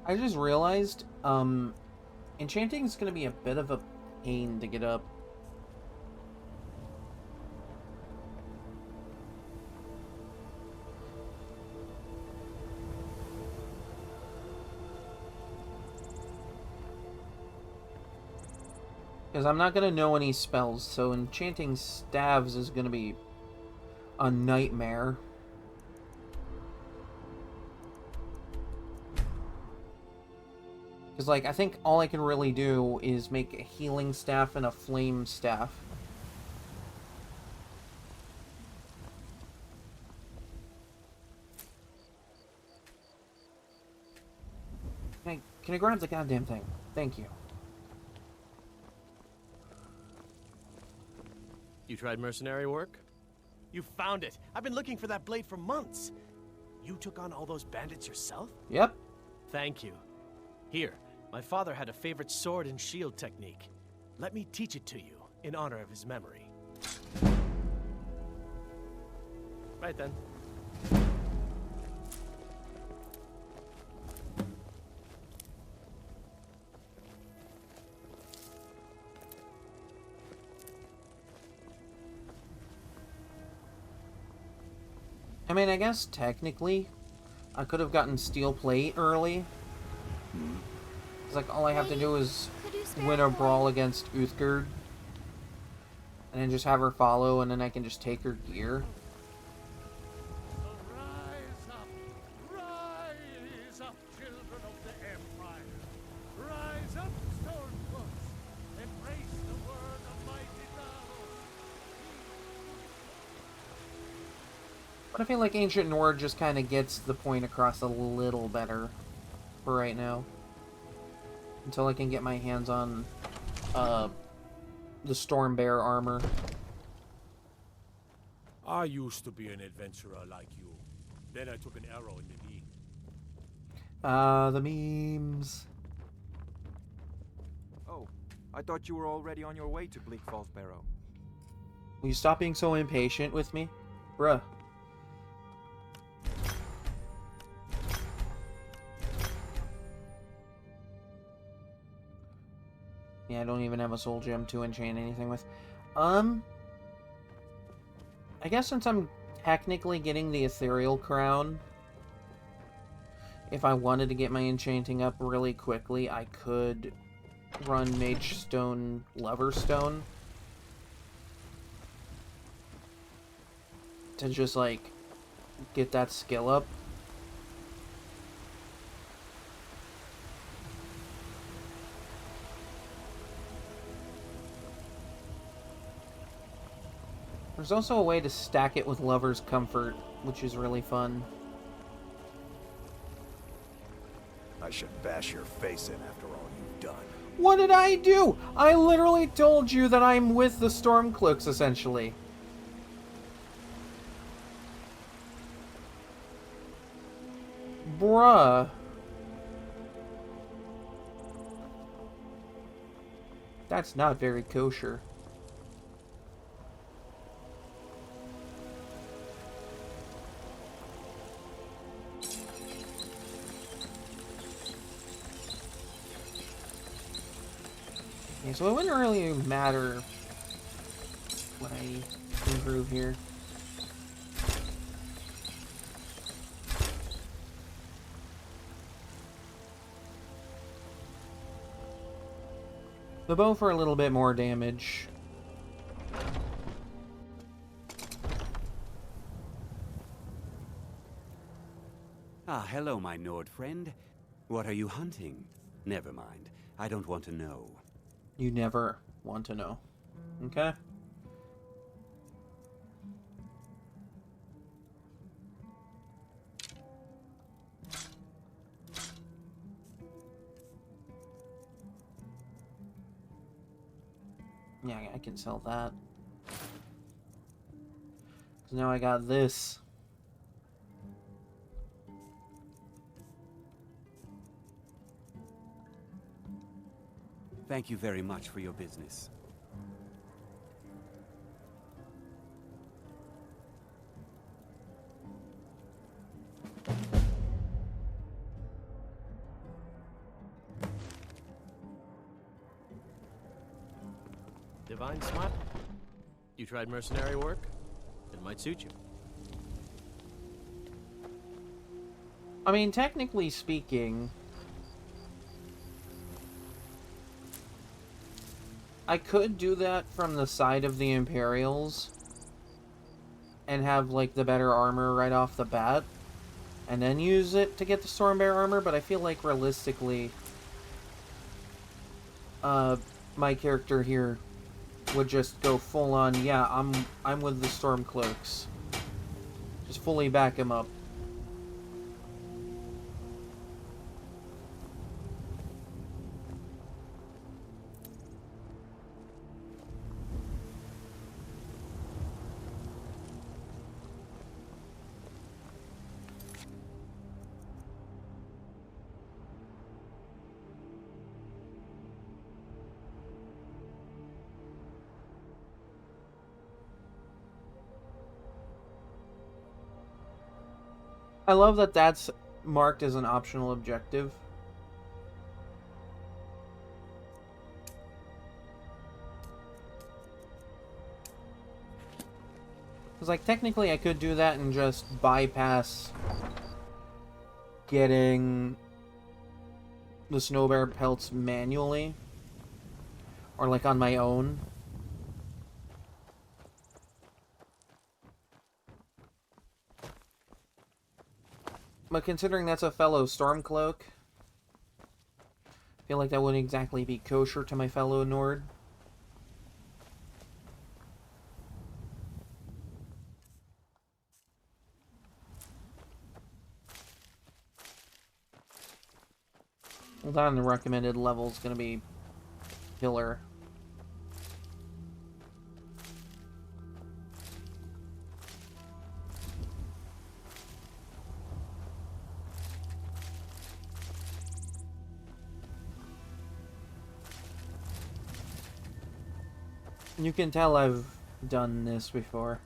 I just realized, enchanting is going to be a bit of a pain to get up. Because I'm not going to know any spells, so enchanting staves is going to be a nightmare. Because, like, I think all I can really do is make a healing staff and a flame staff. Can I grab the goddamn thing? Thank you. You tried mercenary work? You found it! I've been looking for that blade for months! You took on all those bandits yourself? Yep. Thank you. Here. My father had a favorite sword and shield technique. Let me teach it to you, in honor of his memory. Right then. I mean, I guess technically, I could have gotten steel plate early. It's like all I have to do is win a brawl against Uthgerd, and then just have her follow, and then I can just take her gear. Rise up, children of the Empire! Rise up, Stormcloaks! But I feel like Ancient Nord just kind of gets the point across a little better for right now. Until I can get my hands on the Stormbear armor. I used to be an adventurer like you. Then I took an arrow in the knee. Ah, the memes. Oh, I thought you were already on your way to Bleak Falls Barrow. Will you stop being so impatient with me? Bruh. Yeah, I don't even have a soul gem to enchant anything with. I guess since I'm technically getting the ethereal crown, if I wanted to get my enchanting up really quickly, I could run Mage Stone, Lover Stone to just, like, get that skill up. There's also a way to stack it with Lover's Comfort, which is really fun. I should bash your face in after all you've done. What did I do? I literally told you that I'm with the Stormcloaks, essentially. Bruh. That's not very kosher. Okay, so it wouldn't really matter what I improve here. The bow for a little bit more damage. Ah, hello, my Nord friend. What are you hunting? Never mind. I don't want to know. You never want to know. Okay? Yeah, I can sell that. 'Cause now I got this. Thank you very much for your business. Divine Smile? You tried mercenary work? It might suit you. I mean, technically speaking, I could do that from the side of the Imperials and have, like, the better armor right off the bat, and then use it to get the Stormbear armor, but I feel like, realistically, my character here would just go full on, yeah, I'm with the Stormcloaks. Just fully back him up. I love that that's marked as an optional objective. Because, like, technically I could do that and just bypass getting the Snowbear pelts manually. Or, like, on my own. But considering that's a fellow Stormcloak, I feel like that wouldn't exactly be kosher to my fellow Nord. Well, that on the recommended level is going to be killer. You can tell I've done this before.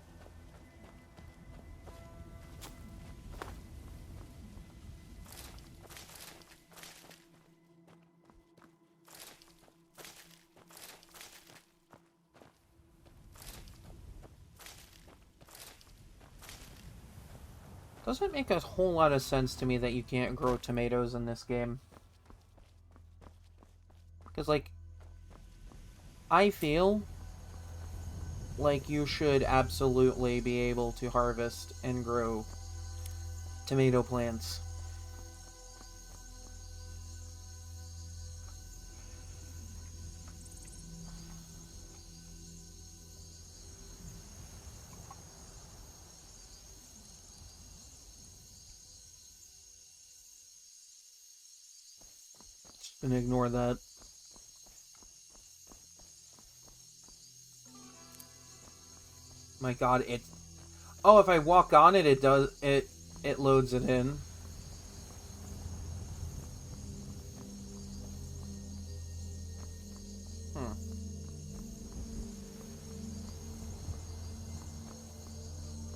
Doesn't make a whole lot of sense to me that you can't grow tomatoes in this game. Because, like, I feel like you should absolutely be able to harvest and grow tomato plants. Just gonna ignore that. My god, it... Oh, if I walk on it, it does... It loads it in.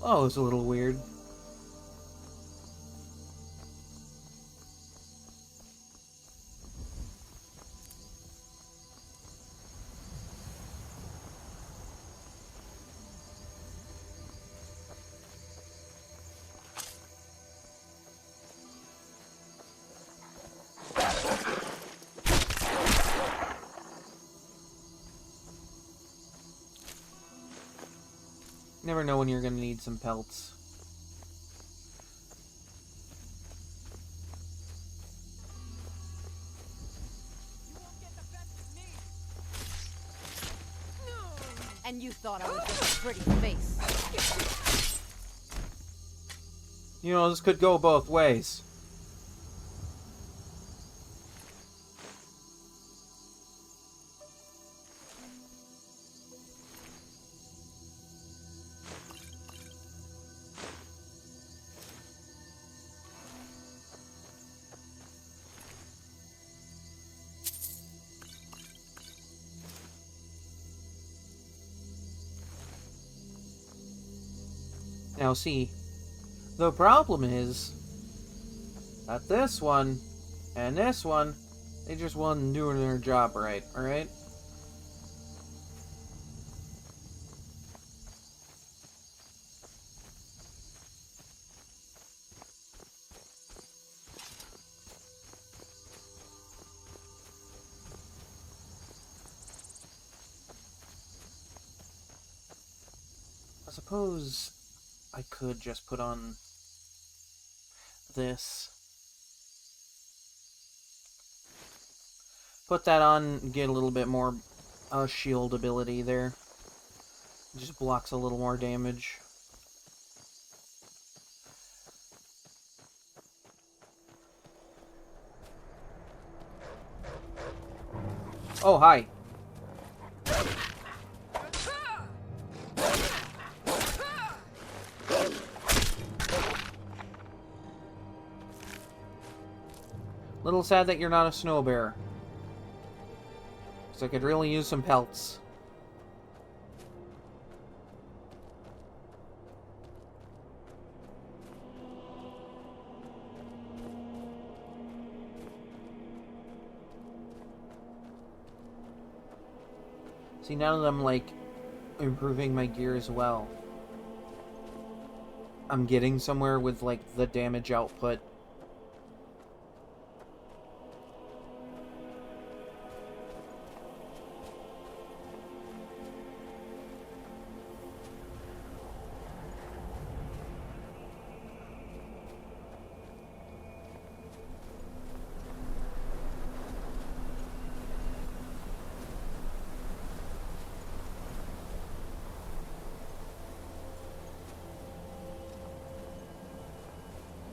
Oh, it's a little weird. Never know when you're gonna need some pelts. And you thought I was just a pretty face. You know, this could go both ways. Now see, the problem is that this one and this one, they just wasn't doing their job right, alright? I suppose I could just put on this. Put that on, get a little bit more shield ability there. Just blocks a little more damage. Oh, hi. Little sad that you're not a snow bear. Because I could really use some pelts. See, now that I'm, like, improving my gear as well, I'm getting somewhere with, like, the damage output.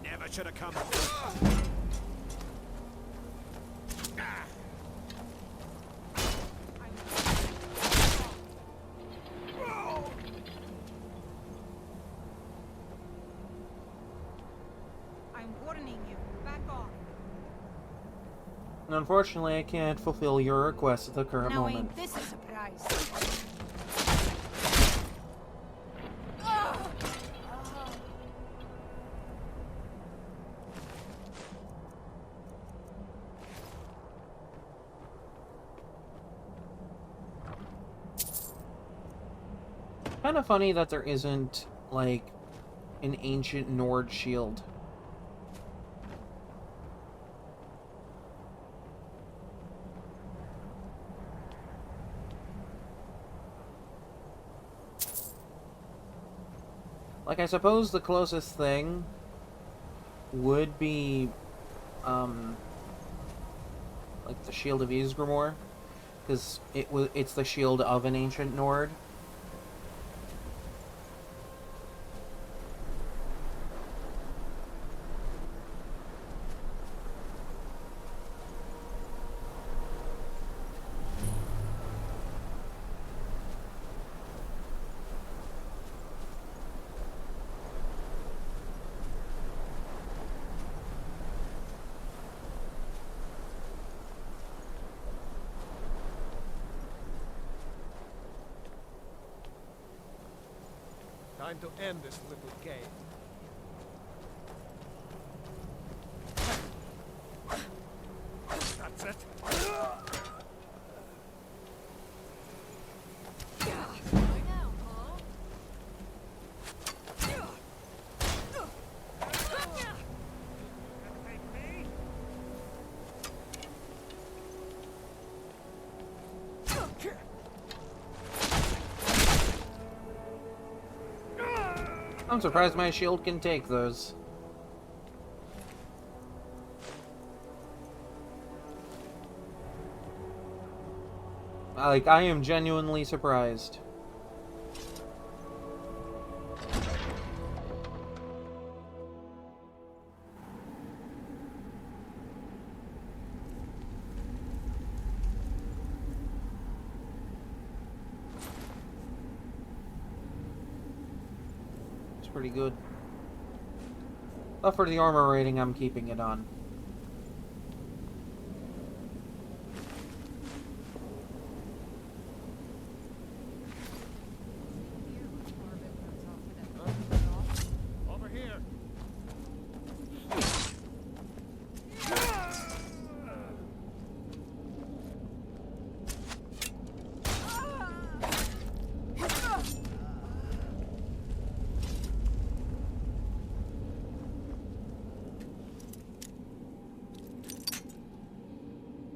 Never should have come. Unfortunately, I can't fulfill your request at the current Now moment. ain't this a surprise? Kind of funny that there isn't, like, an ancient Nord shield. Like, I suppose the closest thing would be, like the Shield of Ysgramor, because it's the shield of an ancient Nord. Time to end this little game. That's it. I'm surprised my shield can take those. Like, I am genuinely surprised. Pretty good. But for the armor rating, I'm keeping it on. Over here.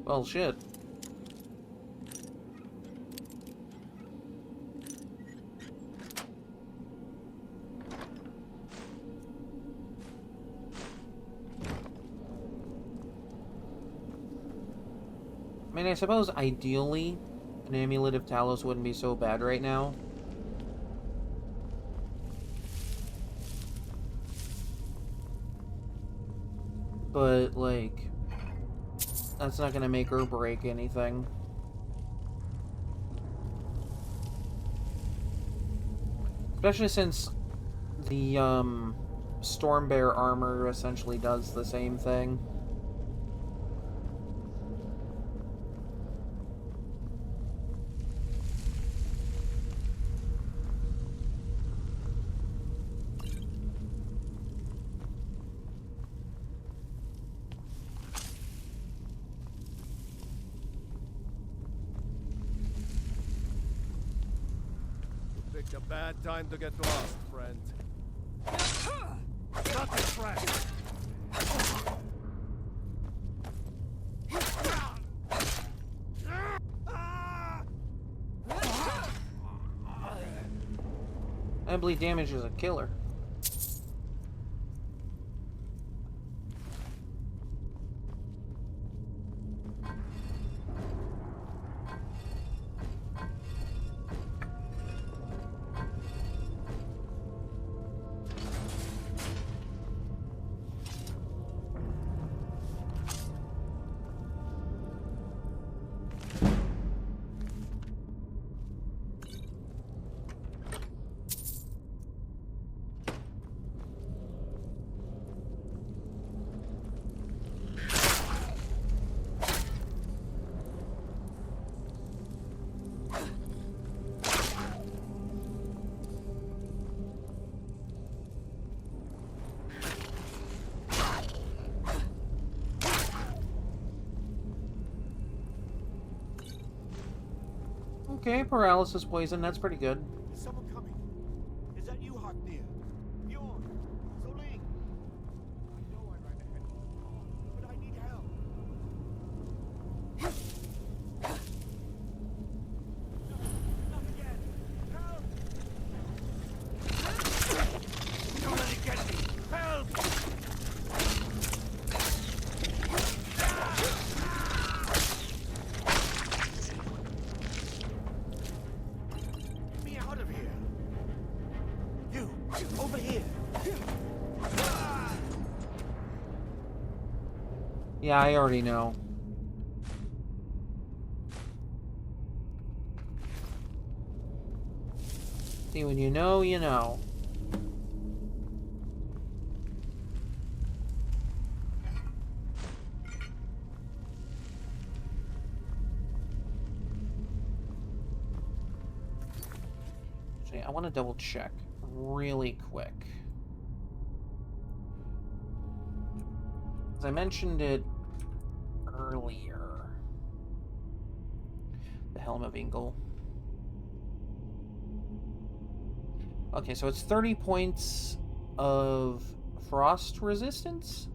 Well, shit. I mean, I suppose ideally, an Amulet of Talos wouldn't be so bad right now. But, like, that's not gonna make or break anything. Especially since the, Stormbear armor essentially does the same thing. Picked a bad time to get lost, friend. Got this, friend. I believe damage is a killer. Okay, paralysis poison, that's pretty good. Is someone coming? Is that you, Haknir? Bjorn? Soling? I know I ran ahead of you, but I need help. Not again! Help! Don't let it get me! Help! Get me out of here! You! Over here! Yeah, I already know. See, when you know, you know. Actually, I want to double check really quick. As I mentioned it earlier. The Helm of Ingol. Okay, so it's 30 points of frost resistance?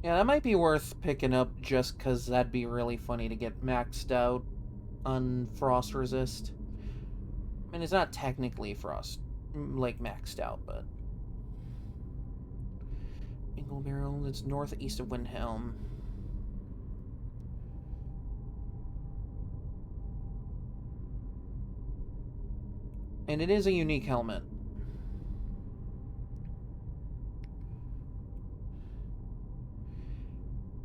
Yeah, that might be worth picking up just because that'd be really funny to get maxed out on frost resist. I mean, it's not technically frost, like, maxed out, but... Inglebarrel, it's northeast of Windhelm. And it is a unique helmet.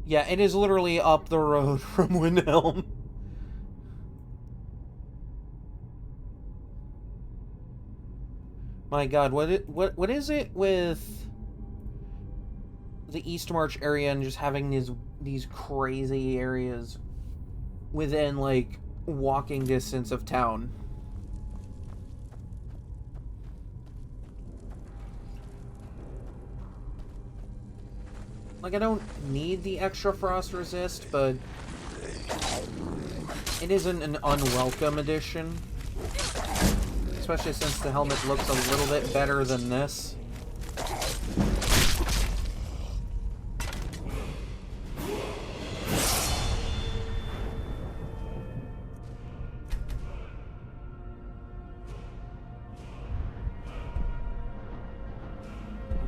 Yeah, it is literally up the road from Windhelm. My god, what is it with the Eastmarch area and just having these crazy areas within, like, walking distance of town? Like, I don't need the extra frost resist, but it isn't an unwelcome addition. Especially since the helmet looks a little bit better than this.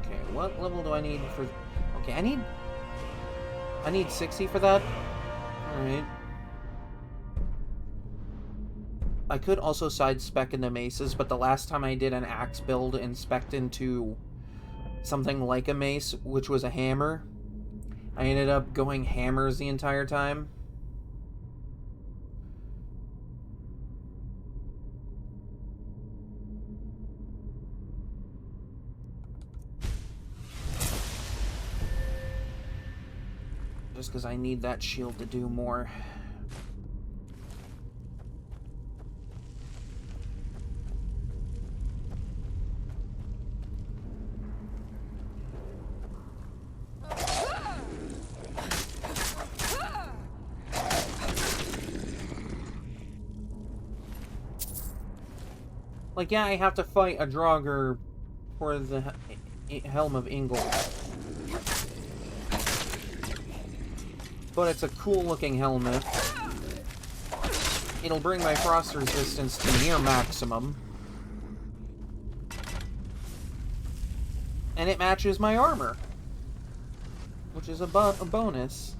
Okay, what level do I need for... Okay, I need 60 for that. Alright. I could also side-spec into maces, but the last time I did an axe build and spec'd into something like a mace, which was a hammer, I ended up going hammers the entire time. Just because I need that shield to do more. Like, yeah, I have to fight a Draugr for the Helm of Ingol. But it's a cool-looking helmet. It'll bring my frost resistance to near maximum. And it matches my armor. Which is a bonus.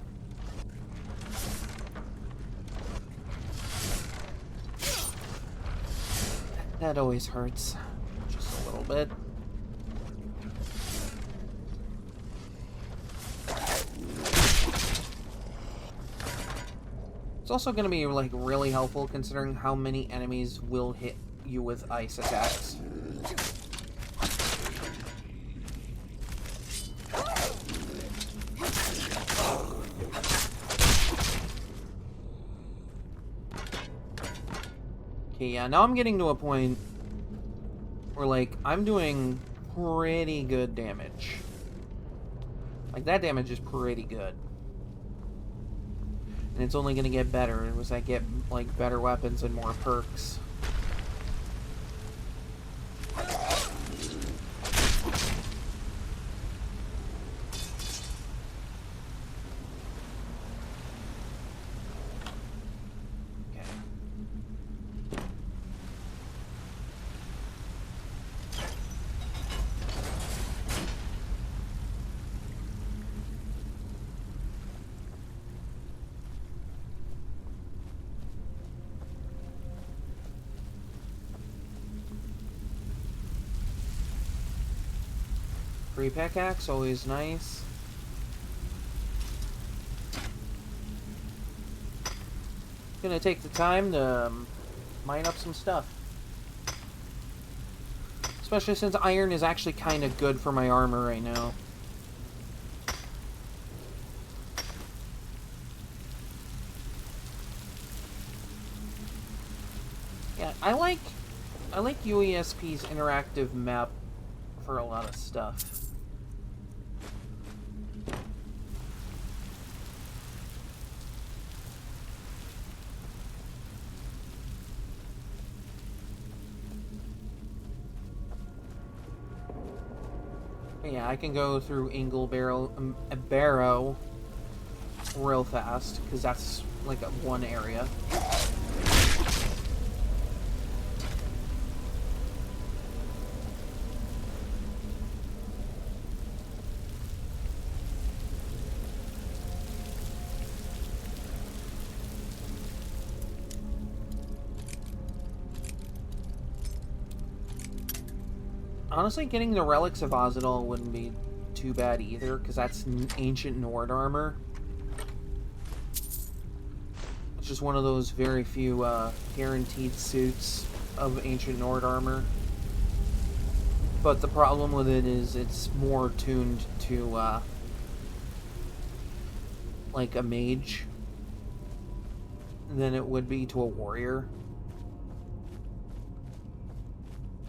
That always hurts. Just a little bit. It's also going to be, like, really helpful considering how many enemies will hit you with ice attacks. Okay, yeah, now I'm getting to a point where, like, I'm doing pretty good damage. Like, that damage is pretty good. And it's only going to get better as I get, like, better weapons and more perks. Free pickaxe, always nice. Gonna take the time to mine up some stuff. Especially since iron is actually kind of good for my armor right now. Yeah, I like UESP's interactive map for a lot of stuff. Yeah, I can go through Barrow real fast, because that's like one area. Honestly, getting the Relics of Ozadal wouldn't be too bad either, because that's ancient Nord armor. It's just one of those very few guaranteed suits of ancient Nord armor. But the problem with it is it's more tuned to, like a mage than it would be to a warrior.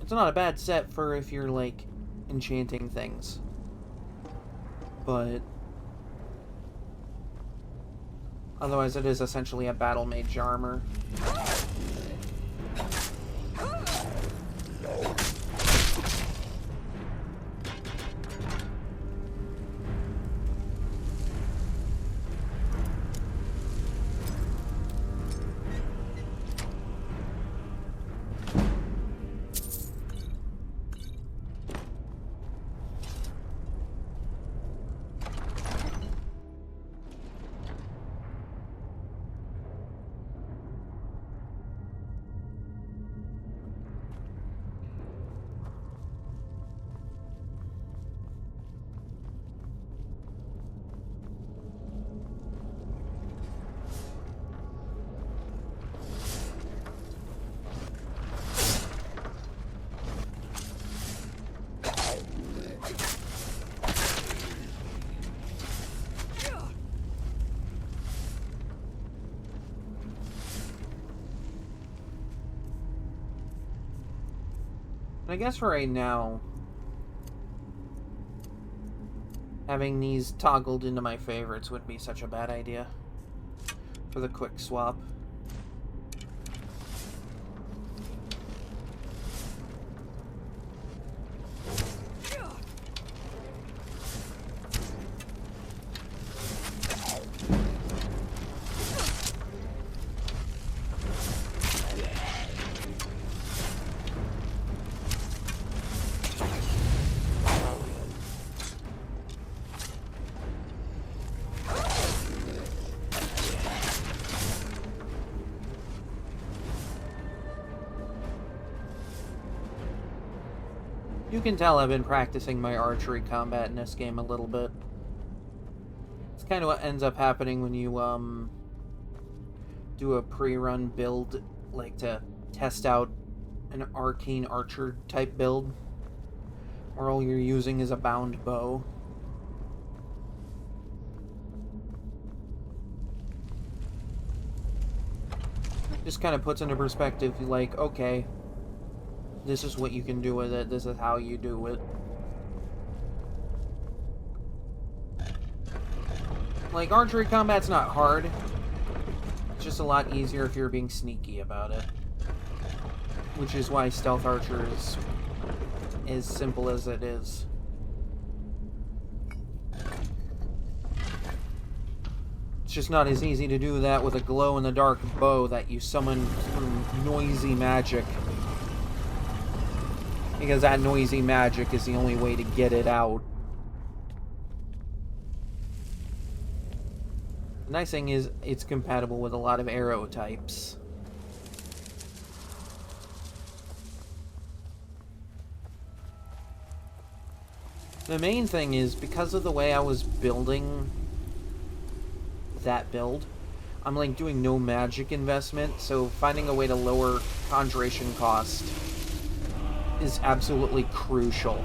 It's not a bad set for if you're, like, enchanting things. But otherwise it is essentially a battle mage armor. I guess for right now, having these toggled into my favorites would be such a bad idea for the quick swap. You can tell I've been practicing my archery combat in this game a little bit. It's kind of what ends up happening when you, do a pre-run build, like to test out an arcane archer type build, where all you're using is a bound bow. Just kind of puts into perspective, like, okay, this is what you can do with it, this is how you do it. Like, archery combat's not hard. It's just a lot easier if you're being sneaky about it. Which is why stealth archer is as simple as it is. It's just not as easy to do that with a glow-in-the-dark bow that you summon through noisy magic. Because that noisy magic is the only way to get it out. The nice thing is, it's compatible with a lot of arrow types. The main thing is, because of the way I was building that build, I'm like doing no magic investment, so finding a way to lower conjuration cost is absolutely crucial.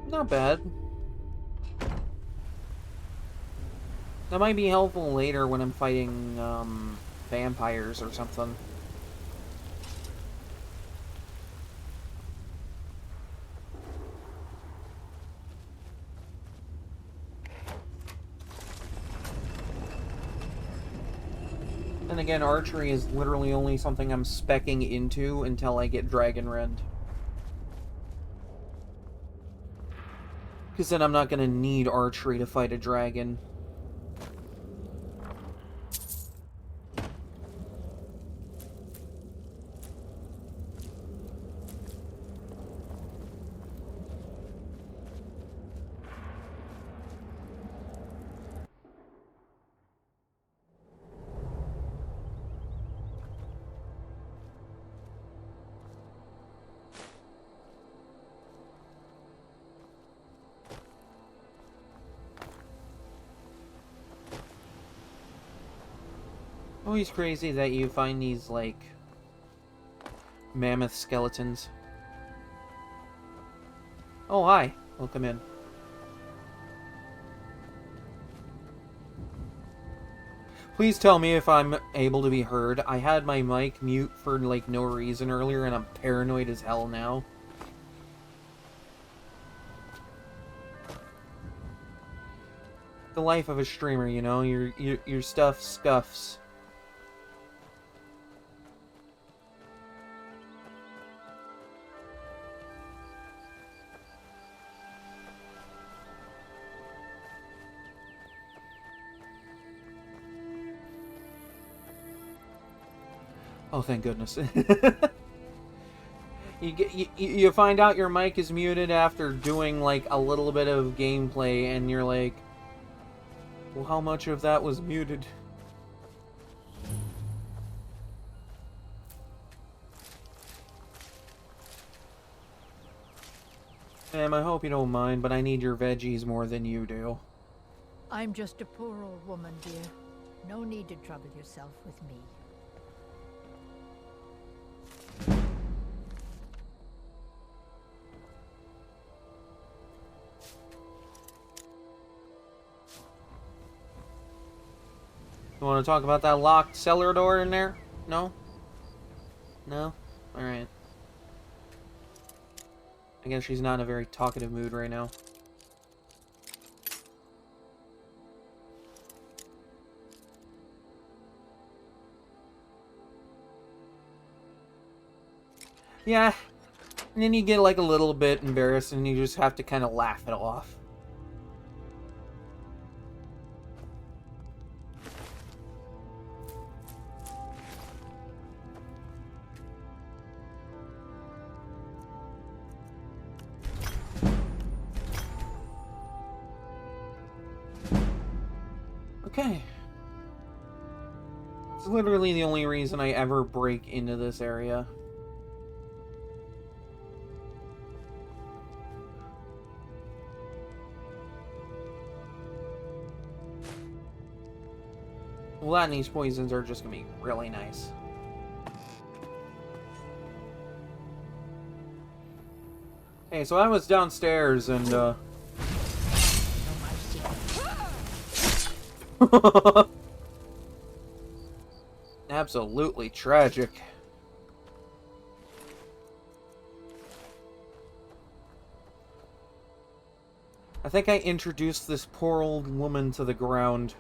Not bad. That might be helpful later when I'm fighting, vampires or something. And again, archery is literally only something I'm speccing into until I get Dragon Rend. Because then I'm not going to need archery to fight a dragon. Always crazy that you find these, like, mammoth skeletons. Oh, hi. Welcome in. Please tell me if I'm able to be heard. I had my mic mute for, like, no reason earlier, and I'm paranoid as hell now. The life of a streamer, you know? Your stuff scuffs. Oh, thank goodness. You find out your mic is muted after doing, like, a little bit of gameplay, and you're like, well, how much of that was muted? Sam, I hope you don't mind, but I need your veggies more than you do. I'm just a poor old woman, dear. No need to trouble yourself with me. You want to talk about that locked cellar door in there? No? No? Alright. I guess she's not in a very talkative mood right now. Yeah. And then you get like a little bit embarrassed and you just have to kind of laugh it off. Okay. It's literally the only reason I ever break into this area. Well, that and these poisons are just gonna be really nice. Hey, so I was downstairs and, absolutely tragic. I think I introduced this poor old woman to the ground.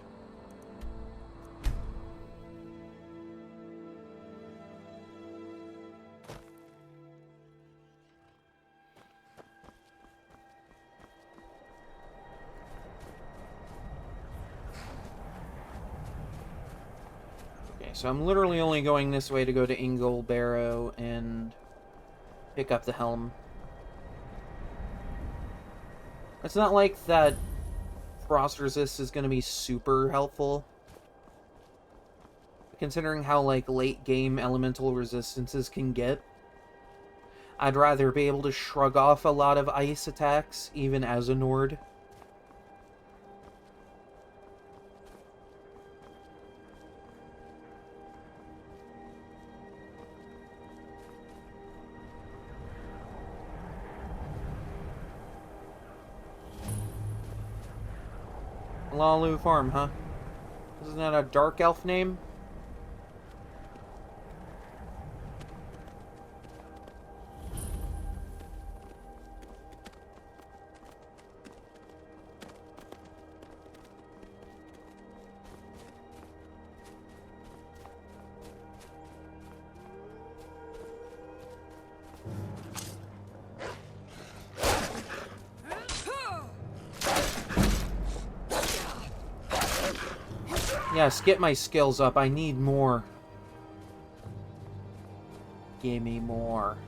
So I'm literally only going this way to go to Ingle Barrow and pick up the helm. It's not like that frost resist is going to be super helpful, considering how like late game elemental resistances can get. I'd rather be able to shrug off a lot of ice attacks even as a Nord. Lalu Farm, huh? Isn't that a dark elf name? Yes, get my skills up. I need more. Give me more.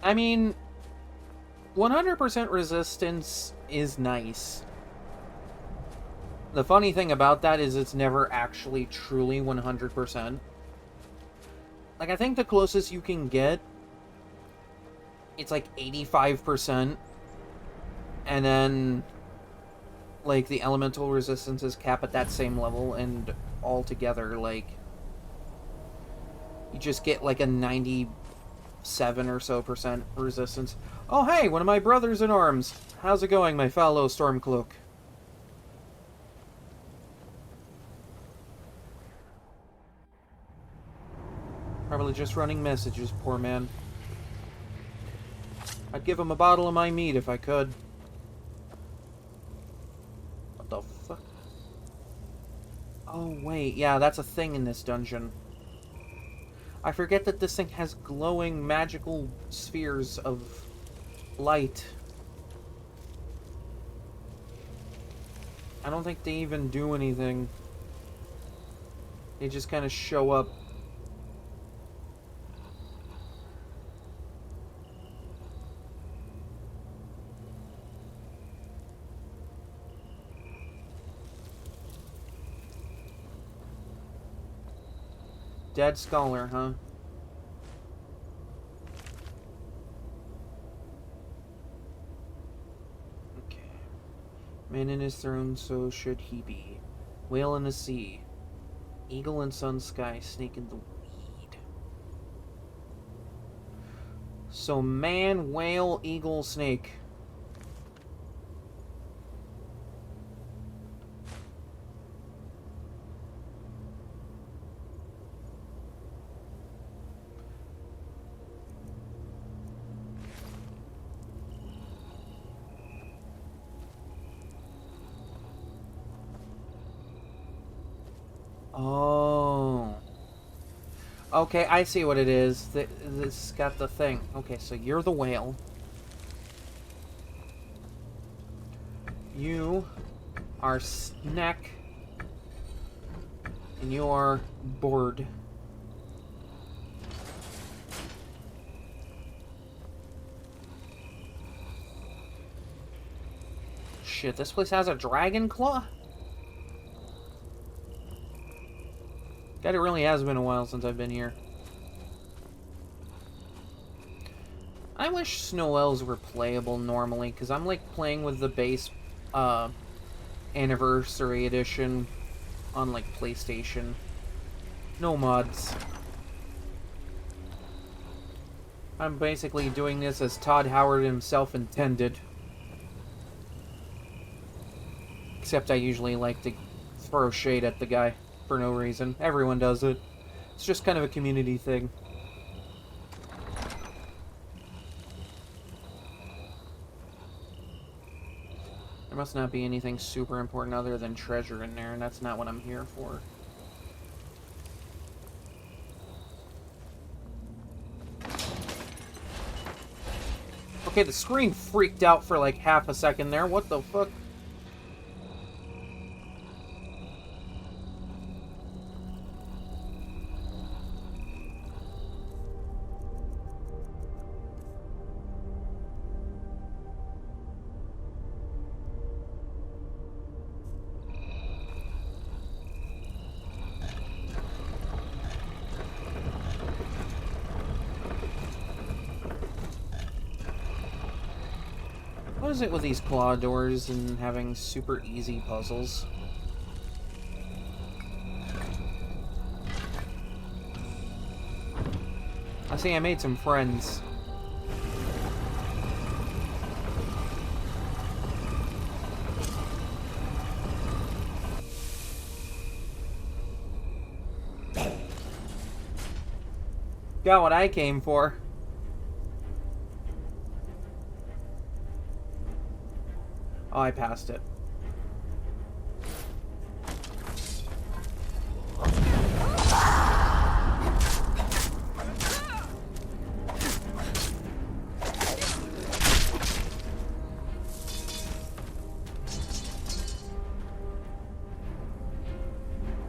I mean, 100% resistance is nice. The funny thing about that is it's never actually truly 100%. Like, I think the closest you can get, it's like 85%. And then, like, the elemental resistances cap at that same level, and altogether, like, you just get like a 97 or so % resistance. Oh, hey, one of my brothers in arms. How's it going, my fellow Stormcloak? Probably just running messages, poor man. I'd give him a bottle of my meat if I could. What the fuck? Oh, wait. Yeah, that's a thing in this dungeon. I forget that this thing has glowing magical spheres of light. I don't think they even do anything. They just kind of show up. Dead scholar, huh? Okay. Man in his throne, so should he be. Whale in the sea. Eagle in sun sky, snake in the weed. So man, whale, eagle, snake. Oh. Okay, I see what it is. This got the thing. Okay, so you're the whale. You are snack. And you are bored. Shit, this place has a dragon claw? God, it really has been a while since I've been here. I wish snow elves were playable normally, because I'm like playing with the base Anniversary Edition on like PlayStation. No mods. I'm basically doing this as Todd Howard himself intended. Except I usually like to throw shade at the guy for no reason. Everyone does it. It's just kind of a community thing. There must not be anything super important other than treasure in there, and that's not what I'm here for. Okay, the screen freaked out for like half a second there. What the fuck? What is it with these claw doors and having super easy puzzles? I see I made some friends. Got what I came for. Oh, I passed it.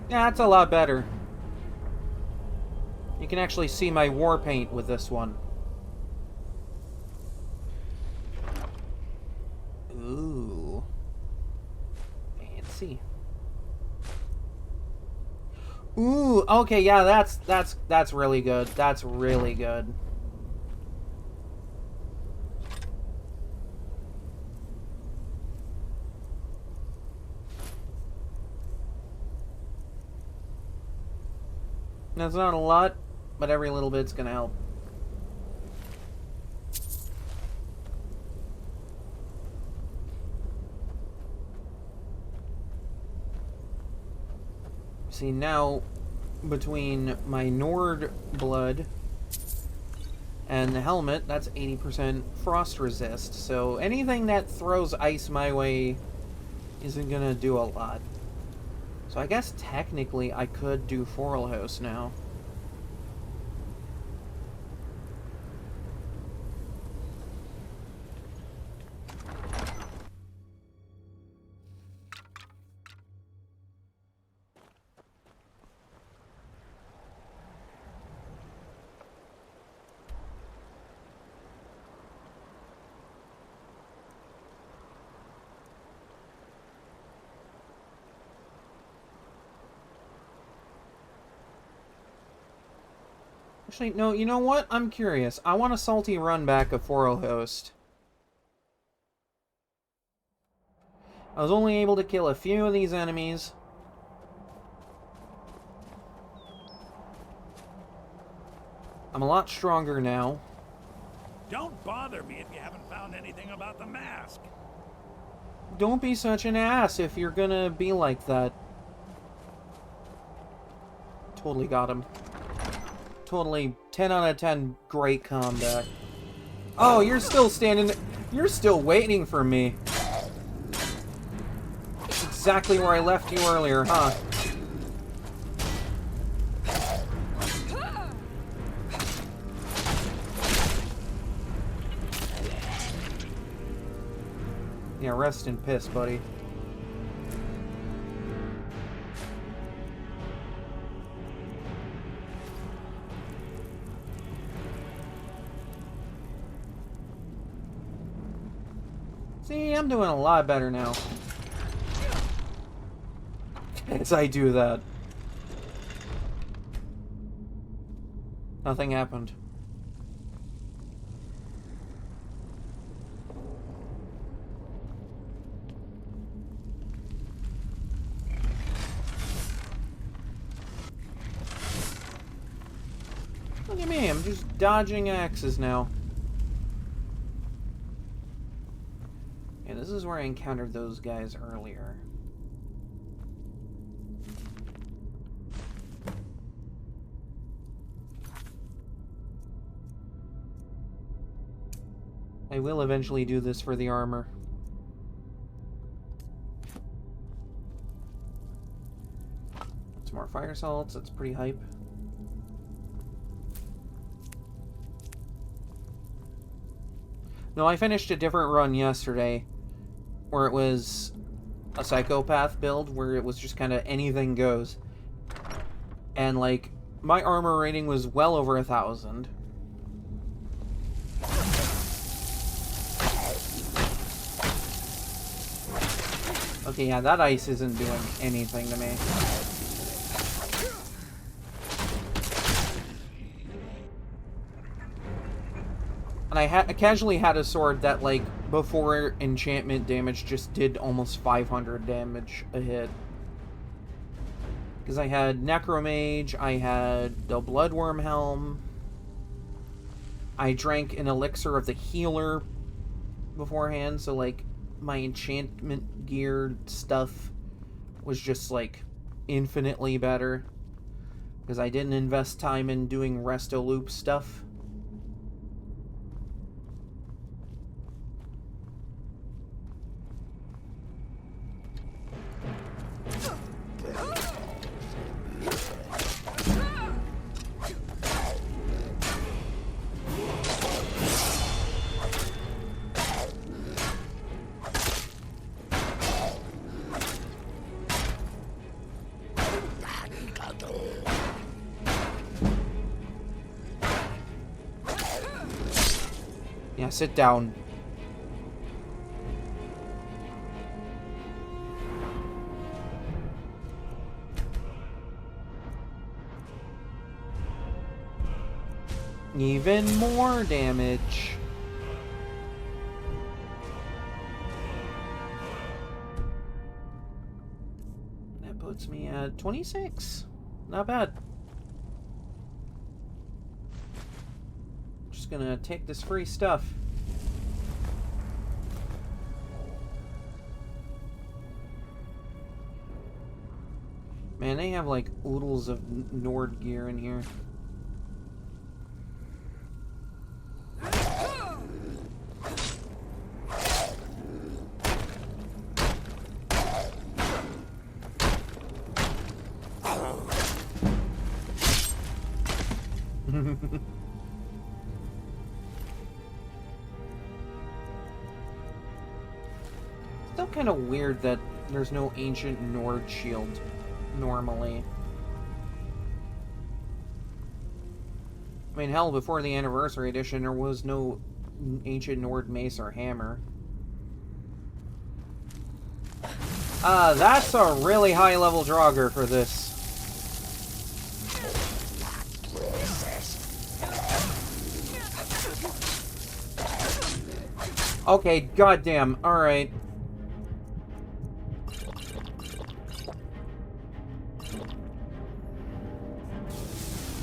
Yeah, that's a lot better. You can actually see my war paint with this one. Ooh. Fancy. Ooh, okay, yeah, that's really good. That's really good. That's not a lot, but every little bit's gonna help. See, now, between my Nord blood and the helmet, that's 80% frost resist. So anything that throws ice my way isn't gonna do a lot. So I guess technically I could do Forelhouse now. Actually, no, you know what? I'm curious. I want a salty run back of Forelhost. I was only able to kill a few of these enemies. I'm a lot stronger now. Don't bother me if you haven't found anything about the mask. Don't be such an ass if you're gonna be like that. Totally got him. Totally 10 out of 10 great combat. Oh, you're still standing. You're still waiting for me. Exactly where I left you earlier, huh? Yeah, rest in piss, buddy. am doing a lot better now. As I do that. Nothing happened. Look at me, I'm just dodging axes now. Yeah, this is where I encountered those guys earlier. I will eventually do this for the armor. Some more fire salts, that's pretty hype. No, I finished a different run yesterday where it was a psychopath build where it was just kind of anything goes. And like, my armor rating was well over 1,000. Okay, yeah, that ice isn't doing anything to me. And I casually had a sword that, like, before enchantment damage just did almost 500 damage a hit. Because I had Necromage, I had the Bloodworm Helm, I drank an elixir of the healer beforehand, so, like, my enchantment gear stuff was just, like, infinitely better. Because I didn't invest time in doing resto loop stuff. Yeah, sit down. Even more damage. That puts me at 26. Not bad. Just gonna take this free stuff. Man, they have like oodles of Nord gear in here. Still kind of weird that there's no ancient Nord shield normally. I mean, hell, before the Anniversary Edition, there was no ancient Nord mace or hammer. That's a really high level Draugr for this. Okay, goddamn. Alright.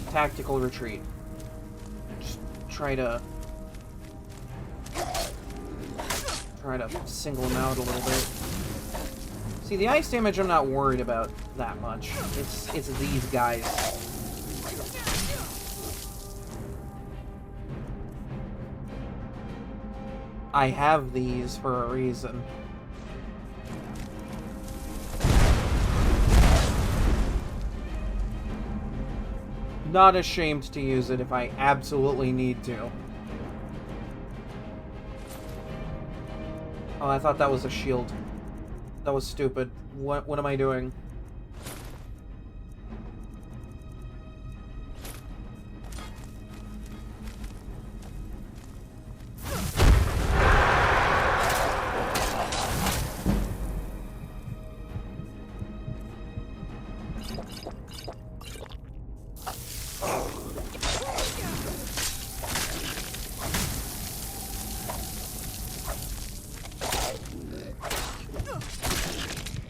Tactical retreat. Just try to single them out a little bit. See, the ice damage I'm not worried about that much. It's these guys. I have these for a reason. Not ashamed to use it if I absolutely need to. Oh, I thought that was a shield. That was stupid. What am I doing?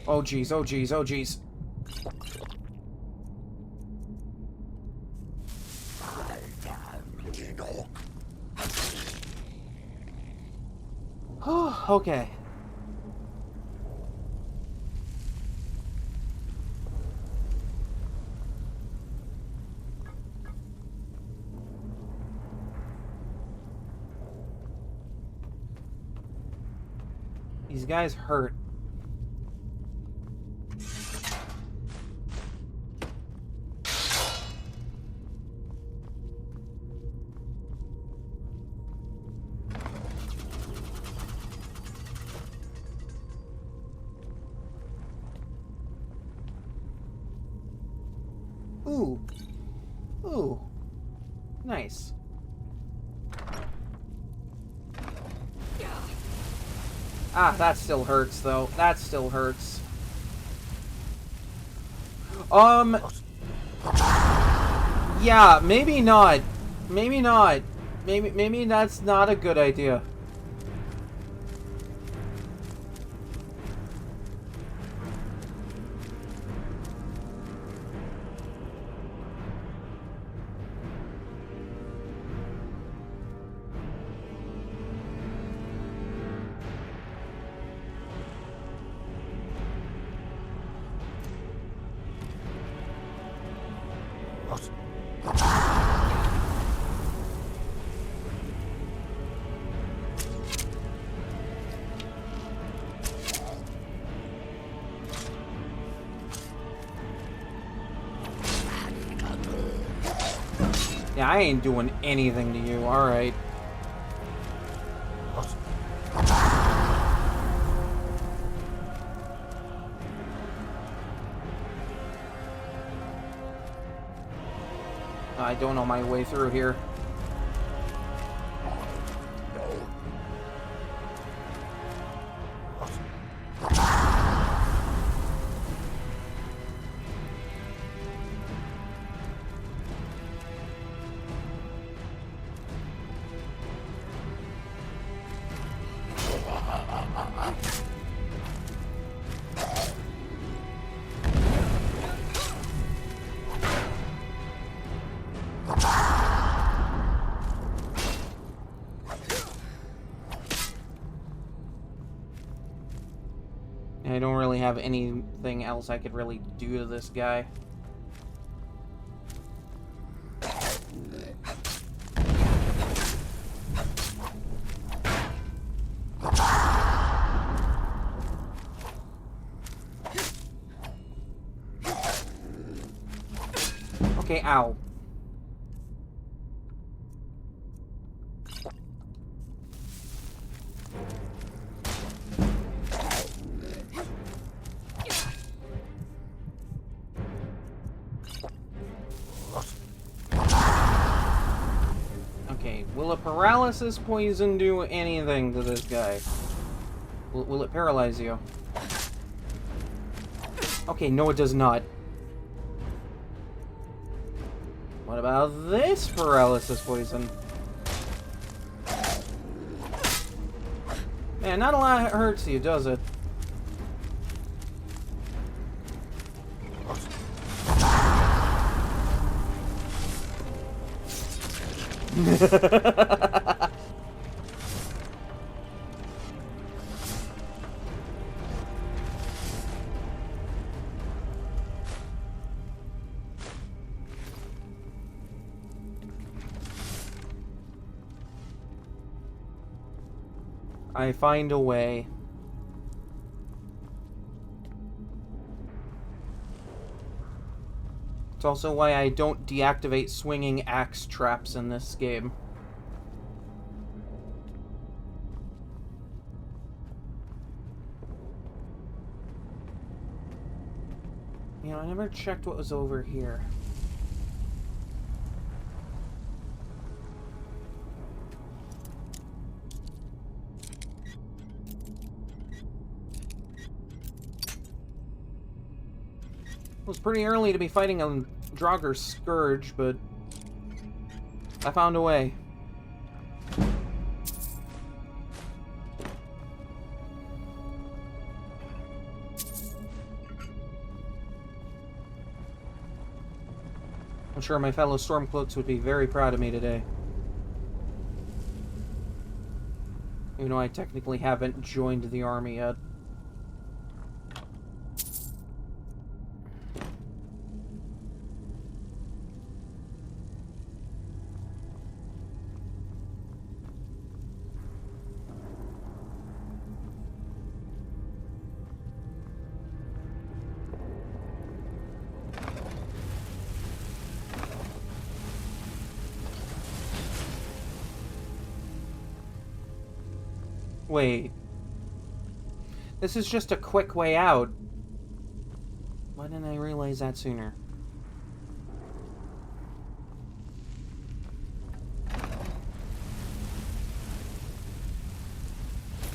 Oh geez, oh geez, oh geez. Okay. These guys hurt. Ooh. Ooh. Nice. Ah, that still hurts, though. That still hurts. Yeah, maybe not. Maybe not. Maybe that's not a good idea. Yeah, I ain't doing anything to you, alright. I don't know my way through here. I don't really have anything else I could really do to this guy. Okay, ow. Okay, will a paralysis poison do anything to this guy? Will it paralyze you? Okay, no it does not. What about this paralysis poison? Man, not a lot hurts you, does it? I find a way. It's also why I don't deactivate swinging axe traps in this game. You know, I never checked what was over here. was pretty early to be fighting a Draugr Scourge, but I found a way. I'm sure my fellow Stormcloaks would be very proud of me today. Even though I technically haven't joined the army yet. Wait. This is just a quick way out. Why didn't I realize that sooner?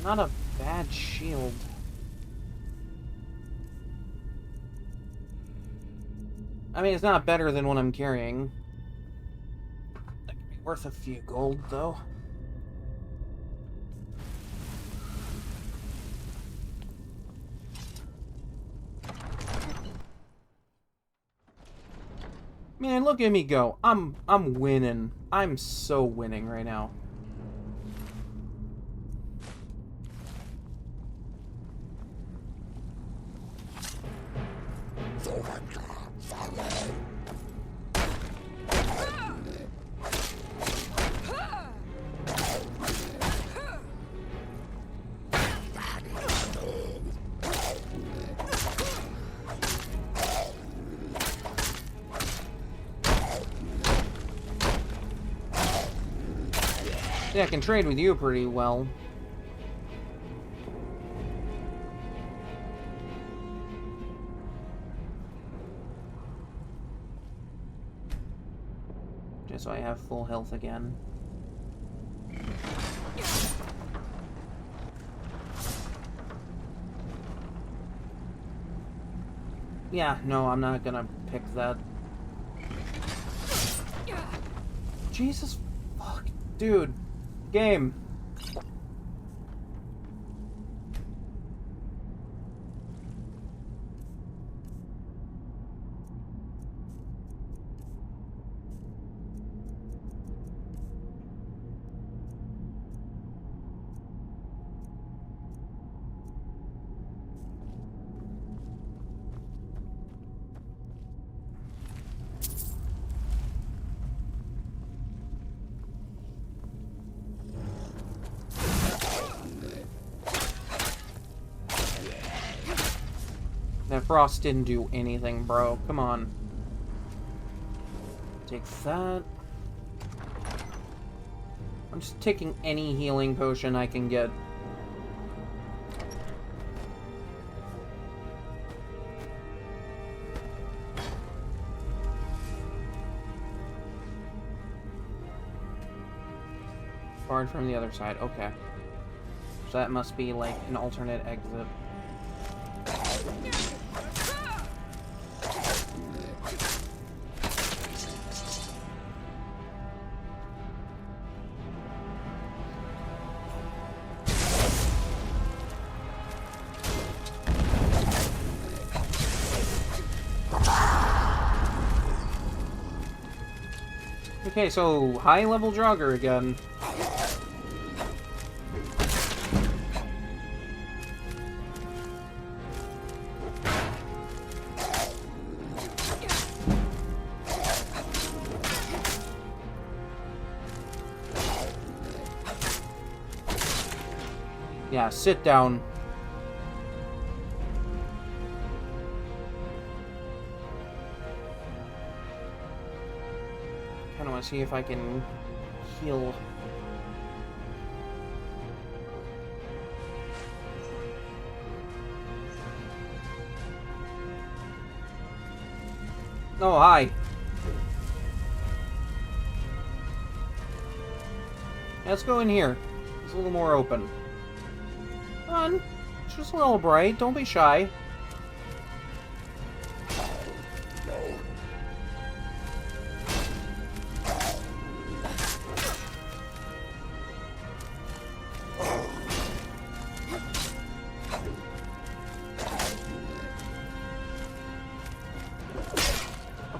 Not a bad shield. I mean, it's not better than what I'm carrying. That could be worth a few gold, though. Man, look at me go. I'm winning. I'm so winning right now. Yeah, I can trade with you pretty well. Just so I have full health again. Yeah, no, I'm not gonna pick that. Jesus fuck, dude. Game. That frost didn't do anything, bro. Come on. Take that. I'm just taking any healing potion I can get. Barred from the other side. Okay. So that must be like an alternate exit. Okay, so high-level Draugr again. Yeah, sit down. Kinda wanna see if I can heal. Oh, hi. Let's go in here. It's a little more open. Come on. It's just a little bright. Don't be shy.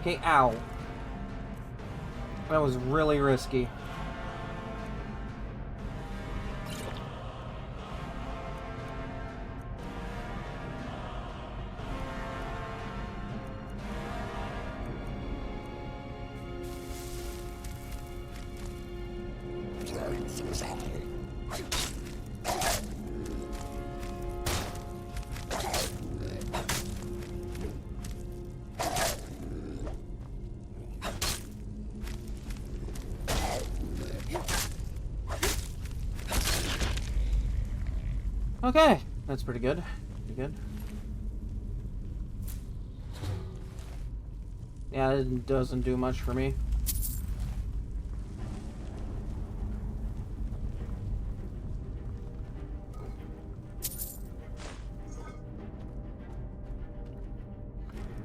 Okay, ow. That was really risky. Okay, that's pretty good. Pretty good. Yeah, it doesn't do much for me.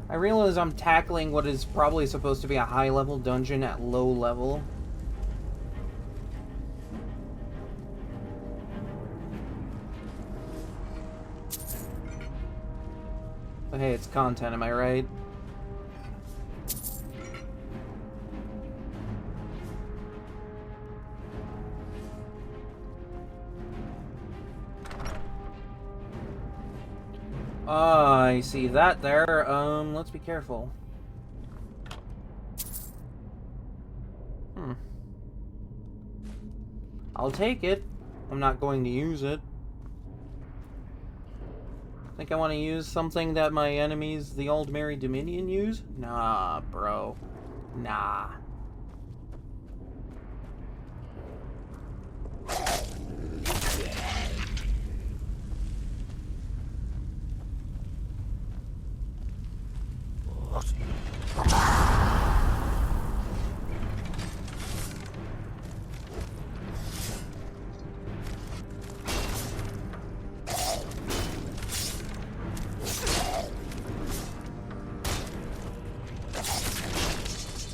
I realize I'm tackling what is probably supposed to be a high-level dungeon at low level. But hey, it's content, am I right? I see that there. Let's be careful. I'll take it. I'm not going to use it. Think I want to use something that my enemies, the Old Merry Dominion, use? Nah, bro. Nah.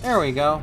There we go.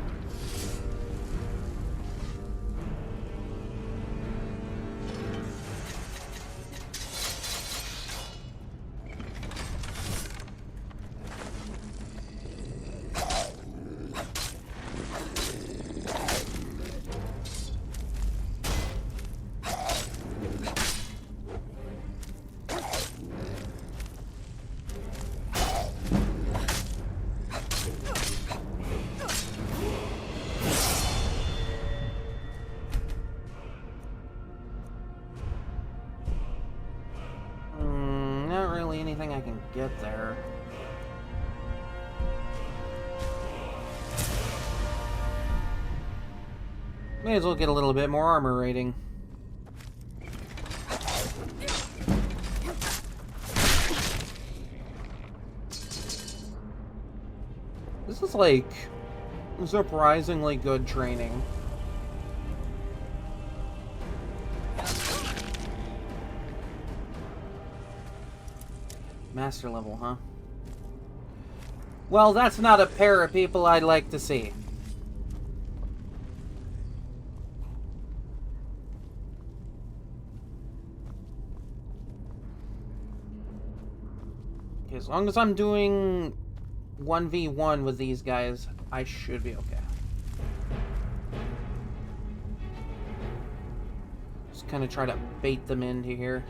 Anything I can get there. May as well get a little bit more armor rating. This is like surprisingly good training. Master level, huh? Well, that's not a pair of people I'd like to see. Okay, as long as I'm doing 1v1 with these guys, I should be okay. Just kind of try to bait them into here.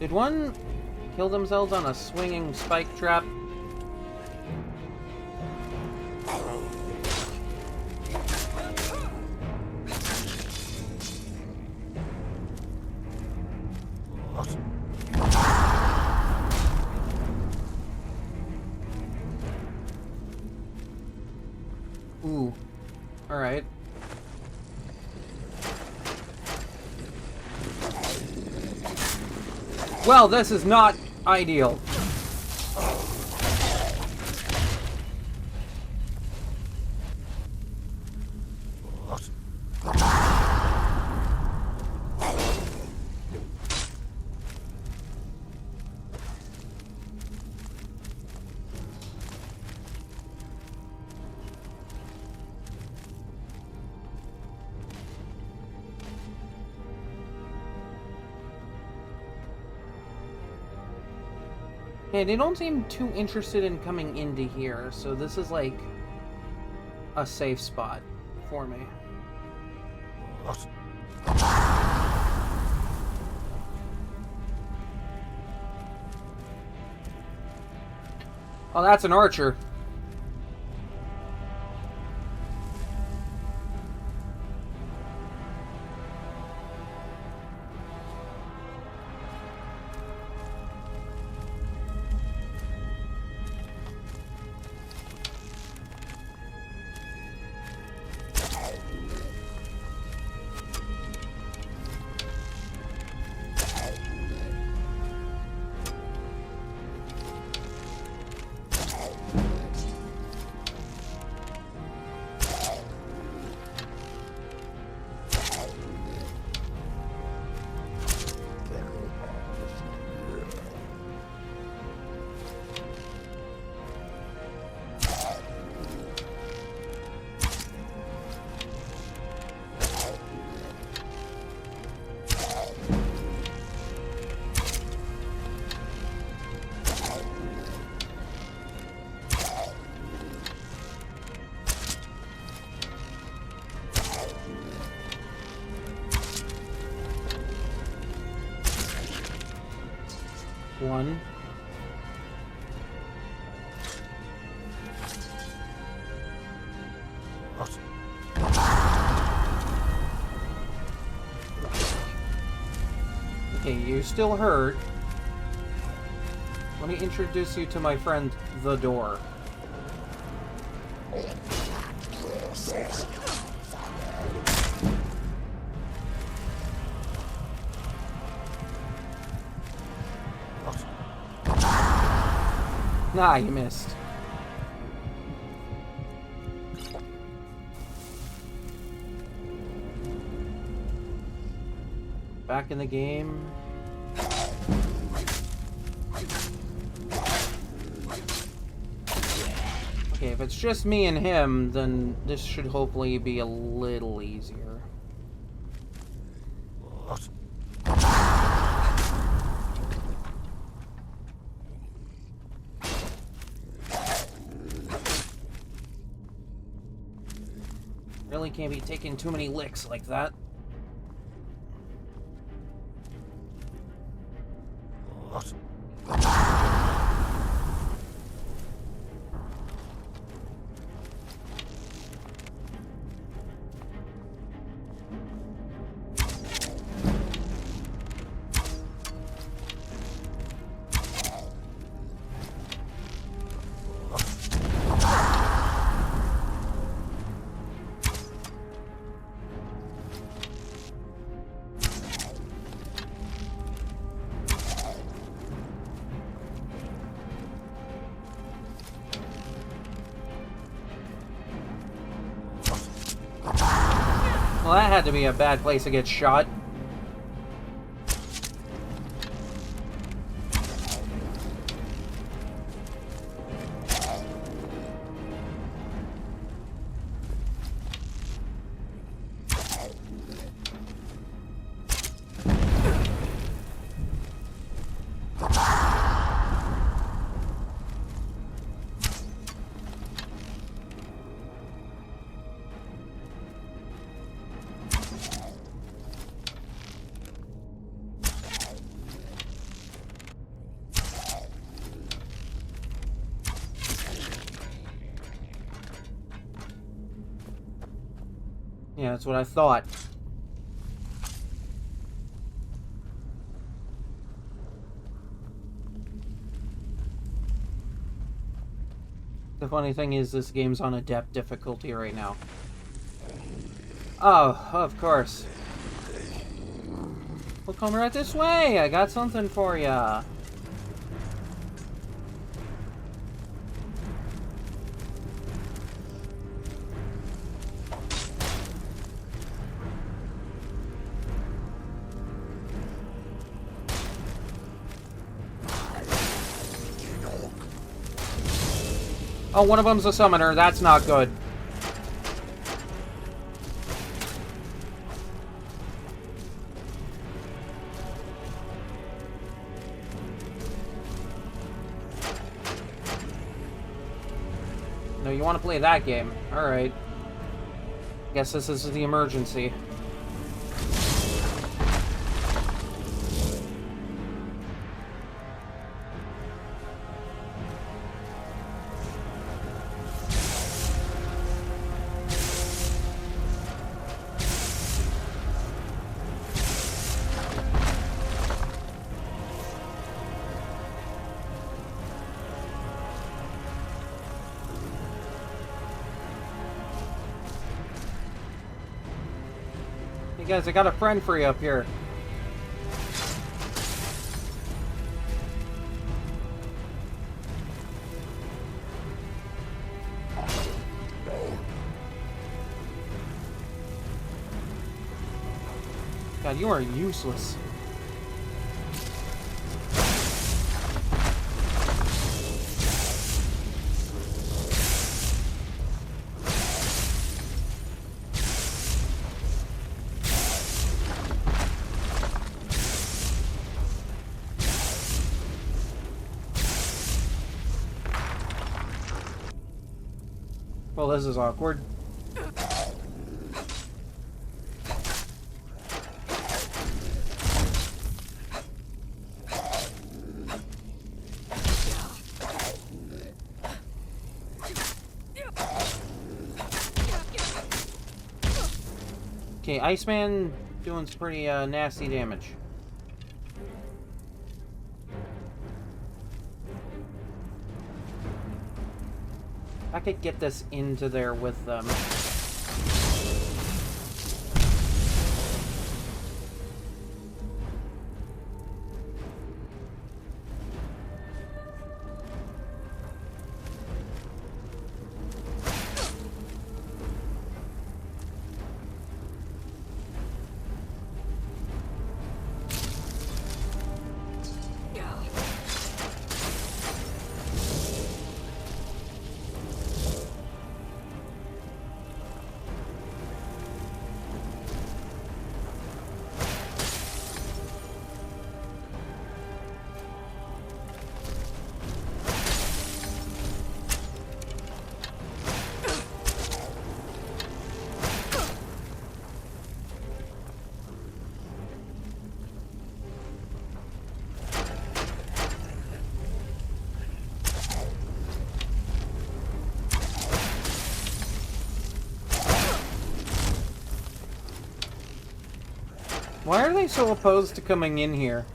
Did one kill themselves on a swinging spike trap? Ooh. Alright. Well, this is not ideal. Yeah, they don't seem too interested in coming into here, so this is like a safe spot for me. Oh, that's an archer. One. Okay, you still hurt. Let me introduce you to my friend, the Door. Nah, you missed. Back in the game. Okay, if it's just me and him, then this should hopefully be a little easier. Really can't be taking too many licks like that. Well, that had to be a bad place to get shot. Yeah, that's what I thought. The funny thing is, this game's on Adept difficulty right now. Oh, of course. Well, come right this way. I got something for ya. Oh, one of them's a summoner. That's not good. No, you want to play that game. Alright. Guess this is the emergency. Hey guys, I got a friend for you up here. God, you are useless. Well, this is awkward. Okay, Iceman doing some pretty nasty damage. I could get this into there with them. Why are they so opposed to coming in here?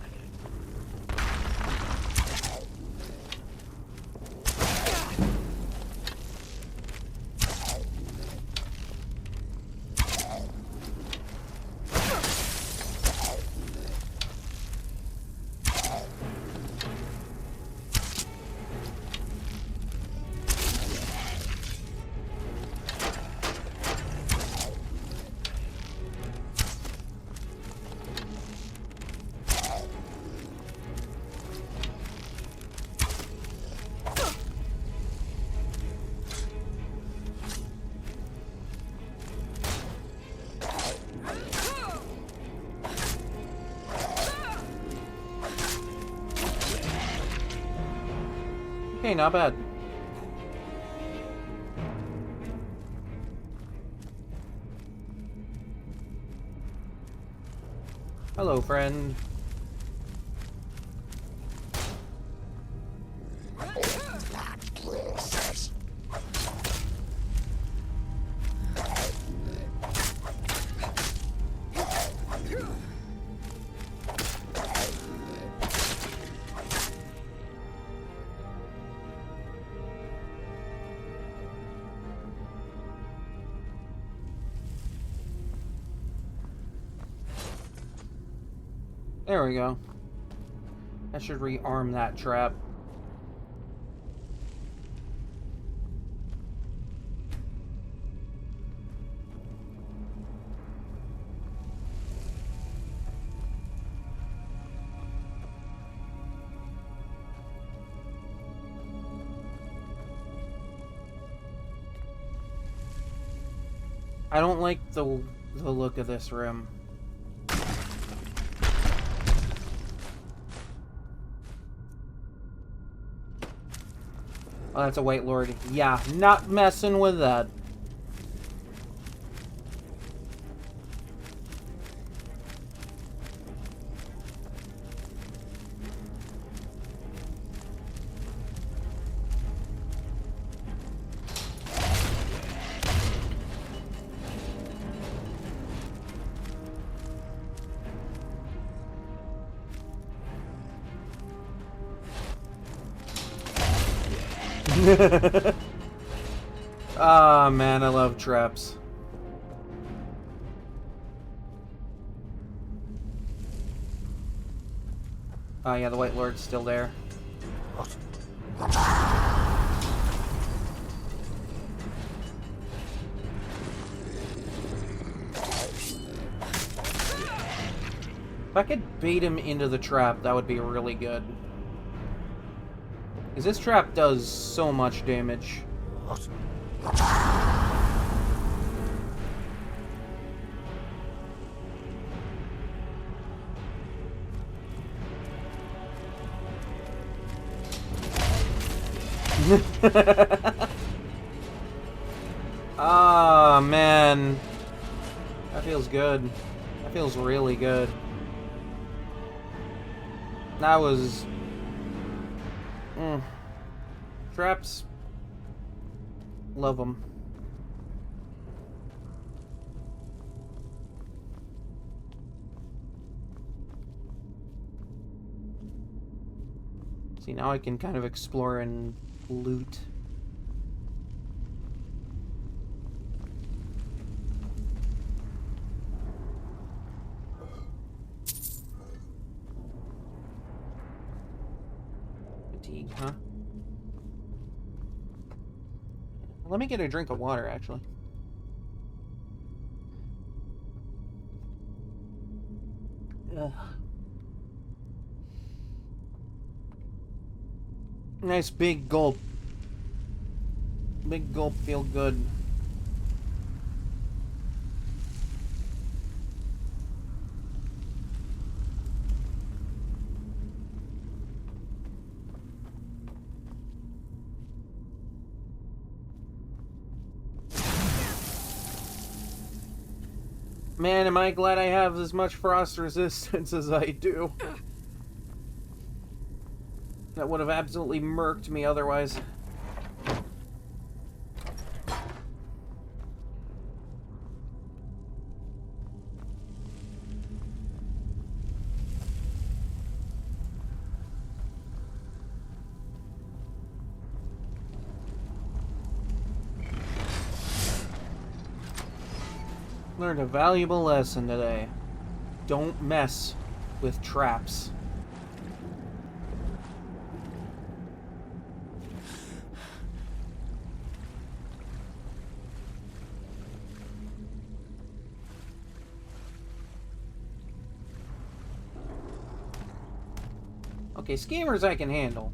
Okay, not bad. Hello, friend. There we go. I should rearm that trap. I don't like the look of this room. Oh, that's a White Lord. Yeah, not messing with that. Ah, man, I love traps. Oh yeah, the White Lord's still there. If I could bait him into the trap, that would be really good. Because this trap does so much damage. Ah, man. That feels good. That feels really good. That was... Traps. Love them. See, now I can kind of explore and loot. Fatigue, huh? Let me get a drink of water, actually. Ugh. Nice big gulp. Big gulp, feel good. Man, am I glad I have as much frost resistance as I do. That would have absolutely murked me otherwise. Learned a valuable lesson today. Don't mess with traps. Okay, schemers I can handle.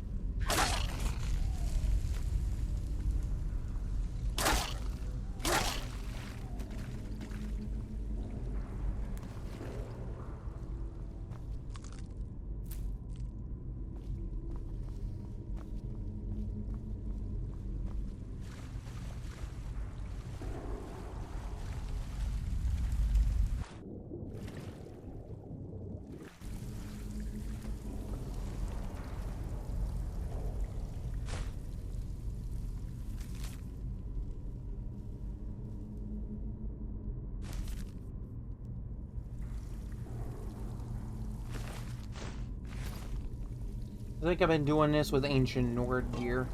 I think I've been doing this with ancient Nord gear.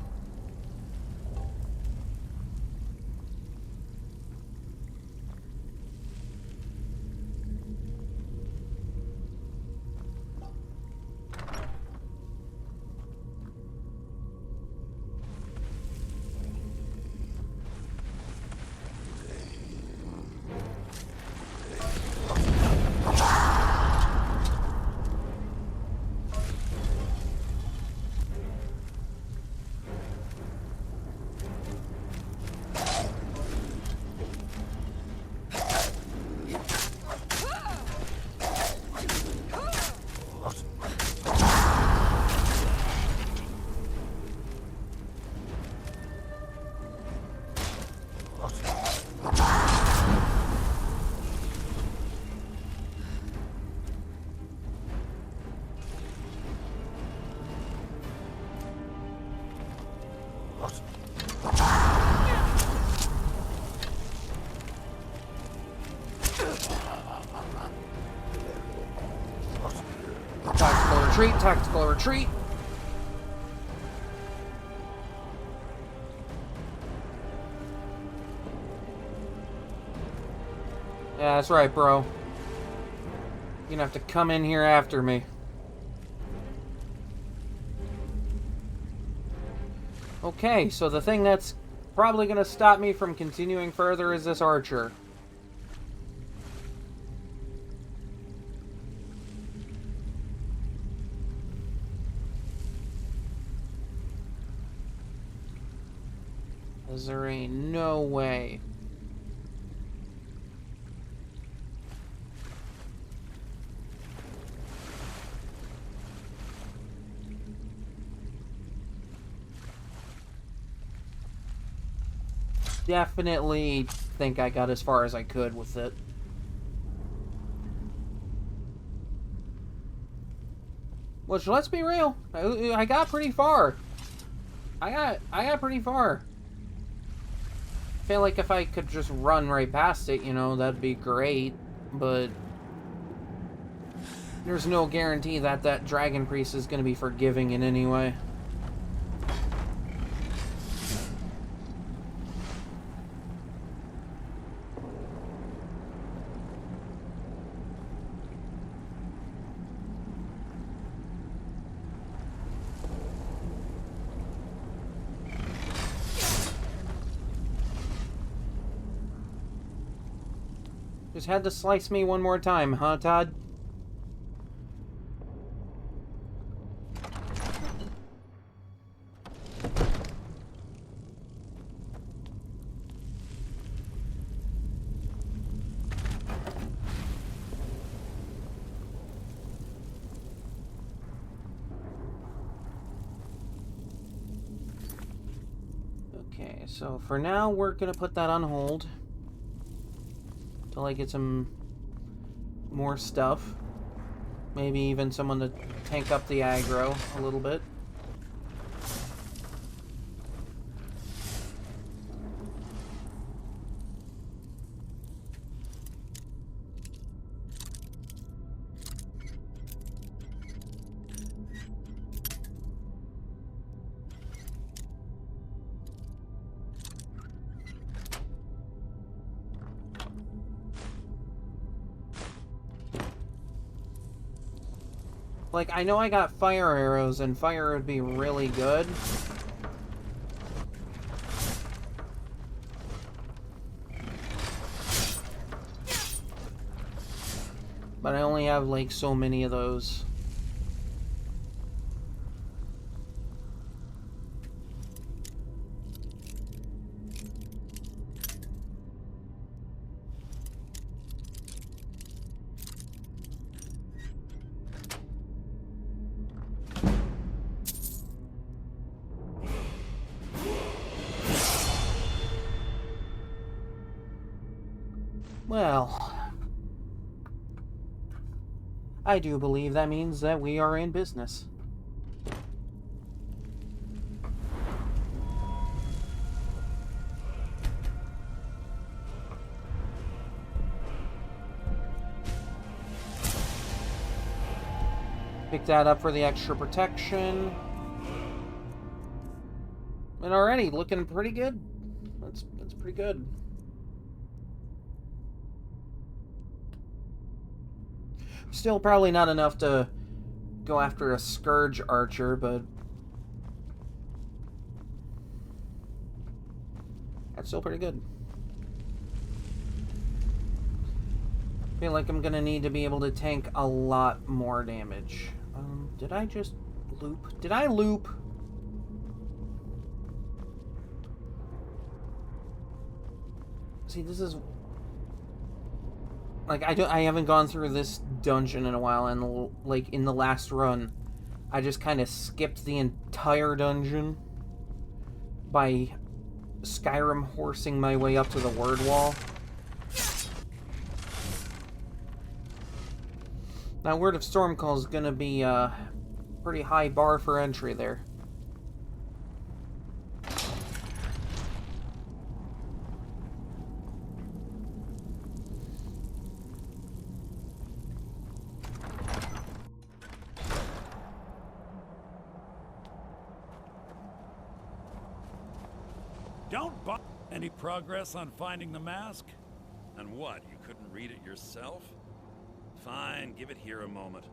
retreat, tactical retreat. Yeah, that's right, bro. You're gonna have to come in here after me. Okay, so the thing that's probably gonna stop me from continuing further is this archer. Cause there ain't no way. Definitely think I got as far as I could with it. Which, let's be real, I got pretty far. I got pretty far. I feel like if I could just run right past it, you know, that'd be great, but there's no guarantee that that dragon priest is going to be forgiving in any way. Just had to slice me one more time, huh, Todd? Okay, so for now, we're gonna put that on hold. Till I get some more stuff. Maybe even someone to tank up the aggro a little bit. Like, I know I got fire arrows, and fire would be really good. But I only have, like, so many of those. Well, I do believe that means that we are in business. Pick that up for the extra protection. And already looking pretty good. That's pretty good. Still probably not enough to go after a Scourge Archer, but that's still pretty good. Feel like I'm gonna need to be able to tank a lot more damage. Did I just loop? Did I loop? See, this is like I haven't gone through this dungeon in a while, and like in the last run, I just kind of skipped the entire dungeon by Skyrim horsing my way up to the word wall. Now, Word of Stormcloak is gonna be a pretty high bar for entry there. Don't bother. Any progress on finding the mask? And what, you couldn't read it yourself? Fine, give it here a moment.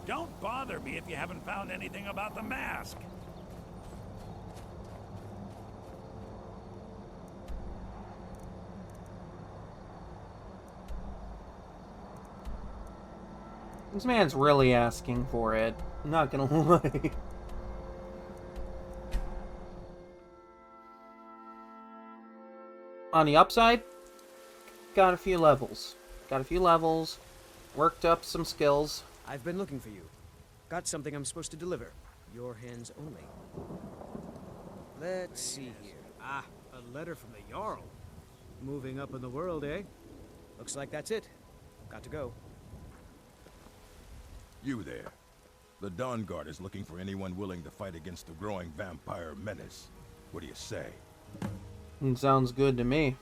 Don't bother me if you haven't found anything about the mask. This man's really asking for it. I'm not gonna lie. On the upside, got a few levels. Worked up some skills. I've been looking for you. Got something I'm supposed to deliver. Your hands only. Let's see here. Ah, a letter from the Jarl. Moving up in the world, eh? Looks like that's it. Got to go. You there. The Dawn Guard is looking for anyone willing to fight against the growing vampire menace. What do you say? Sounds good to me.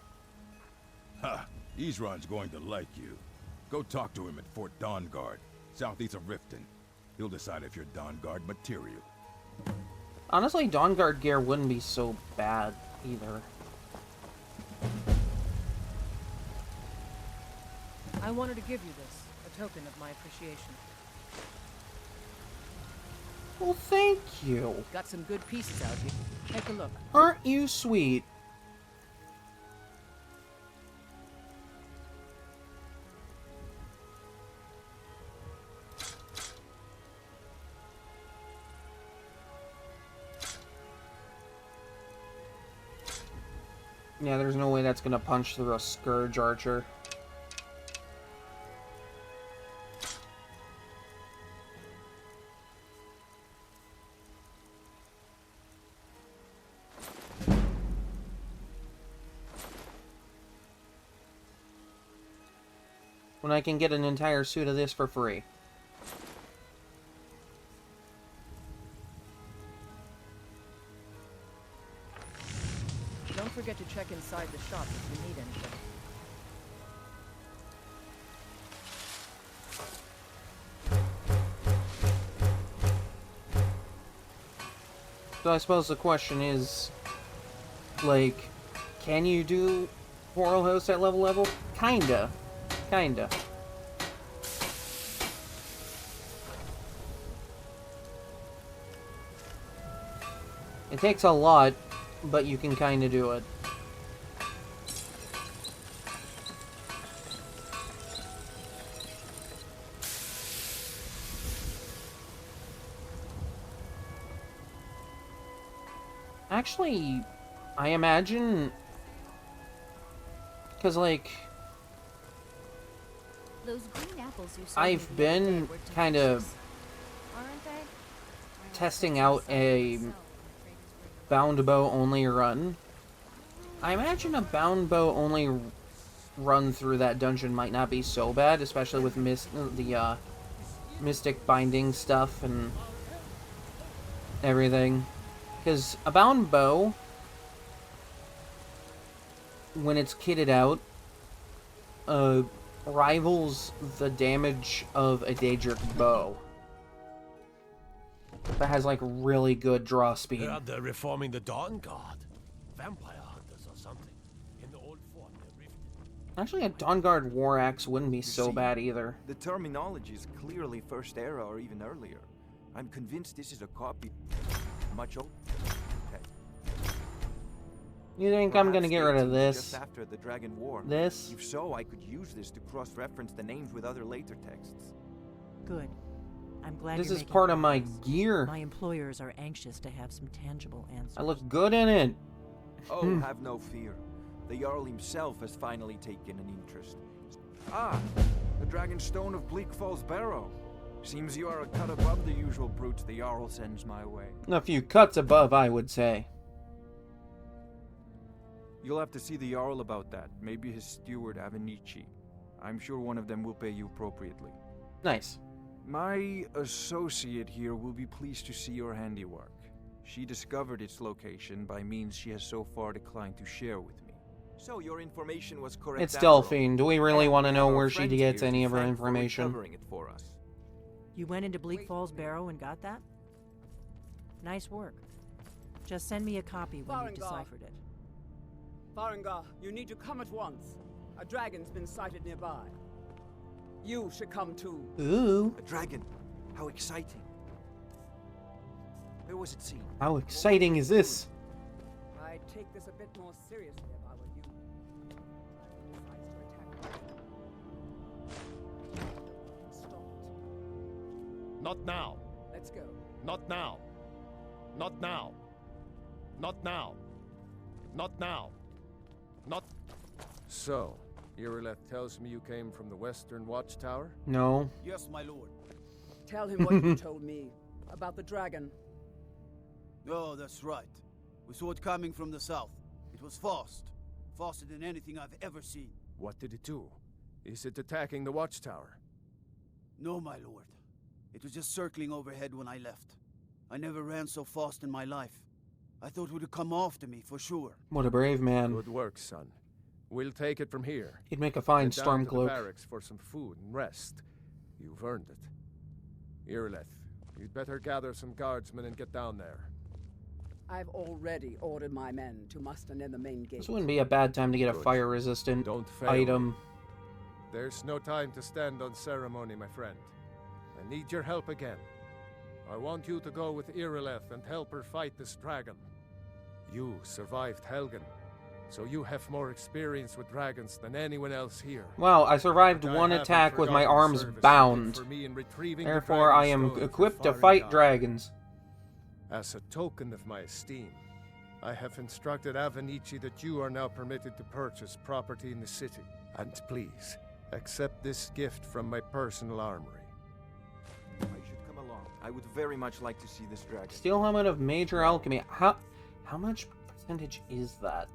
Ha! Isran's going to like you. Go talk to him at Fort Dawn Guard, southeast of Riften. He'll decide if you're Dawn Guard material. Honestly, Dawn Guard gear wouldn't be so bad either. I wanted to give you this, a token of my appreciation. Well, thank you. Got some good pieces out here. Take a look. Aren't you sweet? Yeah, there's no way that's gonna punch through a Scourge Archer. When I can get an entire suit of this for free. Don't forget to check inside the shop if you need anything. So I suppose the question is, like, can you do Portal Host at level? Kinda. It takes a lot, but you can kinda do it. Actually, I imagine, because, like, Those green apples you sold me I've the other day been were kind of delicious, aren't they? testing out a bound bow only run. I imagine a bound bow only run through that dungeon might not be so bad, especially with the mystic binding stuff and everything. Because a bound bow, when it's kitted out, rivals the damage of a Daedric bow. That has, like, really good draw speed. They're reforming the Dawn Guard. Vampire hunters or something. In the old fort near Rift. Actually, a Dawn Guard War Axe wouldn't be so bad either. The terminology is clearly First Era or even earlier. I'm convinced this is a copy. Much old. Okay. You think I'm gonna get rid of this? Just after the Dragon War. This? If so, I could use this to cross-reference the names with other later texts. Good. I'm glad This you're is making part of my progress. gear. My employers are anxious to have some tangible answers. I look good in it. Oh, have no fear. The Jarl himself has finally taken an interest. Ah, the Dragon Stone of Bleak Falls Barrow. Seems you are a cut above the usual brutes the Jarl sends my way. A few cuts above, I would say. You'll have to see the Jarl about that. Maybe his steward, Avenici. I'm sure one of them will pay you appropriately. Nice. My associate here will be pleased to see your handiwork. She discovered its location by means she has so far declined to share with me. So your information was correct. It's after all. Delphine. Do we really And want to we know have our where she friend gets here to any of her thank for information? recovering it for us. You went into Bleak Falls Barrow and got that? Nice work. Just send me a copy when you've Farengar. deciphered it. Farengar, you need to come at once. A dragon's been sighted nearby. You should come too. Ooh. A dragon. How exciting. Where was it seen? How exciting is this? I'd take this a bit more seriously if I were you. Not now. Let's go. Not now. Not now. Not now. Not now. Not... So, Irileth tells me you came from the Western Watchtower? No. Yes, my lord. Tell him what you told me about the dragon. Oh, that's right. We saw it coming from the south. It was fast. Faster than anything I've ever seen. What did it do? Is it attacking the Watchtower? No, my lord. It was just circling overhead when I left. I never ran so fast in my life. I thought it would come after me, for sure. What a brave man. Good work, son. We'll take it from here. He'd make a fine Head down to the Stormcloak. barracks for some food and rest. You've earned it. Irileth, you'd better gather some guardsmen and get down there. I've already ordered my men to muster near the main gate. This wouldn't be a bad time to get a Good. fire-resistant Don't fail item. me. There's no time to stand on ceremony, my friend. I need your help again. I want you to go with Irileth and help her fight this dragon. You survived Helgen, so you have more experience with dragons than anyone else here. Wow, I survived But I one haven't attack with my forgotten the arms service you did bound. for me in retrieving the Therefore, I dragon am stone equipped to for fight Farengar. dragons. As a token of my esteem, I have instructed Avenici that you are now permitted to purchase property in the city. And please, accept this gift from my personal armory. I should come along. I would very much like to see this dragon. Steel helmet of major alchemy. How much percentage is that?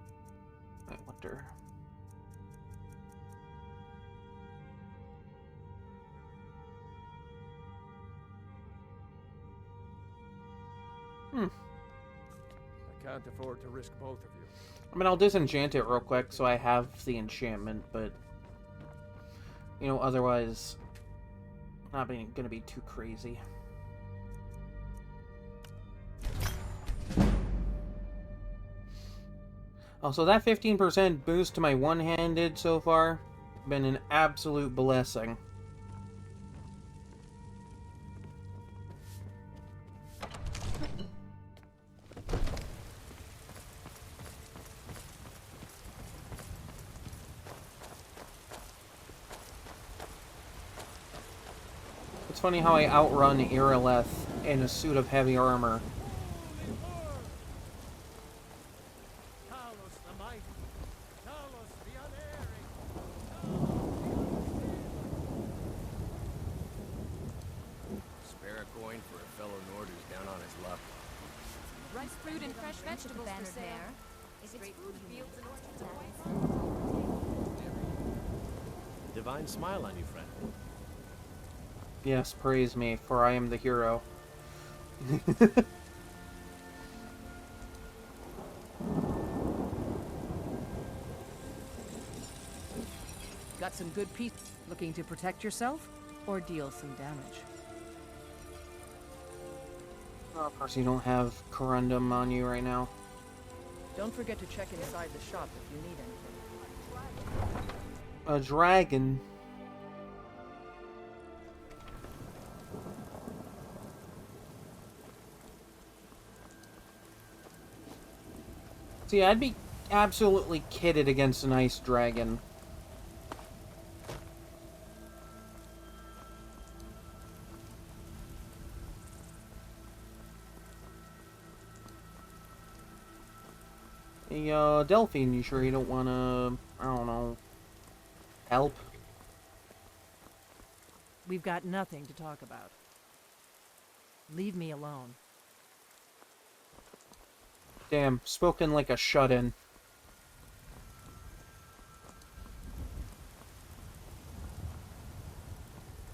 I wonder. I can't afford to risk both of you. I mean, I'll disenchant it real quick so I have the enchantment, but... You know, otherwise... Not gonna be too crazy. Also, that 15% boost to my one-handed so far, been an absolute blessing. It's funny how I outrun Irileth in a suit of heavy armor. Spare a coin for a fellow Nord who's down on his luck. Rice, fruit, and fresh vegetables for sale. If it's food fields and orchards away Divine smile on you, friend. Yes, praise me, for I am the hero. Got some good peace. Looking to protect yourself or deal some damage? Well, of course, you don't have corundum on you right now. Don't forget to check inside the shop if you need anything. A dragon. See, I'd be absolutely kitted against an ice dragon. Hey, Delphine, you sure you don't wanna, I don't know, help? We've got nothing to talk about. Leave me alone. Damn, spoken like a shut-in.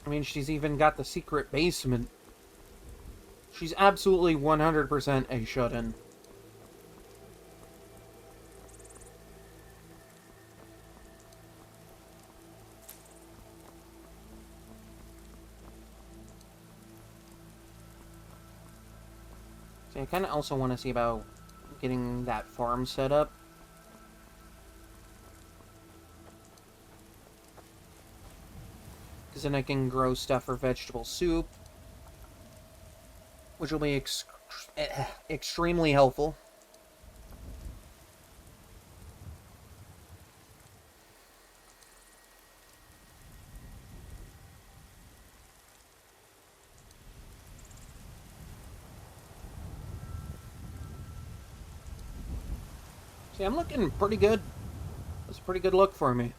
I mean, she's even got the secret basement. She's absolutely 100% a shut-in. See, I kind of also want to see about getting that farm set up. Because then I can grow stuff for vegetable soup, which will be extremely helpful. See, I'm looking pretty good. That's a pretty good look for me.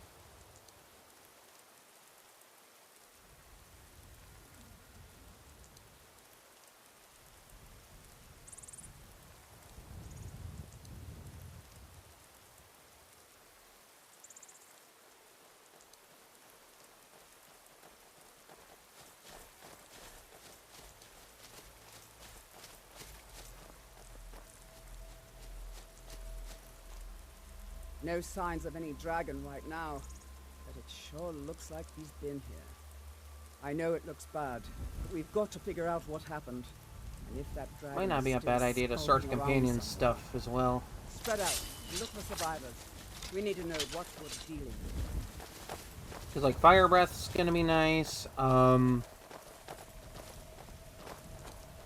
No signs of any dragon right now, but it sure looks like he's been here. I know it looks bad, but we've got to figure out what happened. And if that dragon Might not be a bad idea to start companion stuff as well. Spread out and look for survivors. We need to know what we're dealing with. Because, like, fire breath's gonna be nice.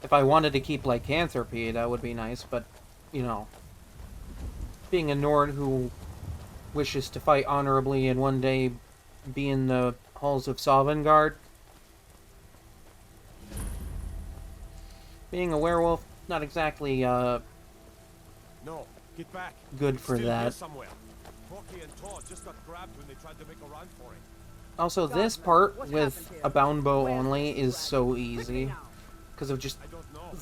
If I wanted to keep lycanthropy, that would be nice, but, you know, being a Nord who wishes to fight honorably and one day be in the halls of Sovngarde, being a werewolf, not exactly, No, get back. good for Still here that. somewhere. Rocky and Todd just got grabbed when they tried to make a run for it. Also, this part with a bound bow only is so easy. Because of just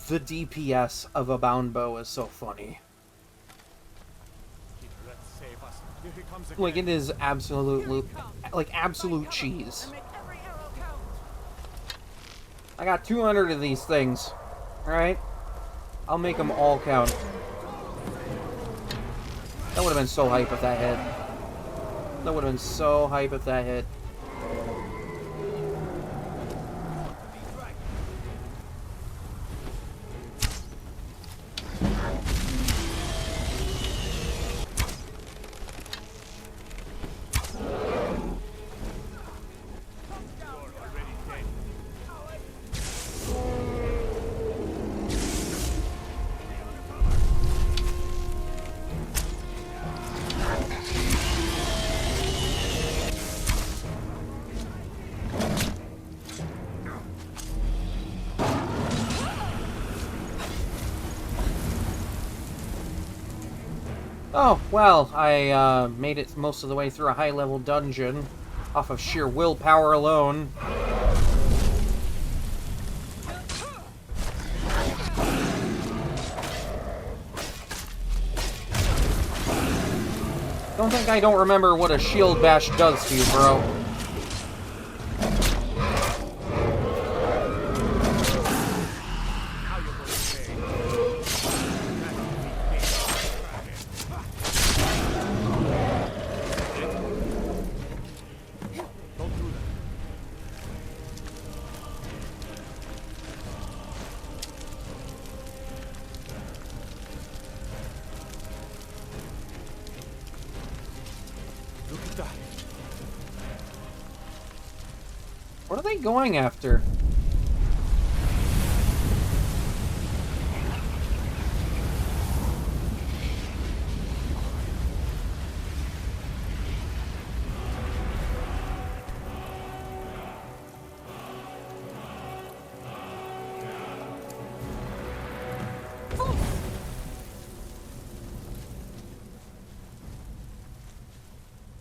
the DPS of a bound bow is so funny. Like, it is absolutely, like, absolute cheese. I got 200 of these things, alright? I'll make them all count. That would have been so hype if that hit. That would have been so hype if that hit. Oh, well, I made it most of the way through a high-level dungeon off of sheer willpower alone. Don't think I don't remember what a shield bash does to you, bro. What are they going after?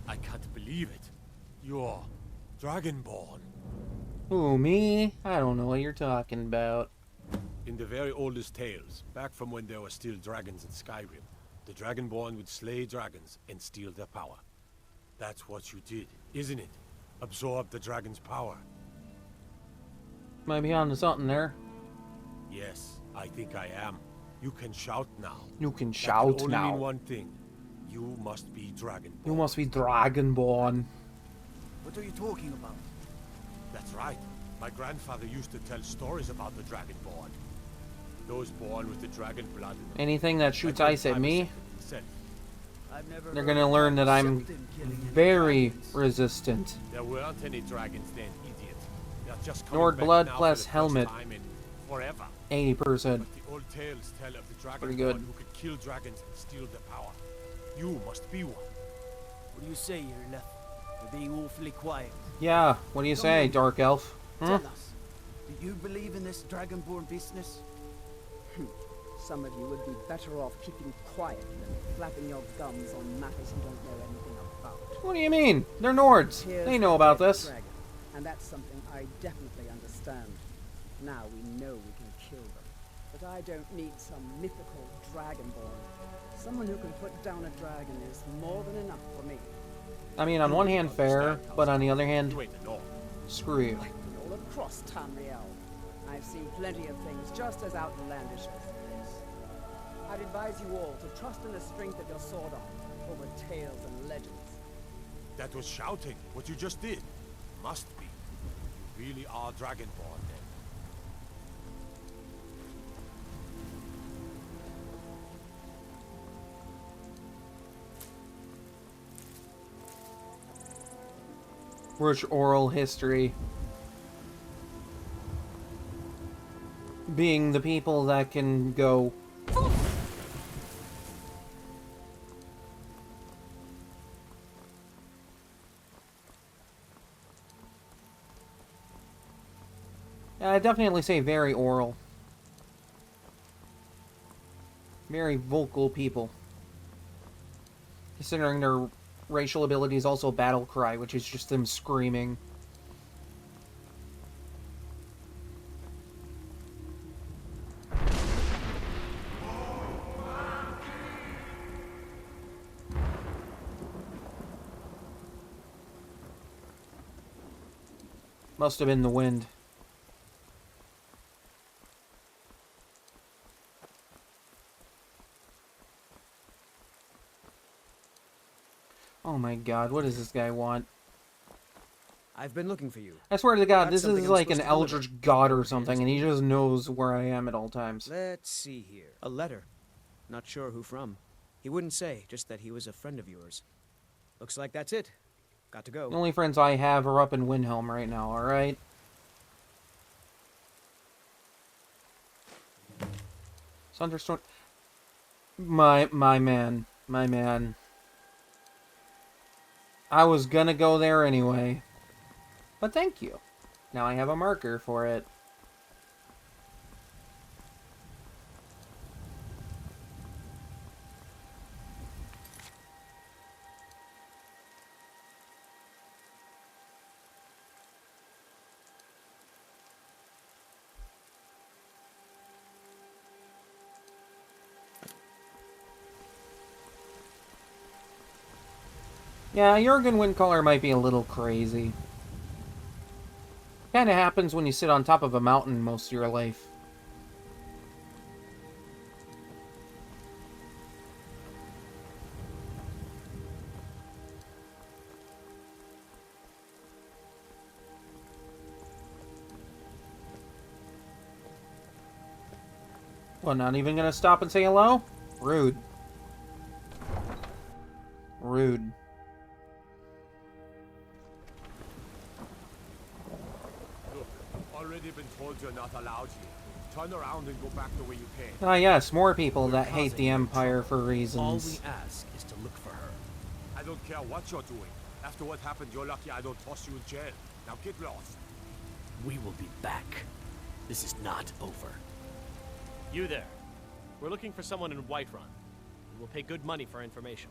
I can't believe it. You're Dragonborn. Who, me? I don't know what you're talking about. In the very oldest tales, back from when there were still dragons in Skyrim, the Dragonborn would slay dragons and steal their power. That's what you did, isn't it? Absorb the dragon's power. Might be onto something there. Yes, I think I am. You can shout now. You can That shout only now. mean one thing. You must be Dragonborn. You must be Dragonborn. What are you talking about? That's right. My grandfather used to tell stories about the Dragonborn. Those born with the dragon blood. Anything that shoots ice at me, I've never they're heard gonna of learn that I'm something killing any very dragons. resistant. There weren't any dragons then, idiot. They're just coming Nord back blood now plus for the helmet. First time in forever. 80%. But the old tales tell of the dragon Pretty good. who could kill dragons and steal their power. You must be one. What do you say, Irla? You're being awfully quiet. Yeah, what do you say, Dark Elf? Tell us, do you believe in this dragonborn business? Some of you would be better off keeping quiet than flapping your gums on matters you don't know anything about. What do you mean? They're Nords. Here's They know the about red this. dragon, and that's something I definitely understand. Now we know we can kill them. But I don't need some mythical dragonborn. Someone who can put down a dragon is more than enough for me. I mean, on one hand, fair, but on the other hand, screw you. All across Tamriel, I've seen plenty of things just as outlandish as this. I'd advise you all to trust in the strength of your sword arm over tales and legends. That was shouting, what you just did. Must be. You really are dragonborn then. Rich oral history. Being the people that can go. I definitely say very oral. Very vocal people. Considering their racial ability is also battle cry, which is just them screaming. Must have been the wind. Oh my god, what does this guy want? I've been looking for you. I swear to god, Got this something is I'm like an supposed to deliver. eldritch god or something, and he just knows where I am at all times. Let's see here. A letter. Not sure who from. He wouldn't say, just that he was a friend of yours. Looks like that's it. Got to go. The only friends I have are up in Windhelm right now, alright? Thunderstorm. My man. My man. I was gonna go there anyway. But thank you. Now I have a marker for it. Yeah, Jurgen Windcaller might be a little crazy. Kinda happens when you sit on top of a mountain most of your life. What, not even gonna stop and say hello? Rude. Rude. Look, already been told you're not allowed here. Turn around and go back the way you came. Ah yes, more people that hate the Empire for reasons. All we ask is to look for her. I don't care what you're doing. After what happened, you're lucky I don't toss you in jail. Now get lost. We will be back. This is not over. You there. We're looking for someone in Whiterun. We will pay good money for information.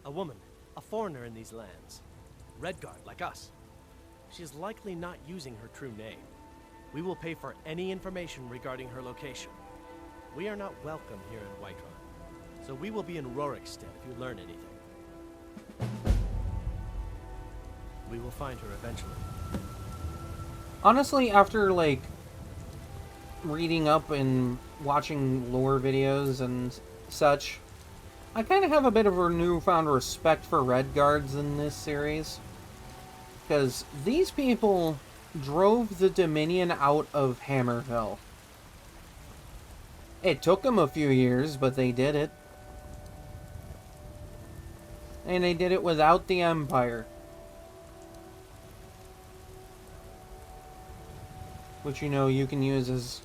A woman, a foreigner in these lands. Redguard, like us. She is likely not using her true name. We will pay for any information regarding her location. We are not welcome here in Whiterun, so we will be in Rorikstead if you learn anything. We will find her eventually. Honestly, after, like, reading up and watching lore videos and such, I kind of have a bit of a newfound respect for Redguards in this series. Because these people drove the Dominion out of Hammerfell. It took them a few years, but they did it. And they did it without the Empire. Which, you know, you can use as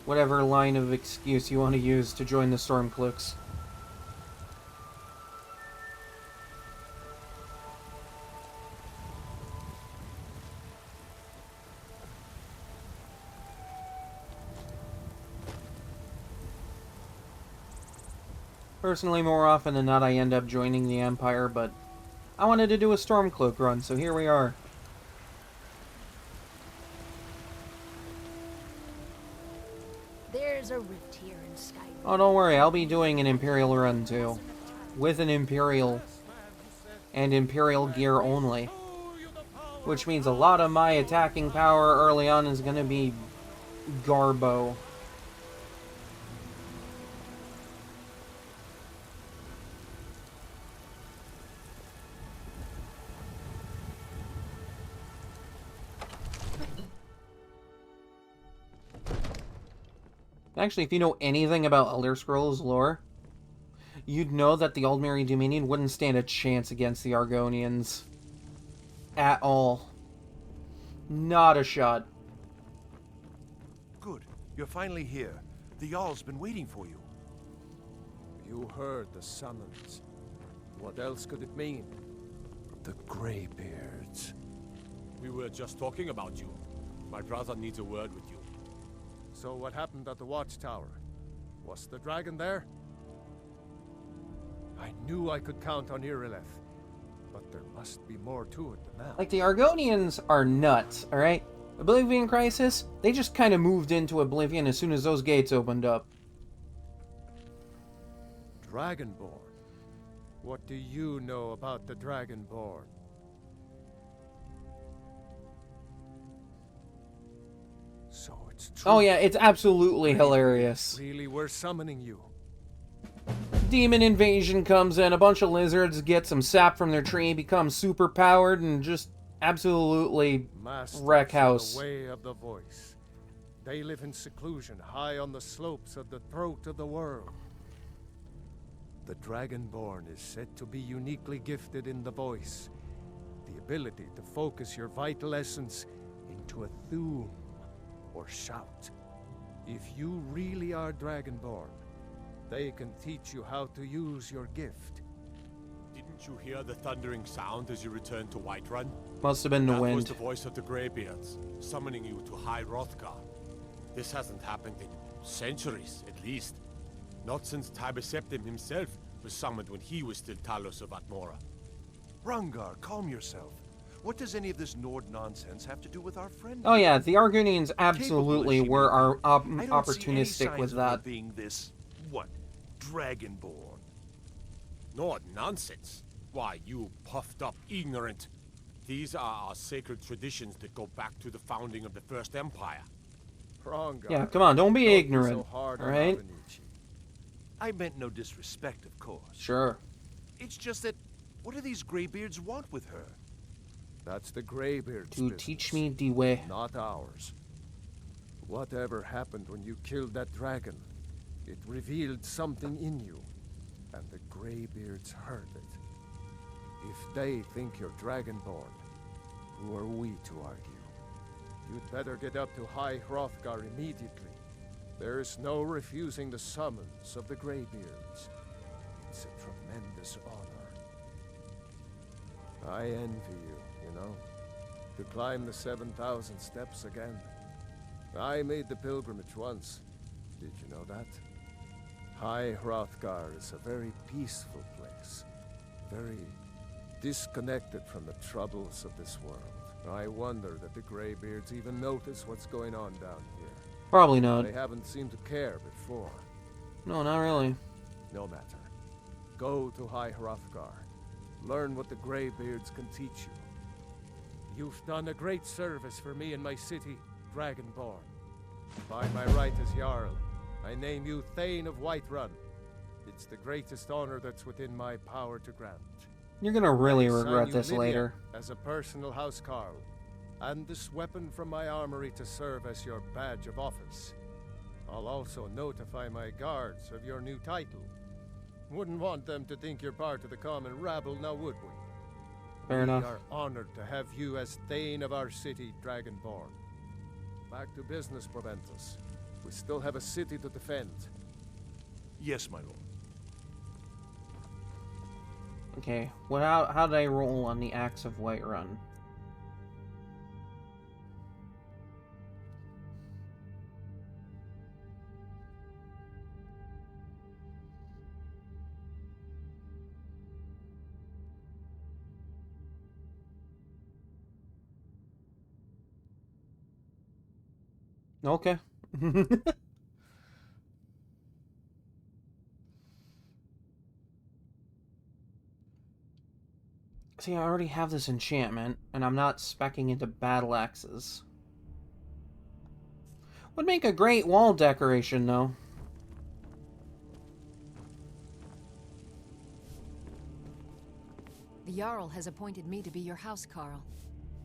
whatever line of excuse you want to use to join the Stormcloaks. Personally, more often than not, I end up joining the Empire, but I wanted to do a Stormcloak run, so here we are. There's a rift here in Skyrim. Oh, don't worry, I'll be doing an Imperial run too. With an Imperial. And Imperial gear only. Which means a lot of my attacking power early on is going to be Garbo. Actually, if you know anything about Elder Scrolls lore, you'd know that the Aldmeri Dominion wouldn't stand a chance against the Argonians. At all. Not a shot. Good. You're finally here. The Jarl's been waiting for you. You heard the summons. What else could it mean? The Greybeards. We were just talking about you. My brother needs a word with you. So what happened at the Watchtower? Was the dragon there? I knew I could count on Irileth, but there must be more to it than that. Like, the Argonians are nuts, alright? Oblivion Crisis, they just kind of moved into Oblivion as soon as those gates opened up. Dragonborn? What do you know about the Dragonborn? So it's true. Oh yeah, it's absolutely hilarious. Really, we're summoning you. Demon invasion comes in, a bunch of lizards get some sap from their tree, become super powered, and just absolutely wreck house. The way of the voice. They live in seclusion, high on the slopes of the throat of the world. The Dragonborn is said to be uniquely gifted in the voice, the ability to focus your vital essence into a thum, or shout. If you really are Dragonborn, they can teach you how to use your gift. Didn't you hear the thundering sound as you returned to Whiterun? Must have been the That was wind. the voice of the Greybeards, summoning you to High Hrothgar. This hasn't happened in centuries, at least. Not since Tiber Septim himself was summoned when he was still Talos of Atmora. Rangar, calm yourself. What does any of this Nord nonsense have to do with our friend? Oh yeah, the Argonians absolutely were I don't see any opportunistic signs with of her that. being this, what, Dragonborn? Nord nonsense. Why, you puffed up ignorant. These are our sacred traditions that go back to the founding of the First Empire. Rangar, Yeah, come on, don't be ignorant, so hard on alright? Avenichi. I meant no disrespect, of course. Sure. It's just that, what do these Greybeards want with her? That's the Greybeards' To business, teach me the way. not ours. Whatever happened when you killed that dragon, it revealed something in you, and the Greybeards heard it. If they think you're Dragonborn, who are we to argue? You'd better get up to High Hrothgar immediately. There's no refusing the summons of the Greybeards. It's a tremendous honor. I envy you know, to climb the 7,000 steps again. I made the pilgrimage once. Did you know that? High Hrothgar is a very peaceful place. Very disconnected from the troubles of this world. I wonder that the Greybeards even notice what's going on down here. Probably not. They haven't seemed to care before. No, not really. No matter. Go to High Hrothgar. Learn what the Greybeards can teach you. You've done a great service for me and my city, Dragonborn. By my right as Jarl, I name you Thane of Whiterun. It's the greatest honor that's within my power to grant. You're gonna really I assign regret you this Lydia later. as a personal housecarl, and this weapon from my armory to serve as your badge of office. I'll also notify my guards of your new title. Wouldn't want them to think you're part of the common rabble, now would we? Fair enough. We are honored to have you as Thane of our city, Dragonborn. Back to business, Proventus. We still have a city to defend. Yes, my lord. Okay, how did I roll on the Axe of Whiterun? Okay. See, I already have this enchantment, and I'm not speccing into battle axes. Would make a great wall decoration, though. The Jarl has appointed me to be your housecarl.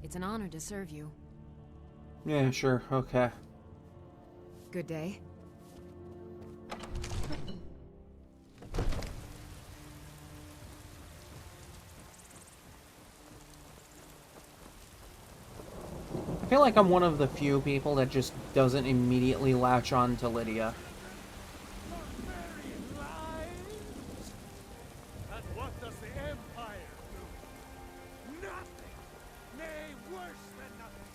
It's an honor to serve you. Yeah, sure, okay. Good day. I feel like I'm one of the few people that just doesn't immediately latch on to Lydia. And what does the Empire do? Nothing! Nay, worse than nothing!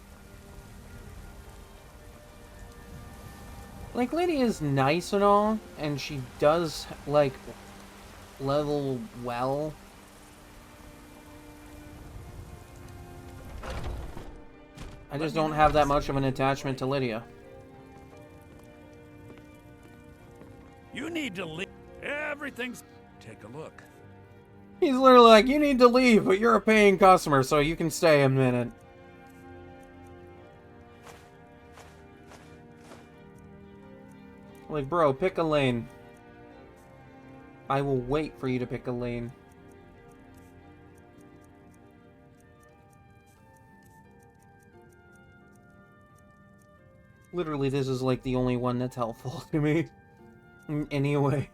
Like, Lydia's nice and all, and she does, like, level well. I just don't have that much of an attachment to Lydia. You need to leave. Everything's... Take a look. He's literally like, you need to leave, but you're a paying customer, so you can stay a minute. Like, bro, pick a lane. I will wait for you to pick a lane. Literally, this is like the only one that's helpful to me. In any way.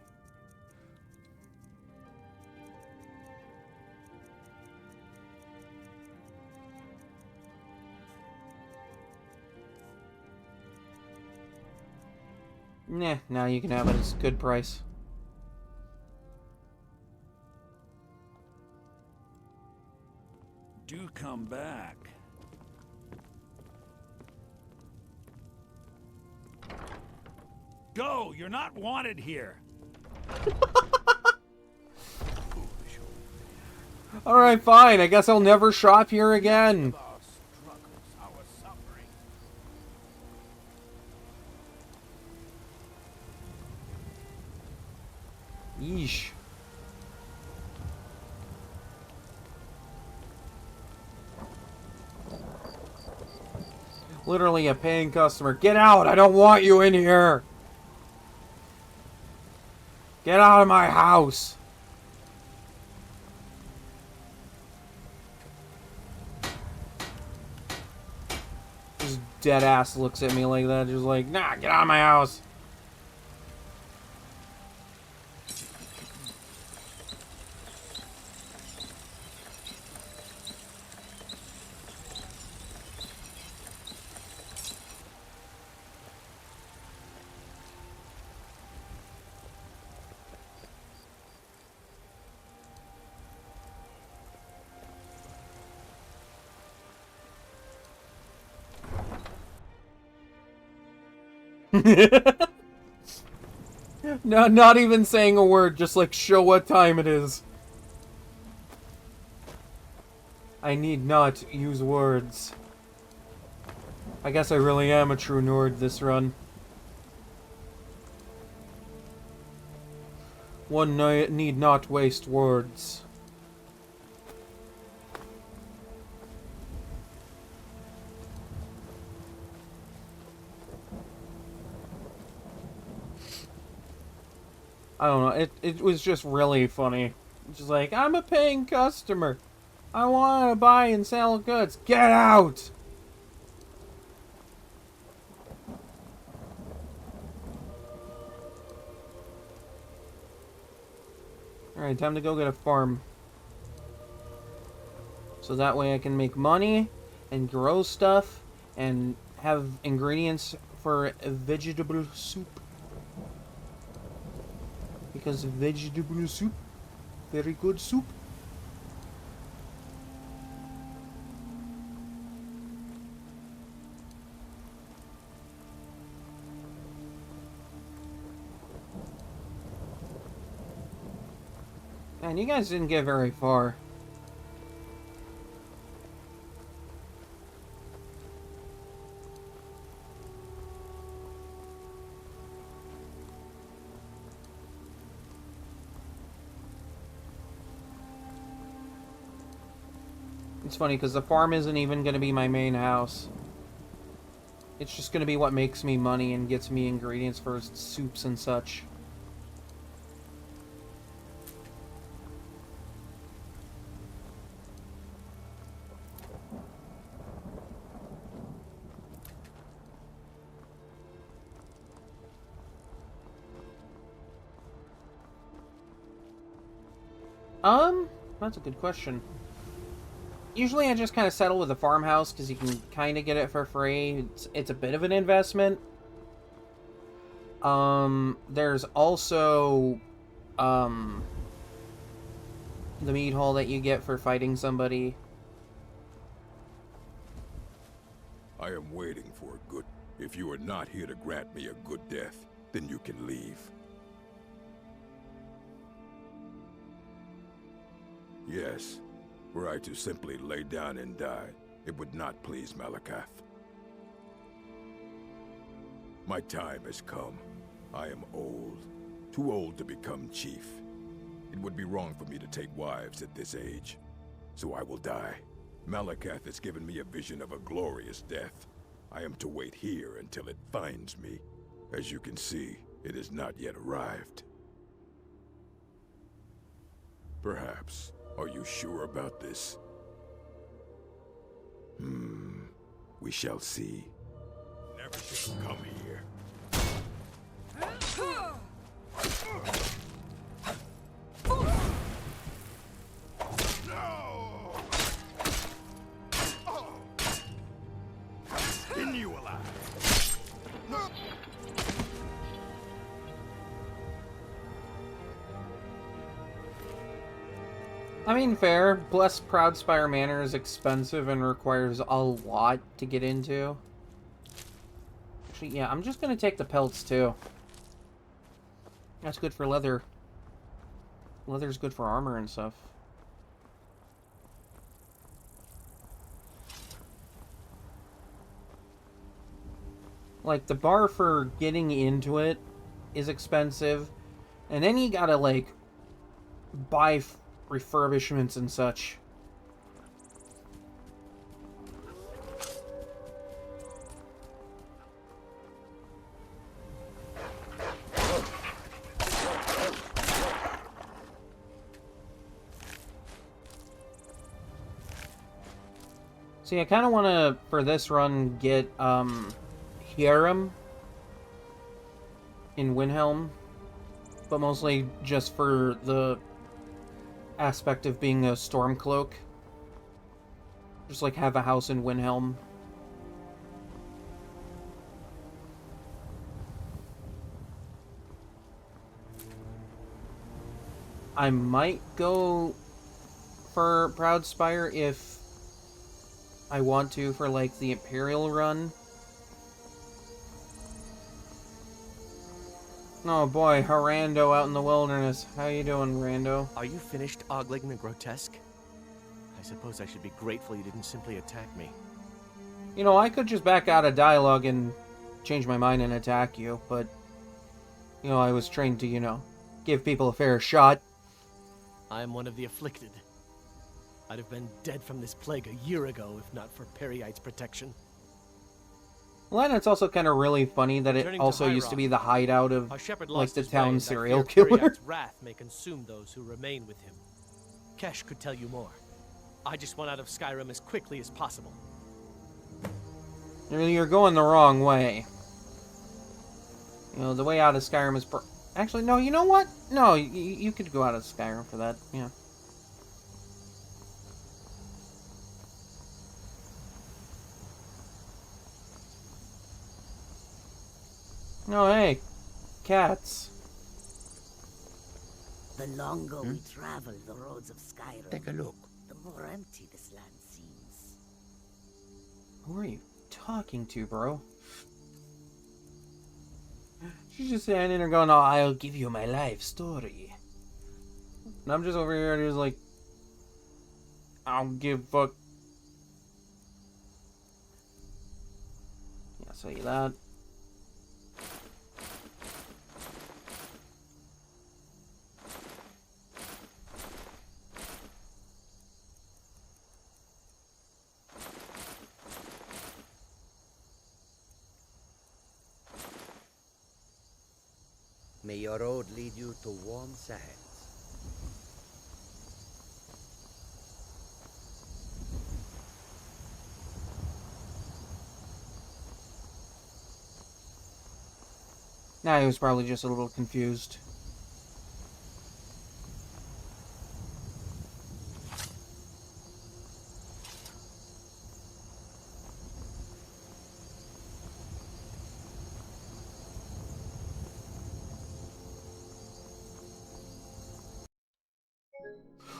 Nah, now you can have it. It's a good price. Do come back. Go! You're not wanted here! Alright, fine. I guess I'll never shop here again. Yeesh. Literally a paying customer. Get out! I don't want you in here! Get out of my house! Just dead ass looks at me like that, just like, nah, get out of my house! No, not even saying a word, just like show what time it is. I need not use words. I guess I really am a true Nord this run. One need not waste words. I don't know, it was just really funny. Just like, I'm a paying customer. I want to buy and sell goods. Get out! Alright, time to go get a farm. So that way I can make money and grow stuff and have ingredients for a vegetable soup. Because vegetable soup, very good soup. Man, you guys didn't get very far. It's funny because the farm isn't even going to be my main house. It's just going to be what makes me money and gets me ingredients for soups and such. That's a good question. Usually I just kind of settle with a farmhouse because you can kind of get it for free. It's a bit of an investment. There's also, the meat hall that you get for fighting somebody. I am waiting for a good... If you are not here to grant me a good death, then you can leave. Yes, were I to simply lay down and die, it would not please Malakath. My time has come. I am old. Too old to become chief. It would be wrong for me to take wives at this age. So I will die. Malakath has given me a vision of a glorious death. I am to wait here until it finds me. As you can see, it has not yet arrived. Perhaps. Are you sure about this? We shall see. Never should have come here. Skin you alive. I mean, fair. Plus, Proudspire Manor is expensive and requires a lot to get into. Actually, yeah, I'm just gonna take the pelts, too. That's good for leather. Leather's good for armor and stuff. Like, the bar for getting into it is expensive. And then you gotta, like, buy refurbishments and such. See, I kind of want to, for this run, get, Hiram in Windhelm, but mostly just for the aspect of being a Stormcloak. Just, like, have a house in Windhelm. I might go for Proudspire if I want to for, like, the Imperial run. Oh boy, Harando out in the wilderness. How you doing, Rando? Are you finished ogling the grotesque? I suppose I should be grateful you didn't simply attack me. You know, I could just back out of dialogue and change my mind and attack you, but... You know, I was trained to, you know, give people a fair shot. I am one of the afflicted. I'd have been dead from this plague a year ago if not for Periite's protection. Well, and it's also kind of really funny that it also used to be the hideout of, like, the town serial killer. Periite's wrath may consume those who remain with him. Kesh could tell you more. I just want out of Skyrim as quickly as possible. You're going the wrong way. You know, the way out of Skyrim is Actually, no, you know what? No, you could go out of Skyrim for that, yeah. No, hey, cats. The longer we travel the roads of Skyrim, Take a look. the more empty this land seems. Who are you talking to, bro? She's just standing there going, oh, I'll give you my life story. And I'm just over here and he's like, I don't give a fuck. Yeah, say that. May your road lead you to warm sands. Nah, he was probably just a little confused.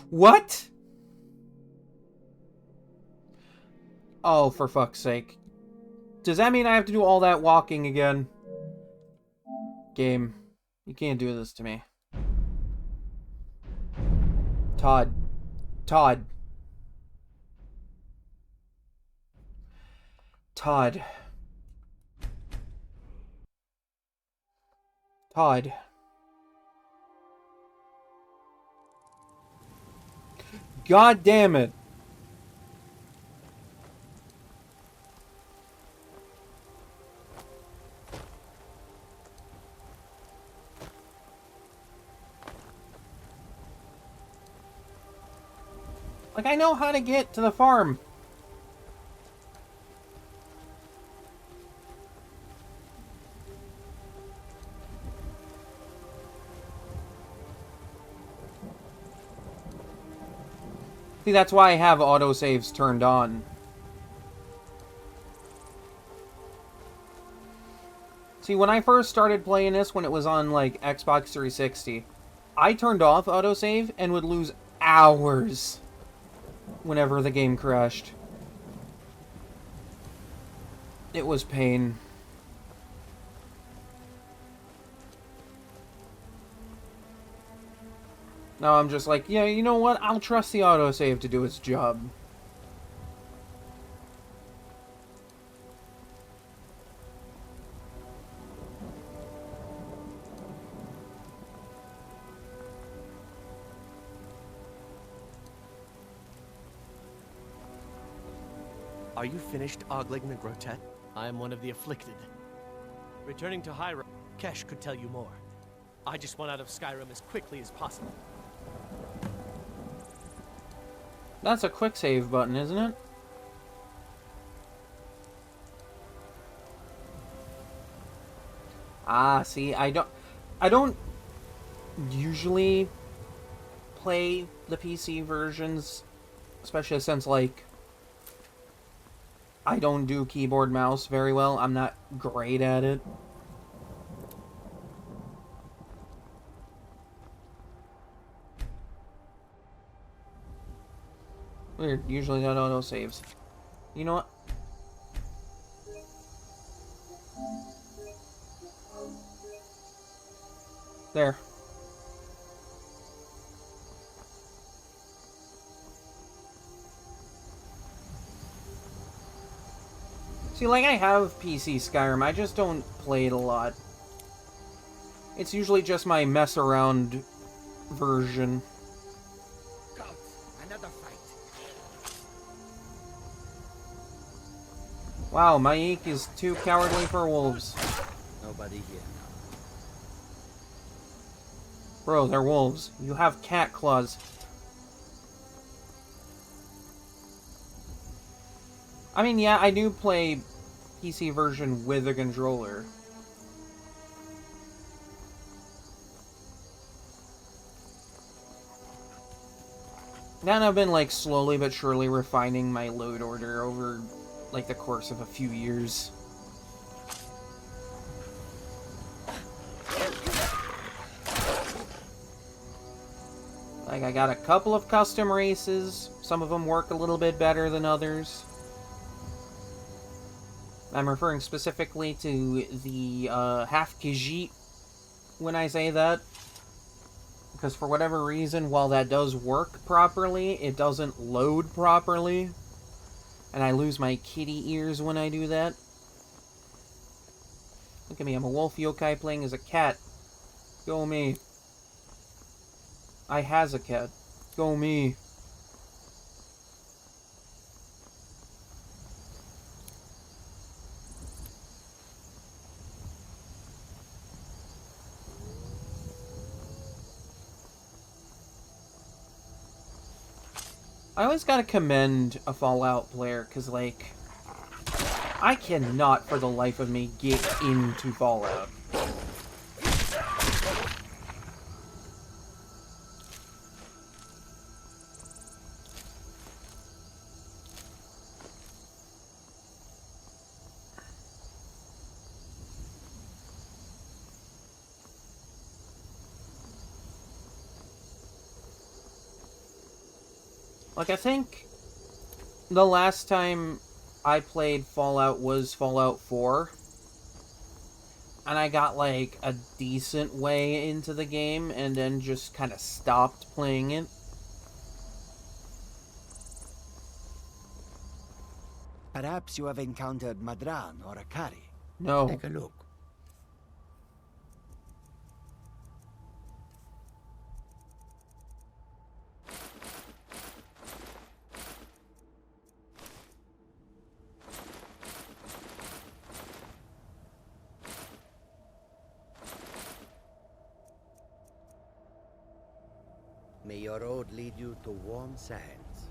What? Oh, for fuck's sake. Does that mean I have to do all that walking again? Game, you can't do this to me. Todd. Todd. Todd. Todd. God damn it. Like, I know how to get to the farm. See, that's why I have autosaves turned on. See, when I first started playing this, when it was on, like, Xbox 360, I turned off autosave and would lose hours whenever the game crashed. It was pain. Now I'm just like, yeah, you know what? I'll trust the autosave to do its job. Are you finished ogling the Grotette? I am one of the afflicted. Returning to Hyrule, Kesh could tell you more. I just want out of Skyrim as quickly as possible. That's a quick save button, isn't it? Ah, see, I don't usually play the PC versions, especially since, like, I don't do keyboard mouse very well. I'm not great at it. Weird, usually that auto saves. You know what? There. See, like, I have PC Skyrim, I just don't play it a lot. It's usually just my mess around version. Another fight. Wow, my Eek is too cowardly for wolves. Nobody here now. Bro, they're wolves. You have cat claws. I mean, yeah, I do play PC version with a controller. Then I've been, like, slowly but surely refining my load order over, like, the course of a few years. Like, I got a couple of custom races. Some of them work a little bit better than others. I'm referring specifically to the half Khajiit when I say that. Because for whatever reason, while that does work properly, it doesn't load properly. And I lose my kitty ears when I do that. Look at me, I'm a wolf yokai playing as a cat. Go me. I has a cat. Go me. I always gotta commend a Fallout player, because, like, I cannot for the life of me get into Fallout. Like, I think the last time I played Fallout was Fallout 4. And I got, like, a decent way into the game and then just kind of stopped playing it. Perhaps you have encountered Madran or Akari. No. Take a look. May your road lead you to warm sands.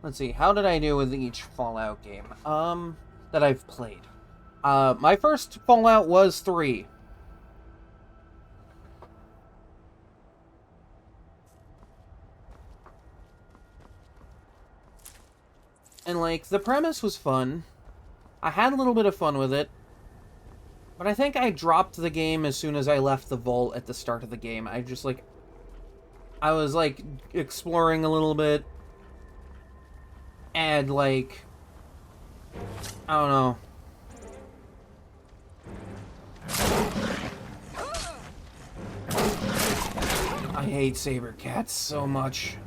Let's see, how did I do with each Fallout game? That I've played. My first Fallout was 3. And, like, the premise was fun. I had a little bit of fun with it. But I think I dropped the game as soon as I left the vault at the start of the game. I just, like... I was, like, exploring a little bit. And, like... I don't know. I hate saber cats so much.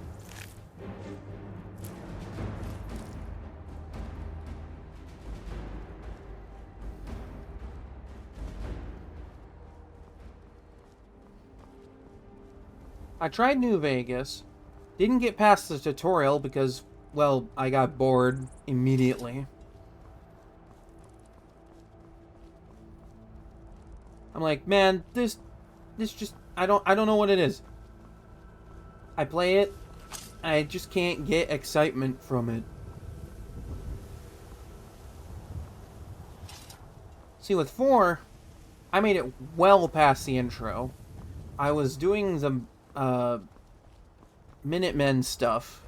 I tried New Vegas, didn't get past the tutorial because, well, I got bored immediately. I'm like, man, this just, I don't know what it is. I play it, I just can't get excitement from it. See, with 4, I made it well past the intro. I was doing the Minutemen stuff,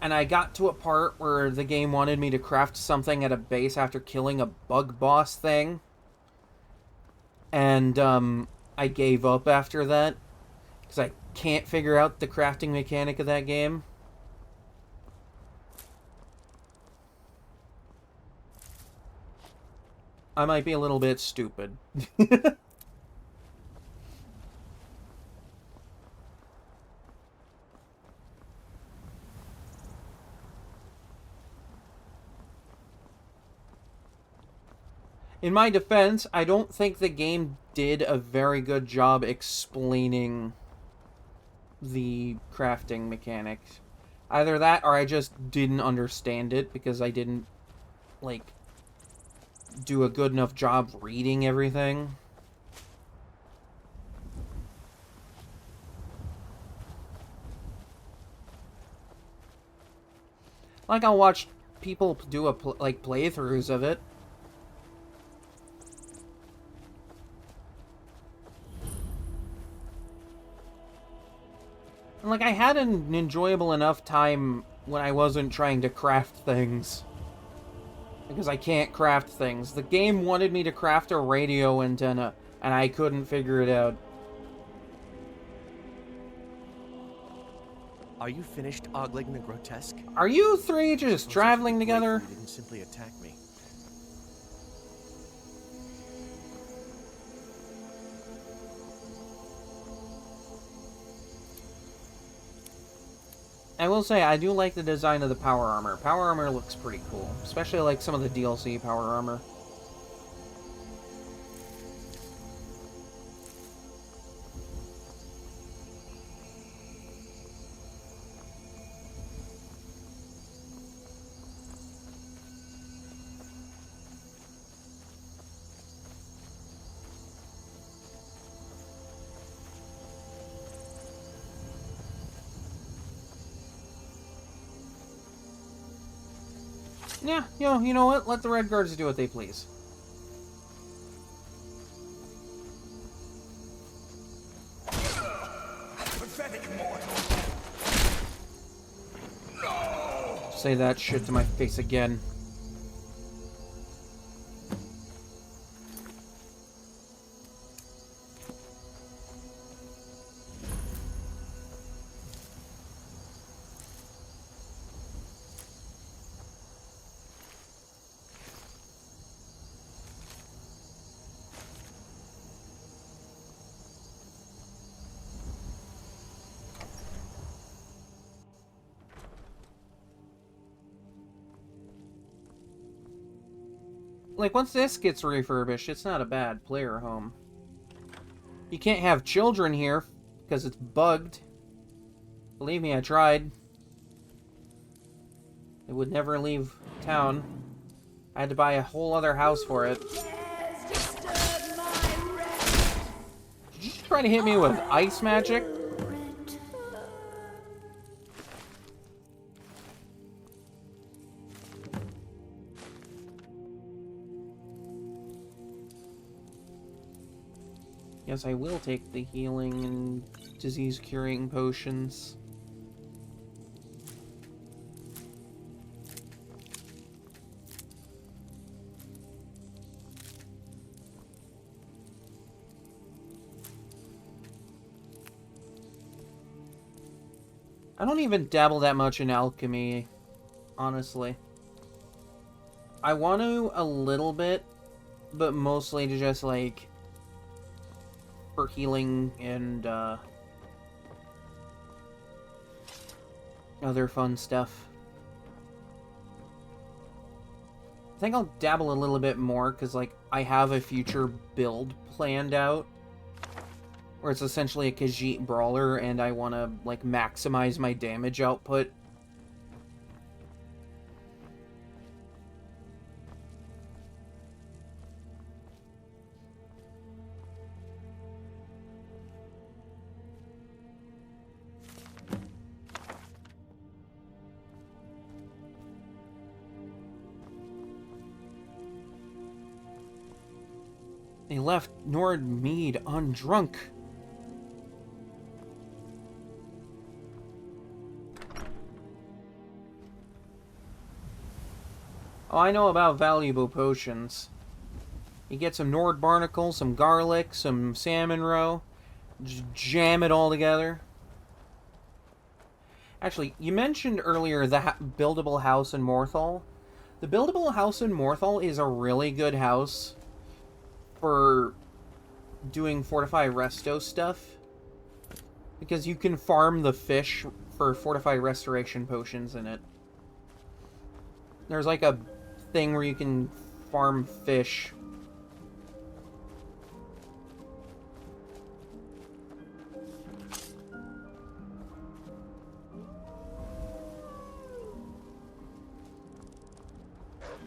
and I got to a part where the game wanted me to craft something at a base after killing a bug boss thing, and I gave up after that because I can't figure out the crafting mechanic of that game. I might be a little bit stupid. In my defense, I don't think the game did a very good job explaining the crafting mechanics. Either that, or I just didn't understand it because I didn't, like, do a good enough job reading everything. Like, I'll watch people do like playthroughs of it. Like, I had an enjoyable enough time when I wasn't trying to craft things. Because I can't craft things. The game wanted me to craft a radio antenna, and I couldn't figure it out. Are you finished ogling the grotesque? Are you three just traveling together? You didn't simply attack me. I will say, I do like the design of the power armor. Power armor looks pretty cool. Especially like some of the DLC power armor. Yeah, you know what? Let the Red Guards do what they please. Pathetic mortal. Say that shit to my face again. Like, once this gets refurbished, it's not a bad player home. You can't have children here, because it's bugged. Believe me, I tried. It would never leave town. I had to buy a whole other house for it. Did you just try to hit me with ice magic? Yes, I will take the healing and disease-curing potions. I don't even dabble that much in alchemy, honestly. I want to a little bit, but mostly to just, like, for healing and other fun stuff. I think I'll dabble a little bit more because, like, I have a future build planned out where it's essentially a Khajiit brawler and I want to, like, maximize my damage output. They left Nord Mead undrunk. Oh, I know about valuable potions. You get some Nord Barnacle, some garlic, some salmon roe. Just jam it all together. Actually, you mentioned earlier the buildable house in Morthal. The buildable house in Morthal is a really good house for doing Fortify Resto stuff. Because you can farm the fish for Fortify Restoration potions in it. There's like a thing where you can farm fish.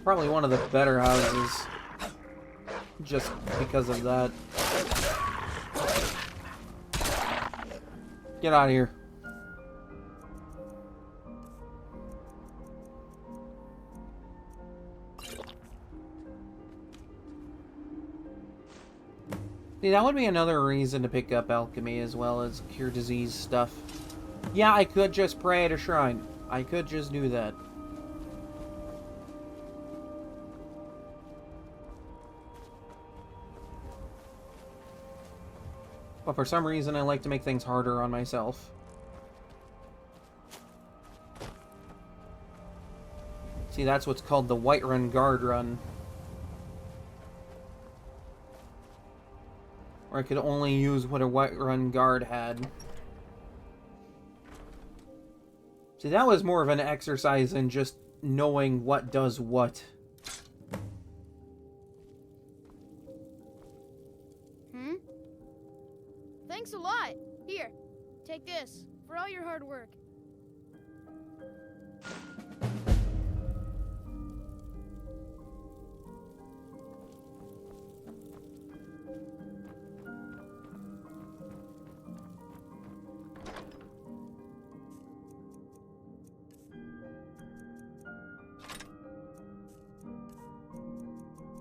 Probably one of the better houses. Just because of that. Get out of here. See, that would be another reason to pick up alchemy as well as cure disease stuff. Yeah, I could just pray at a shrine. I could just do that. But for some reason, I like to make things harder on myself. See, that's what's called the Whiterun Guard Run. Where I could only use what a Whiterun Guard had. See, that was more of an exercise in just knowing what does what. Thanks a lot. Here, take this for all your hard work.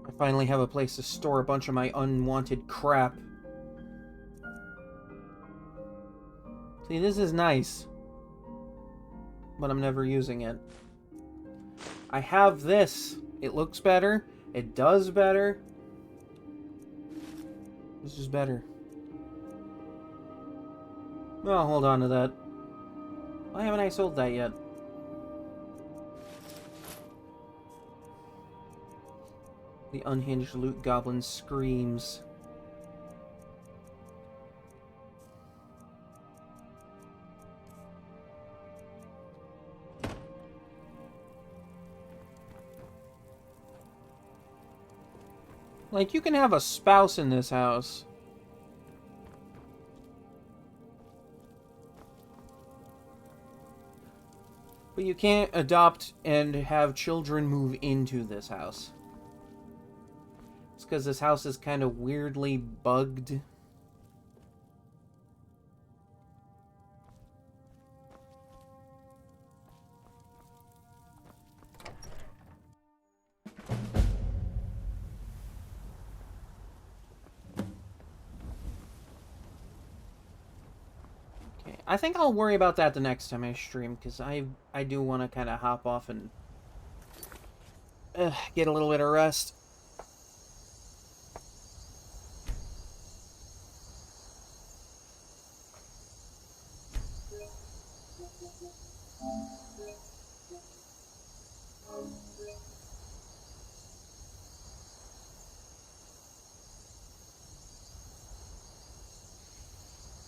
I finally have a place to store a bunch of my unwanted crap. See, this is nice. But I'm never using it. I have this. It looks better. It does better. This is better. Oh, hold on to that. Why haven't I sold that yet? The unhinged loot goblin screams. Like, you can have a spouse in this house. But you can't adopt and have children move into this house. It's because this house is kind of weirdly bugged. I think I'll worry about that the next time I stream, because I do want to kind of hop off and get a little bit of rest.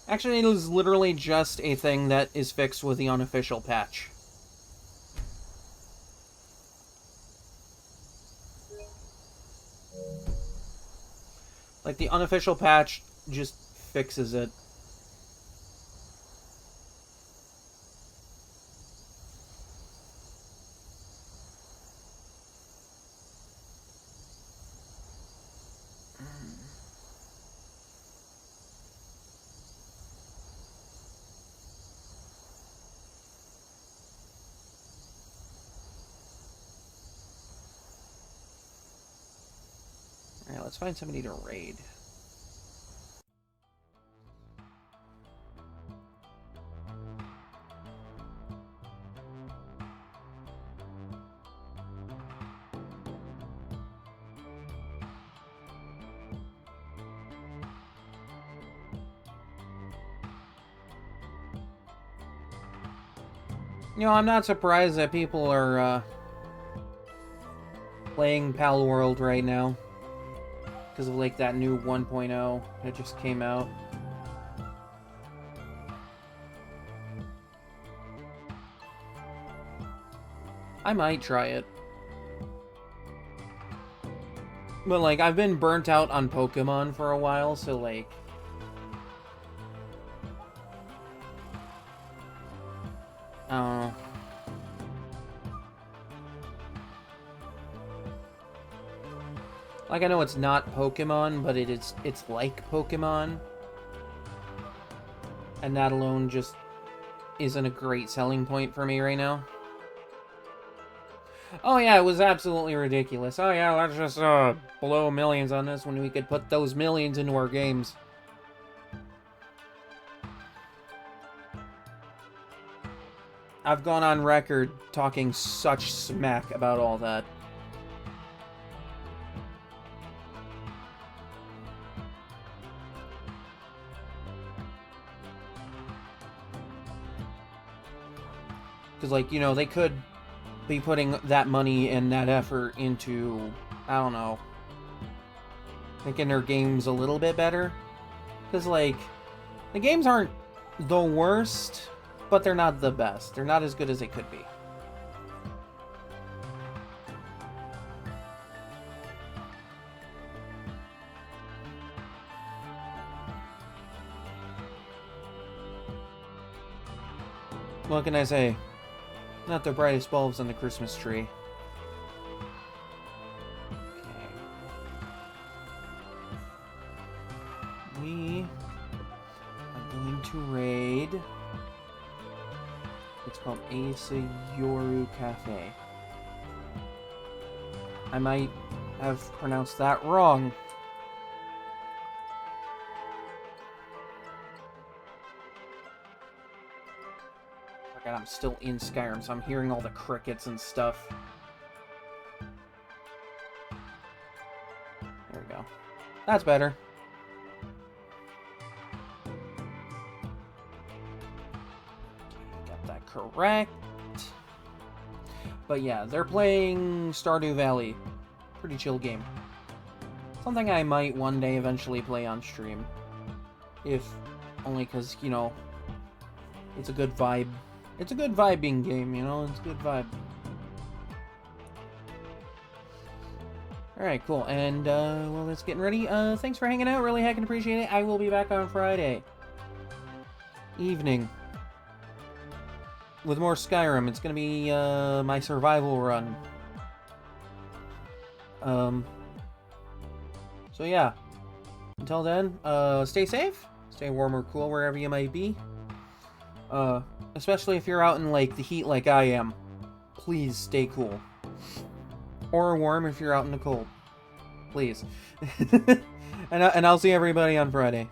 Actually, it is literally just a thing that is fixed with the unofficial patch. Like, the unofficial patch just fixes it. Alright, let's find somebody to raid. You know, I'm not surprised that people are playing Pal World right now. Because of, like, that new 1.0 that just came out. I might try it. But, like, I've been burnt out on Pokemon for a while, so, like... I don't know. Like, I know it's not Pokemon, but it's like Pokemon. And that alone just isn't a great selling point for me right now. Oh yeah, it was absolutely ridiculous. Oh yeah, let's just blow millions on this when we could put those millions into our games. I've gone on record talking such smack about all that. Because, like, you know, they could be putting that money and that effort into, I don't know, making their games a little bit better. Because, like, the games aren't the worst, but they're not the best. They're not as good as they could be. What can I say? Not the brightest bulbs on the Christmas tree. Okay. We are going to raid. It's called Yoru Cafe. I might have pronounced that wrong. God, I'm still in Skyrim, so I'm hearing all the crickets and stuff. There we go. That's better. Got that correct. But yeah, they're playing Stardew Valley. Pretty chill game. Something I might one day eventually play on stream. If only because, you know, it's a good vibe. It's a good vibing game, you know? It's a good vibe. Alright, cool. And, well, it's getting ready. Thanks for hanging out. Really heckin' appreciate it. I will be back on Friday evening with more Skyrim. It's gonna be, my survival run. So, yeah. Until then, stay safe. Stay warm or cool wherever you might be. Especially if you're out in, like, the heat like I am. Please stay cool. Or warm if you're out in the cold. Please. And I'll see everybody on Friday.